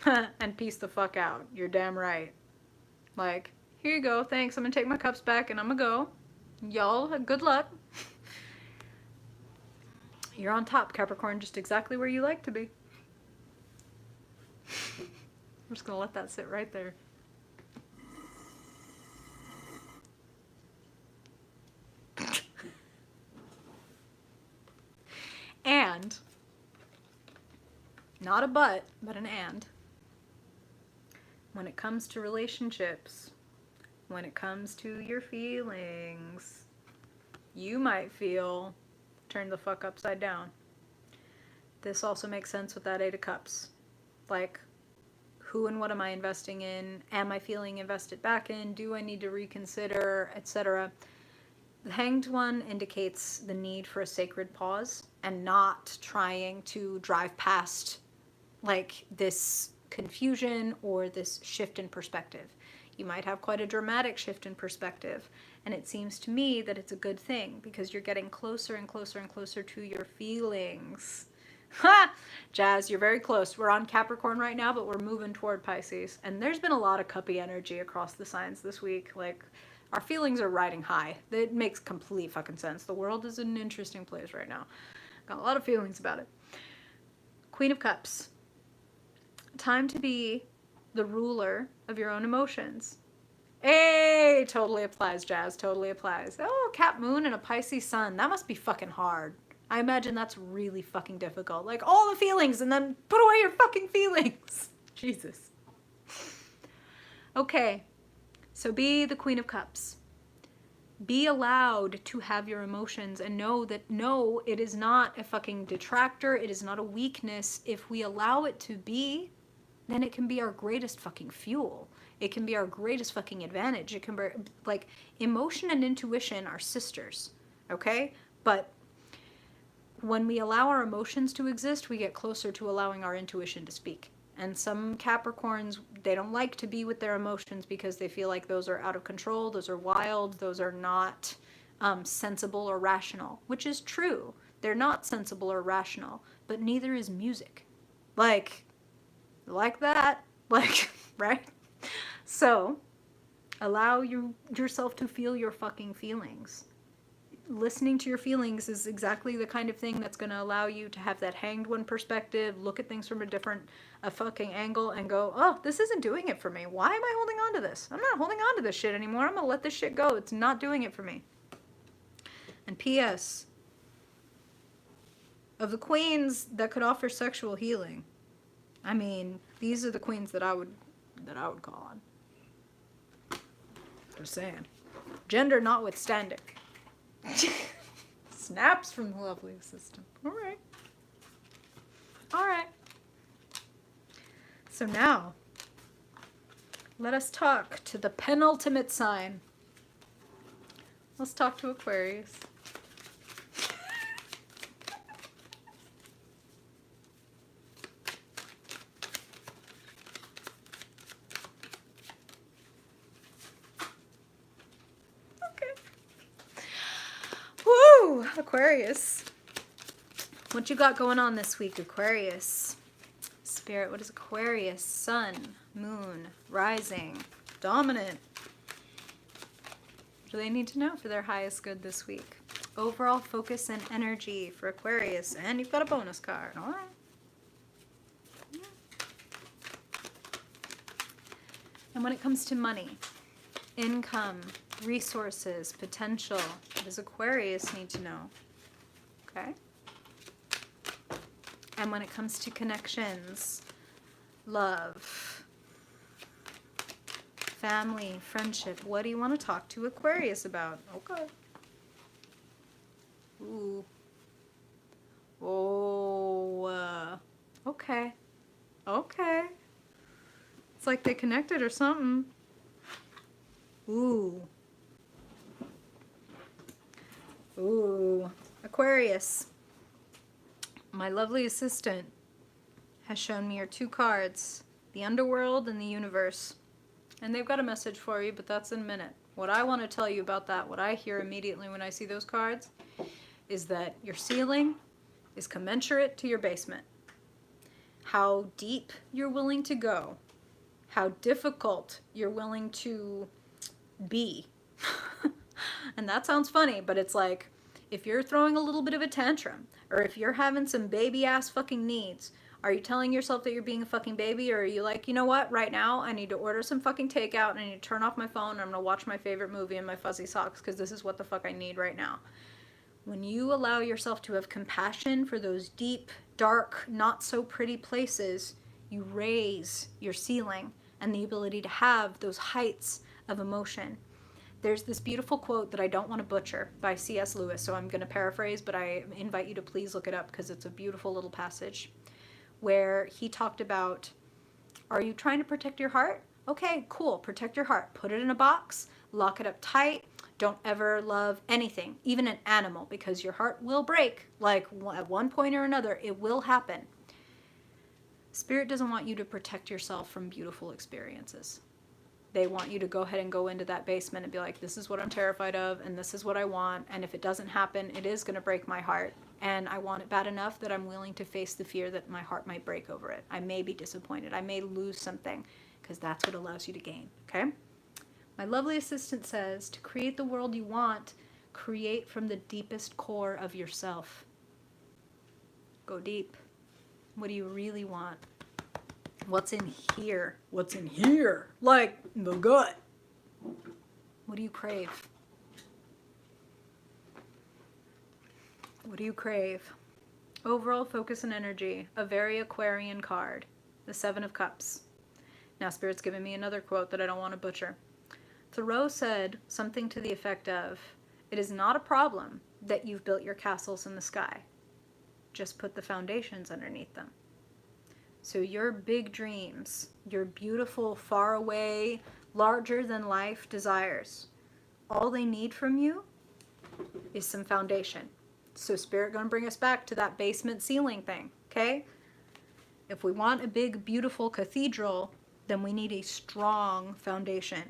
And peace the fuck out. You're damn right. Like, here you go. Thanks. I'm gonna take my cups back and I'm gonna go. Y'all, good luck. You're on top, Capricorn, just exactly where you like to be. I'm just going to let that sit right there. And, not a but an and. When it comes to relationships, when it comes to your feelings, you might feel turned the fuck upside down. This also makes sense with that 8 of Cups. Like, who and what am I investing in? Am I feeling invested back in? Do I need to reconsider? Etc. The Hanged One indicates the need for a sacred pause and not trying to drive past like this confusion or this shift in perspective. You might have quite a dramatic shift in perspective. And it seems to me that it's a good thing because you're getting closer and closer and closer to your feelings. Ha! Jazz, you're very close. We're on Capricorn right now, but we're moving toward Pisces. And there's been a lot of cuppy energy across the signs this week. Like, our feelings are riding high. It makes complete fucking sense. The world is an interesting place right now. Got a lot of feelings about it. Queen of Cups. Time to be the ruler of your own emotions. Hey, totally applies, Jazz. Totally applies. Oh, Cap Moon and a Pisces Sun. That must be fucking hard. I imagine that's really fucking difficult. Like, all the feelings and then put away your fucking feelings. Jesus. Okay. So be the Queen of Cups. Be allowed to have your emotions and know that no, it is not a fucking detractor. It is not a weakness. If we allow it to be, then it can be our greatest fucking fuel. It can be our greatest fucking advantage. It can be, like, emotion and intuition are sisters, okay? But when we allow our emotions to exist, we get closer to allowing our intuition to speak. And some Capricorns, they don't like to be with their emotions because they feel like those are out of control, those are wild, those are not sensible or rational, which is true. They're not sensible or rational, but neither is music. Like that, like, right? So, allow yourself to feel your fucking feelings. Listening to your feelings is exactly the kind of thing that's going to allow you to have that hanged one perspective, look at things from a fucking angle and go, oh, this isn't doing it for me. Why am I holding on to this? I'm not holding on to this shit anymore. I'm going to let this shit go. It's not doing it for me. And P.S. of the queens that could offer sexual healing, I mean, these are the queens that I would call on. Just saying. Gender notwithstanding. Snaps from the lovely assistant. All right. All right. So now, let us talk to the penultimate sign. Let's talk to Aquarius. Aquarius. What you got going on this week, Aquarius? Spirit, what is Aquarius? Sun, moon, rising, dominant. What do they need to know for their highest good this week? Overall focus and energy for Aquarius. And you've got a bonus card. All right. Yeah. And when it comes to money, income, resources, potential, what does Aquarius need to know? Okay. And when it comes to connections, love, family, friendship, what do you want to talk to Aquarius about? Okay. Ooh. Oh. Okay. Okay. It's like they connected or something. Ooh. Ooh. Aquarius. My lovely assistant has shown me your two cards, the underworld and the universe. And they've got a message for you, but that's in a minute. What I want to tell you about that, what I hear immediately when I see those cards, is that your ceiling is commensurate to your basement. How deep you're willing to go, how difficult you're willing to be. And that sounds funny, but it's like, if you're throwing a little bit of a tantrum, or if you're having some baby ass fucking needs, are you telling yourself that you're being a fucking baby, or are you like, you know what, right now I need to order some fucking takeout and I need to turn off my phone and I'm gonna watch my favorite movie in my fuzzy socks because this is what the fuck I need right now. When you allow yourself to have compassion for those deep, dark, not so pretty places, you raise your ceiling and the ability to have those heights of emotion. There's this beautiful quote that I don't want to butcher by C.S. Lewis, so I'm going to paraphrase, but I invite you to please look it up because it's a beautiful little passage where he talked about, are you trying to protect your heart? Okay, cool, protect your heart. Put it in a box, lock it up tight. Don't ever love anything, even an animal, because your heart will break. Like, at one point or another, it will happen. Spirit doesn't want you to protect yourself from beautiful experiences. They want you to go ahead and go into that basement and be like, this is what I'm terrified of, and this is what I want, and if it doesn't happen, it is going to break my heart, and I want it bad enough that I'm willing to face the fear that my heart might break over it. I may be disappointed. I may lose something, because that's what allows you to gain, okay? My lovely assistant says, to create the world you want, create from the deepest core of yourself. Go deep. What do you really want? What's in here? What's in here? Like the gut. What do you crave? What do you crave? Overall focus and energy, a very Aquarian card, the Seven of Cups. Now Spirit's giving me another quote that I don't want to butcher. Thoreau said something to the effect of, it is not a problem that you've built your castles in the sky. Just put the foundations underneath them. So your big dreams, your beautiful, far away, larger than life desires, all they need from you is some foundation. So Spirit going to bring us back to that basement ceiling thing, okay? If we want a big, beautiful cathedral, then we need a strong foundation.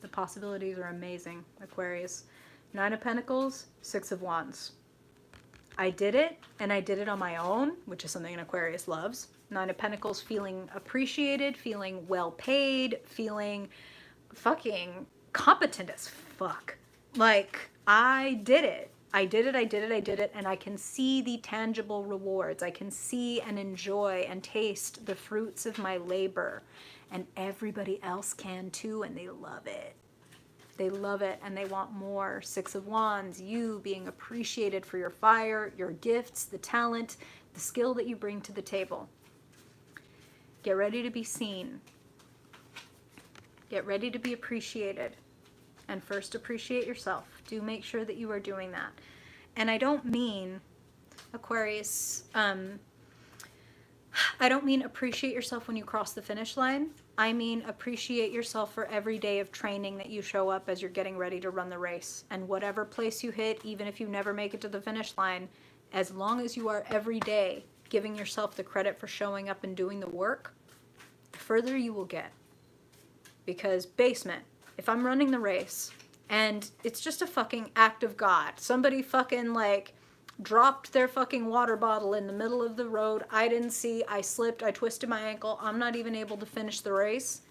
The possibilities are amazing, Aquarius. 9 of Pentacles, 6 of Wands. I did it, and I did it on my own, which is something an Aquarius loves. 9 of Pentacles, feeling appreciated, feeling well paid, feeling fucking competent as fuck. Like, I did it. I did it, and I can see the tangible rewards. I can see and enjoy and taste the fruits of my labor. And everybody else can too, and they love it. They love it and they want more. 6 of Wands, you being appreciated for your fire, your gifts, the talent, the skill that you bring to the table. Get ready to be seen. Get ready to be appreciated. And first appreciate yourself. Do make sure that you are doing that. And I don't mean, Aquarius, I don't mean appreciate yourself when you cross the finish line. I mean appreciate yourself for every day of training that you show up as you're getting ready to run the race. And whatever place you hit, even if you never make it to the finish line, as long as you are every day giving yourself the credit for showing up and doing the work, the further you will get. Because basement, if I'm running the race and it's just a fucking act of God, somebody fucking like dropped their fucking water bottle in the middle of the road, I didn't see, I slipped, I twisted my ankle, I'm not even able to finish the race.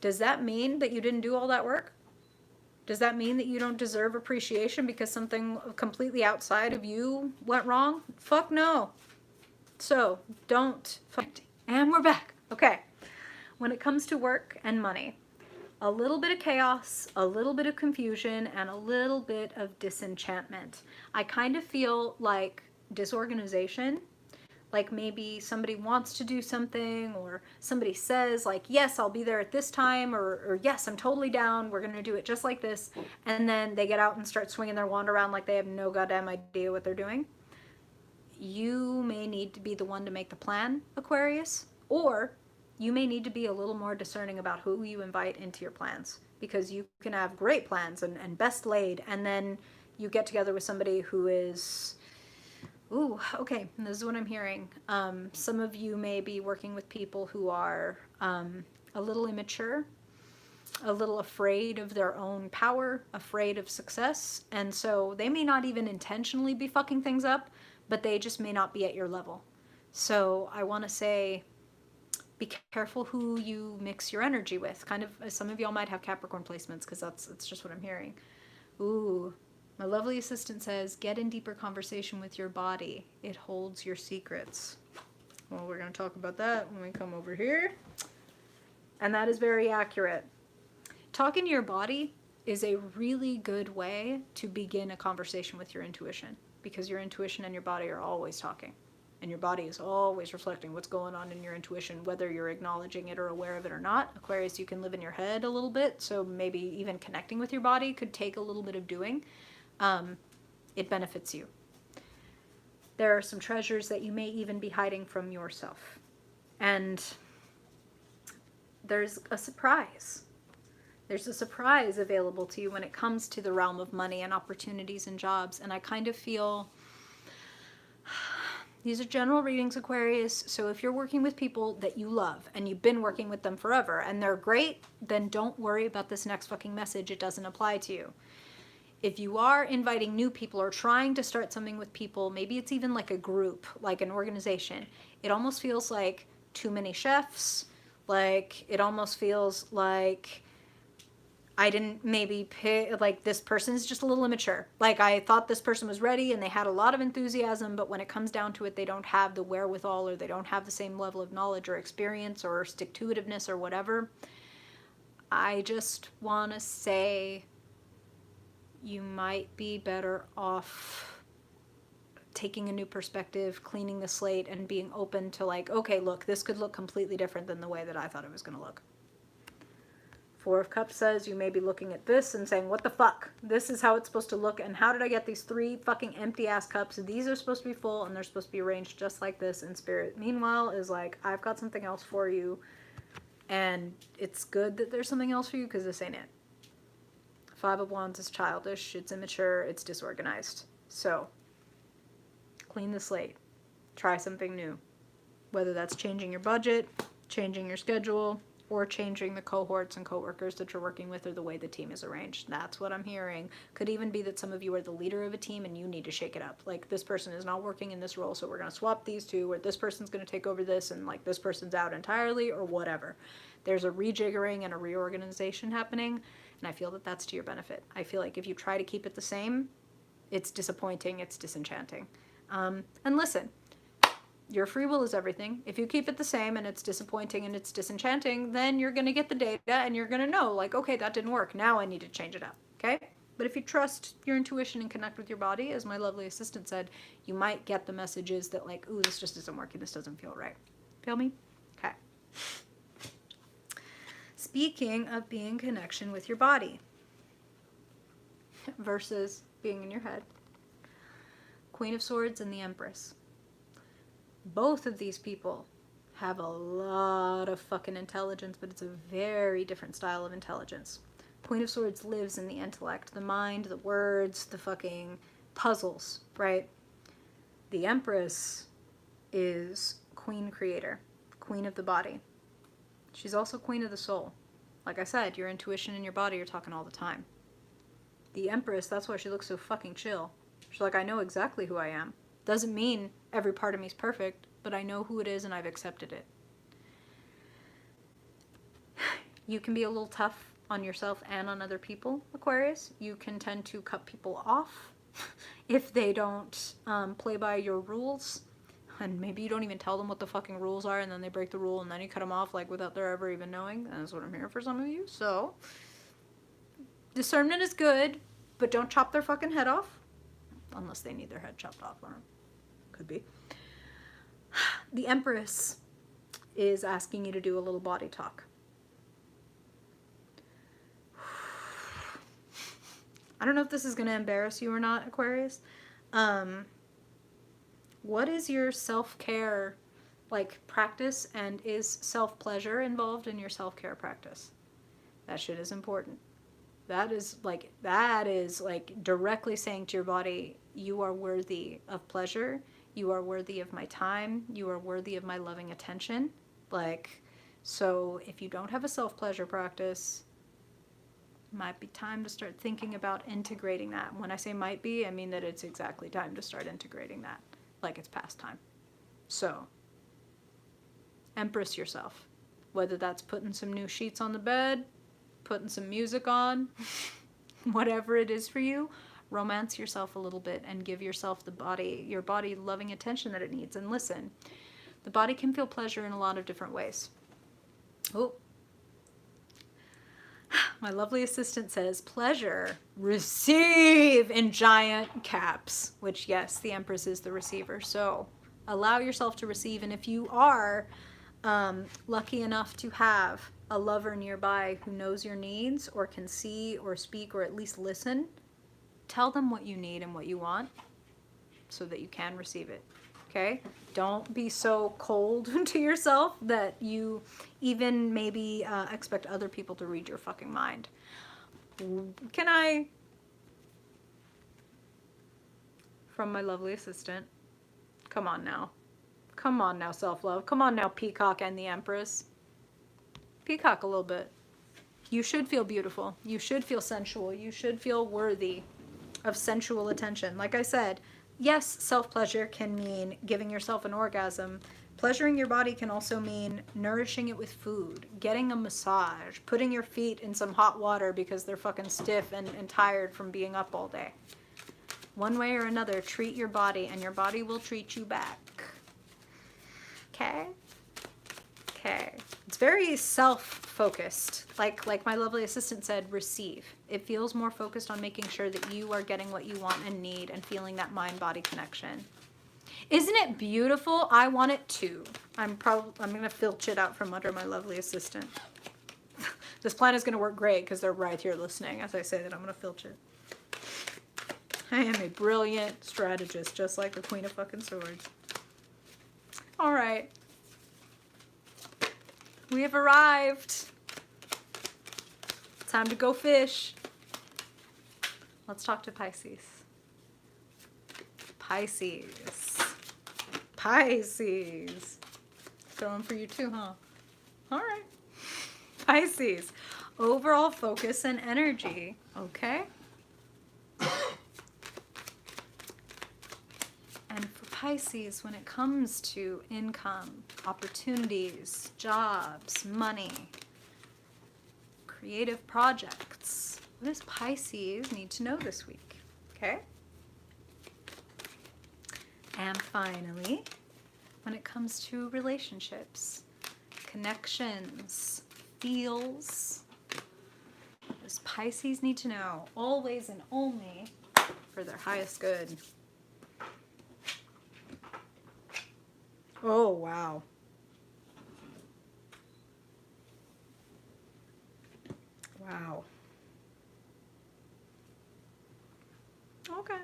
Does that mean that you didn't do all that work? Does that mean that you don't deserve appreciation because something completely outside of you went wrong? Fuck no. So don't fight. And we're back. Okay. When it comes to work and money, a little bit of chaos, a little bit of confusion, and a little bit of disenchantment. I kind of feel like disorganization, like maybe somebody wants to do something, or somebody says like, yes, I'll be there at this time, or yes, I'm totally down, we're going to do it just like this, and then they get out and start swinging their wand around like they have no goddamn idea what they're doing. You may need to be the one to make the plan, Aquarius, or you may need to be a little more discerning about who you invite into your plans, because you can have great plans and best laid, and then you get together with somebody who is, ooh, okay, this is what I'm hearing. Some of you may be working with people who are a little immature, a little afraid of their own power, afraid of success, and so they may not even intentionally be fucking things up, but they just may not be at your level. So I want to say, be careful who you mix your energy with. Kind of, some of y'all might have Capricorn placements, because that's just what I'm hearing. Ooh, my lovely assistant says, get in deeper conversation with your body. It holds your secrets. Well, we're going to talk about that when we come over here. And that is very accurate. Talking to your body is a really good way to begin a conversation with your intuition, because your intuition and your body are always talking. And your body is always reflecting what's going on in your intuition, whether you're acknowledging it or aware of it or not. Aquarius, you can live in your head a little bit, so maybe even connecting with your body could take a little bit of doing. It benefits you. There are some treasures that you may even be hiding from yourself. And there's a surprise. There's a surprise available to you when it comes to the realm of money and opportunities and jobs. And I kind of feel... These are general readings, Aquarius, so if you're working with people that you love and you've been working with them forever and they're great, then don't worry about this next fucking message. It doesn't apply to you. If you are inviting new people or trying to start something with people, maybe it's even like a group, like an organization, it almost feels like too many chefs. Like, it almost feels like I didn't maybe pick, like, this person's just a little immature. Like, I thought this person was ready and they had a lot of enthusiasm, but when it comes down to it, they don't have the wherewithal, or they don't have the same level of knowledge or experience or stick-to-itiveness or whatever. I just want to say you might be better off taking a new perspective, cleaning the slate, and being open to like, okay, look, this could look completely different than the way that I thought it was going to look. Four of Cups says you may be looking at this and saying, what the fuck? This is how it's supposed to look, and how did I get these 3 fucking empty ass cups? These are supposed to be full, and they're supposed to be arranged just like this in spirit. Meanwhile is like, I've got something else for you, and it's good that there's something else for you, because this ain't it. Five of Wands is childish, it's immature, it's disorganized. So, clean the slate. Try something new. Whether that's changing your budget, changing your schedule, or changing the cohorts and coworkers that you're working with, or the way the team is arranged. That's what I'm hearing. Could even be that some of you are the leader of a team and you need to shake it up. Like, this person is not working in this role, so we're going to swap these two, or this person's going to take over this, and like this person's out entirely, or whatever. There's a rejiggering and a reorganization happening, and I feel that that's to your benefit. I feel like if you try to keep it the same, it's disappointing, it's disenchanting. And listen, your free will is everything. If you keep it the same and it's disappointing and it's disenchanting, then you're going to get the data and you're going to know, like, okay, that didn't work. Now I need to change it up, okay? But if you trust your intuition and connect with your body, as my lovely assistant said, you might get the messages that, like, ooh, this just isn't working. This doesn't feel right. Feel me? Okay. Speaking of being in connection with your body versus being in your head, Queen of Swords and the Empress. Both of these people have a lot of fucking intelligence, but it's a very different style of intelligence. Queen of Swords lives in the intellect, the mind, the words, the fucking puzzles, right? The Empress is Queen Creator, Queen of the body. She's also Queen of the soul. Like I said, your intuition and your body are talking all the time. The Empress, that's why she looks so fucking chill. She's like, I know exactly who I am. Doesn't mean every part of me is perfect, but I know who it is and I've accepted it. You can be a little tough on yourself and on other people, Aquarius. You can tend to cut people off if they don't play by your rules. And maybe you don't even tell them what the fucking rules are, and then they break the rule, and then you cut them off, like, without their ever even knowing. That's what I'm hearing for some of you. So, discernment is good, but don't chop their fucking head off. Unless they need their head chopped off. Or could be. The Empress is asking you to do a little body talk. I don't know if this is going to embarrass you or not, Aquarius. What is your self-care, like, practice, and is self-pleasure involved in your self-care practice? That shit is important. That is like directly saying to your body, you are worthy of pleasure. You are worthy of my time. You are worthy of my loving attention. Like, so if you don't have a self-pleasure practice, it might be time to start thinking about integrating that. When I say might be, I mean that it's exactly time to start integrating that. Like it's past time. So, Empress yourself. Whether that's putting some new sheets on the bed, putting some music on, whatever it is for you, romance yourself a little bit and give yourself your body loving attention that it needs. And listen, the body can feel pleasure in a lot of different ways. Oh, my lovely assistant says, pleasure, receive in giant caps, which yes, the Empress is the receiver. So allow yourself to receive. And if you are lucky enough to have a lover nearby who knows your needs or can see or speak or at least listen, tell them what you need and what you want so that you can receive it. Okay? Don't be so cold to yourself that you even maybe expect other people to read your fucking mind. Can I, from my lovely assistant, come on now. Come on now, self-love. Come on now, Peacock and the Empress. Peacock a little bit. You should feel beautiful. You should feel sensual. You should feel worthy of sensual attention. Like I said, yes, self-pleasure can mean giving yourself an orgasm. Pleasuring your body can also mean nourishing it with food, getting a massage, putting your feet in some hot water because they're fucking stiff and tired from being up all day. One way or another, treat your body and your body will treat you back. Okay? Okay. It's very self-focused. Like my lovely assistant said, receive. It feels more focused on making sure that you are getting what you want and need and feeling that mind-body connection. Isn't it beautiful? I want it too. I'm going to filch it out from under my lovely assistant. This plan is going to work great because they're right here listening as I say that I'm going to filch it. I am a brilliant strategist, just like the Queen of fucking Swords. All right. We have arrived. Time to go fish. Let's talk to Pisces. Pisces. Pisces. Feeling for you too, huh? All right. Pisces. Overall focus and energy. Okay. And for Pisces, when it comes to income, opportunities, jobs, money, creative projects, what does Pisces need to know this week? Okay. And finally, when it comes to relationships, connections, feels, what does Pisces need to know always and only for their highest good? Oh, wow. Wow. Okay.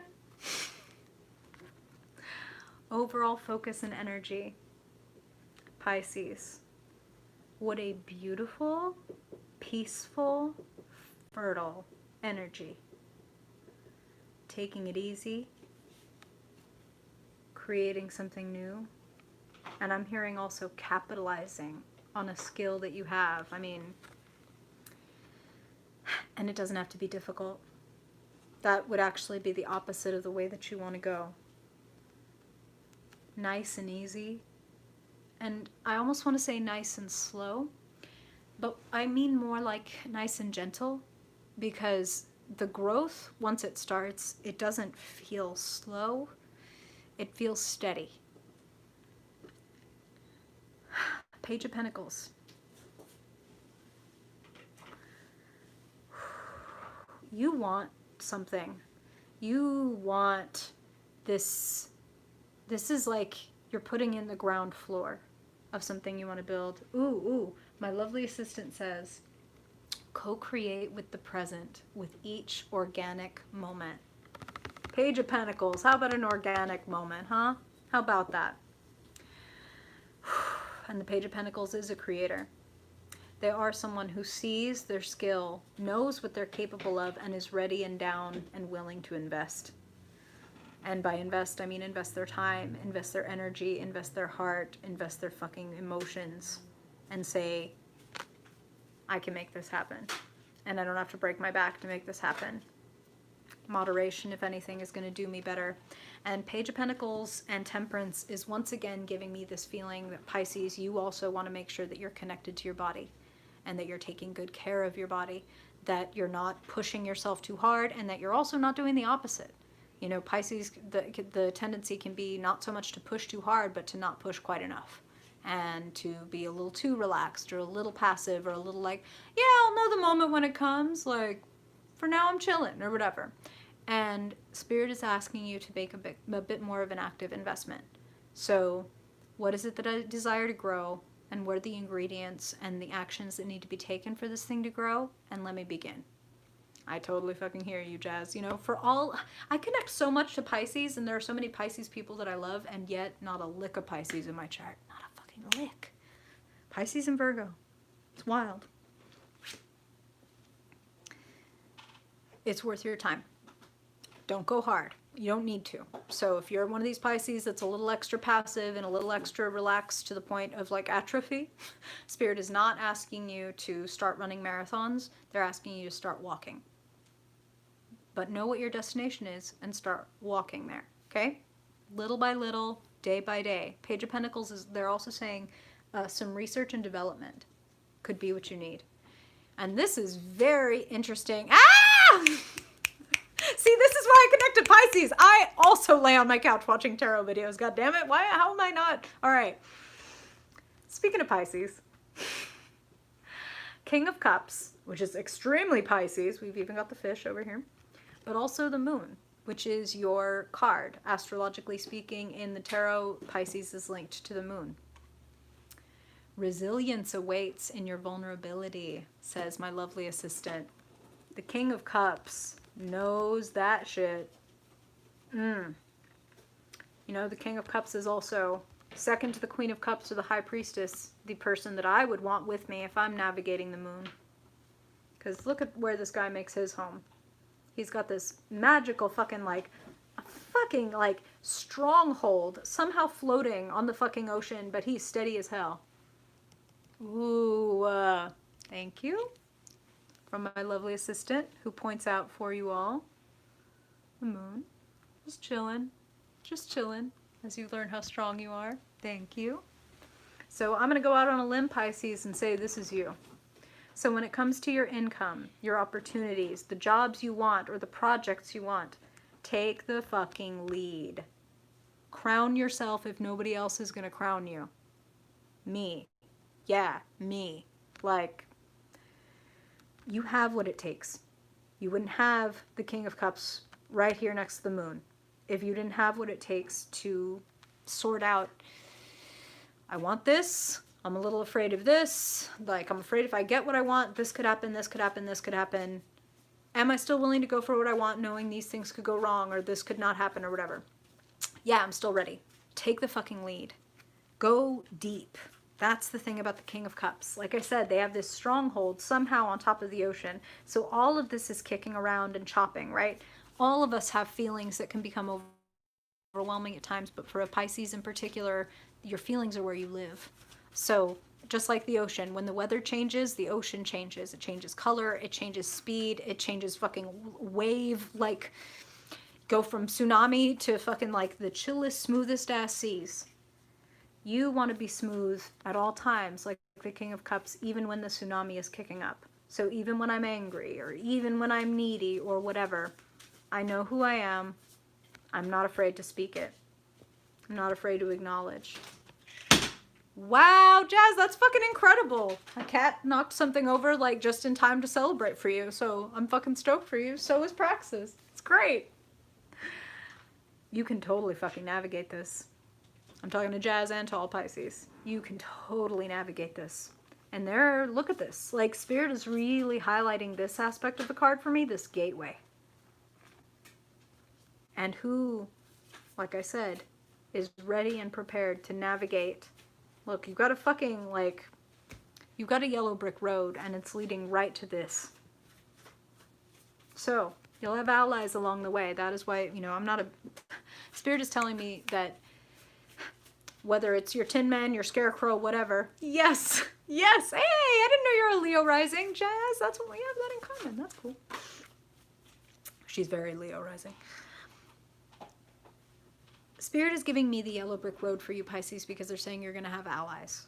Overall focus and energy. Pisces. What a beautiful, peaceful, fertile energy. Taking it easy. Creating something new. And I'm hearing also capitalizing on a skill that you have. I mean, and it doesn't have to be difficult. That would actually be the opposite of the way that you want to go. Nice and easy. And I almost want to say nice and slow, but I mean more like nice and gentle, because the growth, once it starts, it doesn't feel slow. It feels steady. Page of Pentacles. You want something. You want this. This is like you're putting in the ground floor of something you want to build. Ooh, my lovely assistant says, co-create with the present with each organic moment. Page of Pentacles. How about an organic moment, huh? How about that? And the Page of Pentacles is a creator. They are someone who sees their skill, knows what they're capable of, and is ready and down and willing to invest. And by invest, I mean invest their time, invest their energy, invest their heart, invest their fucking emotions, and say, I can make this happen. And I don't have to break my back to make this happen. Moderation, if anything, is going to do me better. And Page of Pentacles and Temperance is once again giving me this feeling that Pisces, you also want to make sure that you're connected to your body and that you're taking good care of your body, that you're not pushing yourself too hard, and that you're also not doing the opposite. You know, Pisces, the tendency can be not so much to push too hard, but to not push quite enough. And to be a little too relaxed or a little passive or a little like, yeah, I'll know the moment when it comes. Like, for now I'm chilling or whatever. And Spirit is asking you to make a bit more of an active investment. So what is it that I desire to grow? And what are the ingredients and the actions that need to be taken for this thing to grow? And let me begin. I totally fucking hear you, Jazz. You know, I connect so much to Pisces, and there are so many Pisces people that I love, and yet not a lick of Pisces in my chart. Not a fucking lick. Pisces and Virgo. It's wild. It's worth your time. Don't go hard. You don't need to. So if you're one of these Pisces that's a little extra passive and a little extra relaxed to the point of like atrophy, Spirit is not asking you to start running marathons. They're asking you to start walking. But know what your destination is and start walking there, okay? Little by little, day by day. Page of Pentacles is, they're also saying some research and development could be what you need. And this is very interesting. Ah! See, this is why I connect to Pisces. I also lay on my couch watching tarot videos. God damn it. Why? How am I not? All right. Speaking of Pisces, King of Cups, which is extremely Pisces. We've even got the fish over here. But also the moon, which is your card. Astrologically speaking, in the tarot, Pisces is linked to the moon. Resilience awaits in your vulnerability, says my lovely assistant. The King of Cups knows that shit. You know, the King of Cups is also second to the Queen of Cups or the High Priestess, the person that I would want with me if I'm navigating the moon. Because look at where this guy makes his home. He's got this magical fucking, like, stronghold somehow floating on the fucking ocean, but he's steady as hell. Ooh, thank you. From my lovely assistant who points out for you all the moon. Just chilling as you learn how strong you are. Thank you. So I'm going to go out on a limb, Pisces, and say this is you. So when it comes to your income, your opportunities, the jobs you want, or the projects you want, take the fucking lead. Crown yourself if nobody else is going to crown you. Me. Yeah, me. Like, you have what it takes. You wouldn't have the King of Cups right here next to the moon if you didn't have what it takes to sort out, I want this, I'm a little afraid of this, like I'm afraid if I get what I want, this could happen, this could happen, this could happen. Am I still willing to go for what I want knowing these things could go wrong or this could not happen or whatever? Yeah, I'm still ready. Take the fucking lead. Go deep. That's the thing about the King of Cups. Like I said, they have this stronghold somehow on top of the ocean. So all of this is kicking around and chopping, right? All of us have feelings that can become overwhelming at times, but for a Pisces in particular, your feelings are where you live. So just like the ocean, when the weather changes, the ocean changes. It changes color, it changes speed, it changes fucking wave, like go from tsunami to fucking like the chillest, smoothest ass seas. You want to be smooth at all times, like the King of Cups, even when the tsunami is kicking up. So even when I'm angry or even when I'm needy or whatever, I know who I am. I'm not afraid to speak it. I'm not afraid to acknowledge. Wow, Jazz, that's fucking incredible. A cat knocked something over like just in time to celebrate for you. So I'm fucking stoked for you. So is Praxis. It's great. You can totally fucking navigate this. I'm talking to Jazz and to all Pisces. You can totally navigate this. And look at this. Like, Spirit is really highlighting this aspect of the card for me, this gateway. And who, like I said, is ready and prepared to navigate. Look, you've got a fucking, like, you've got a yellow brick road, and it's leading right to this. So, you'll have allies along the way. That is why, you know, I'm not a... Spirit is telling me that whether it's your Tin Man, your Scarecrow, whatever. Yes! Yes! Hey! I didn't know you're a Leo rising, Jazz. That's what we have that in common. That's cool. She's very Leo rising. Spirit is giving me the yellow brick road for you, Pisces, because they're saying you're going to have allies.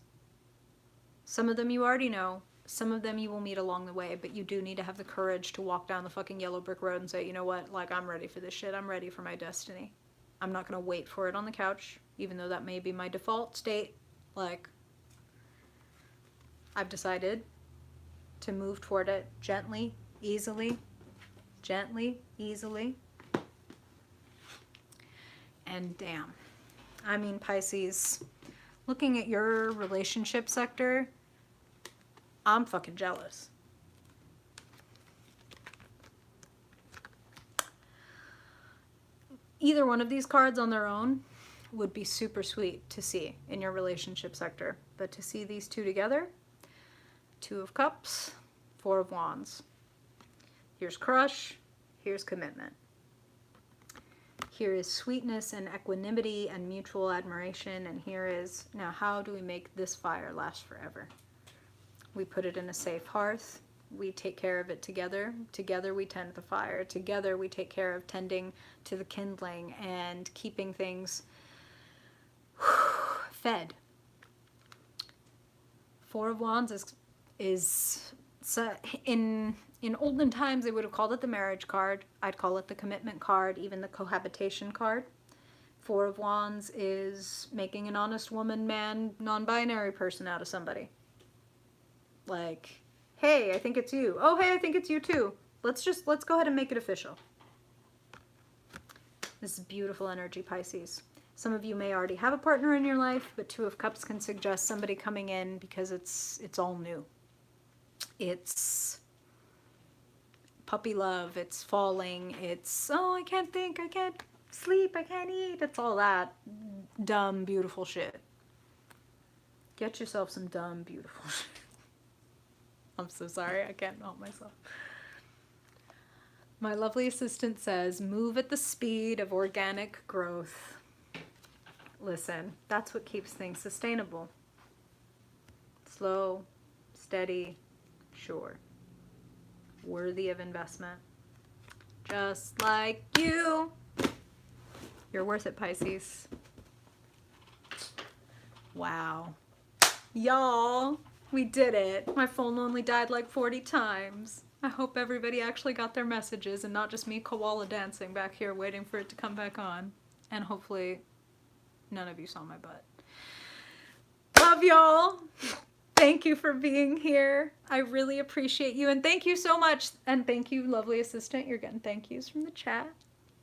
Some of them you already know. Some of them you will meet along the way, but you do need to have the courage to walk down the fucking yellow brick road and say, you know what, like, I'm ready for this shit. I'm ready for my destiny. I'm not going to wait for it on the couch, even though that may be my default state. Like, I've decided to move toward it gently, easily, and damn. I mean, Pisces, looking at your relationship sector, I'm fucking jealous. Either one of these cards on their own would be super sweet to see in your relationship sector. But to see these two together, Two of Cups, Four of Wands. Here's crush, here's commitment. Here is sweetness and equanimity and mutual admiration. And here is, now how do we make this fire last forever? We put it in a safe hearth. We take care of it together. Together we tend the fire. Together we take care of tending to the kindling and keeping things fed. Four of Wands is in olden times they would have called it the marriage card. I'd call it the commitment card, even the cohabitation card. Four of Wands is making an honest woman, man, non-binary person out of somebody. Like, hey, I think it's you. Oh, hey, I think it's you too. Let's go ahead and make it official. This is beautiful energy, Pisces. Some of you may already have a partner in your life, but Two of Cups can suggest somebody coming in because it's all new. It's puppy love, it's falling, it's, oh, I can't think, I can't sleep, I can't eat. It's all that dumb, beautiful shit. Get yourself some dumb, beautiful shit. I'm so sorry, I can't help myself. My lovely assistant says, move at the speed of organic growth. Listen, that's what keeps things sustainable. Slow, steady, sure. Worthy of investment. Just like you. You're worth it, Pisces. Wow. Y'all, we did it. My phone only died like 40 times. I hope everybody actually got their messages and not just me koala dancing back here waiting for it to come back on. And hopefully none of you saw my butt. Love y'all. Thank you for being here. I really appreciate you. And thank you so much. And thank you, lovely assistant. You're getting thank yous from the chat.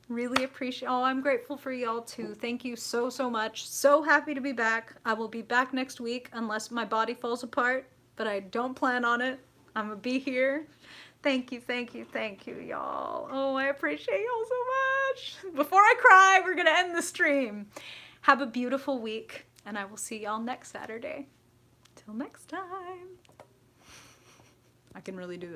Really appreciate. Oh, I'm grateful for y'all too. Thank you so, so much. So happy to be back. I will be back next week unless my body falls apart, but I don't plan on it. I'm gonna be here. Thank you, thank you, thank you, y'all. Oh, I appreciate y'all so much. Before I cry, we're gonna end the stream. Have a beautiful week, and I will see y'all next Saturday. Till next time. I can really do this.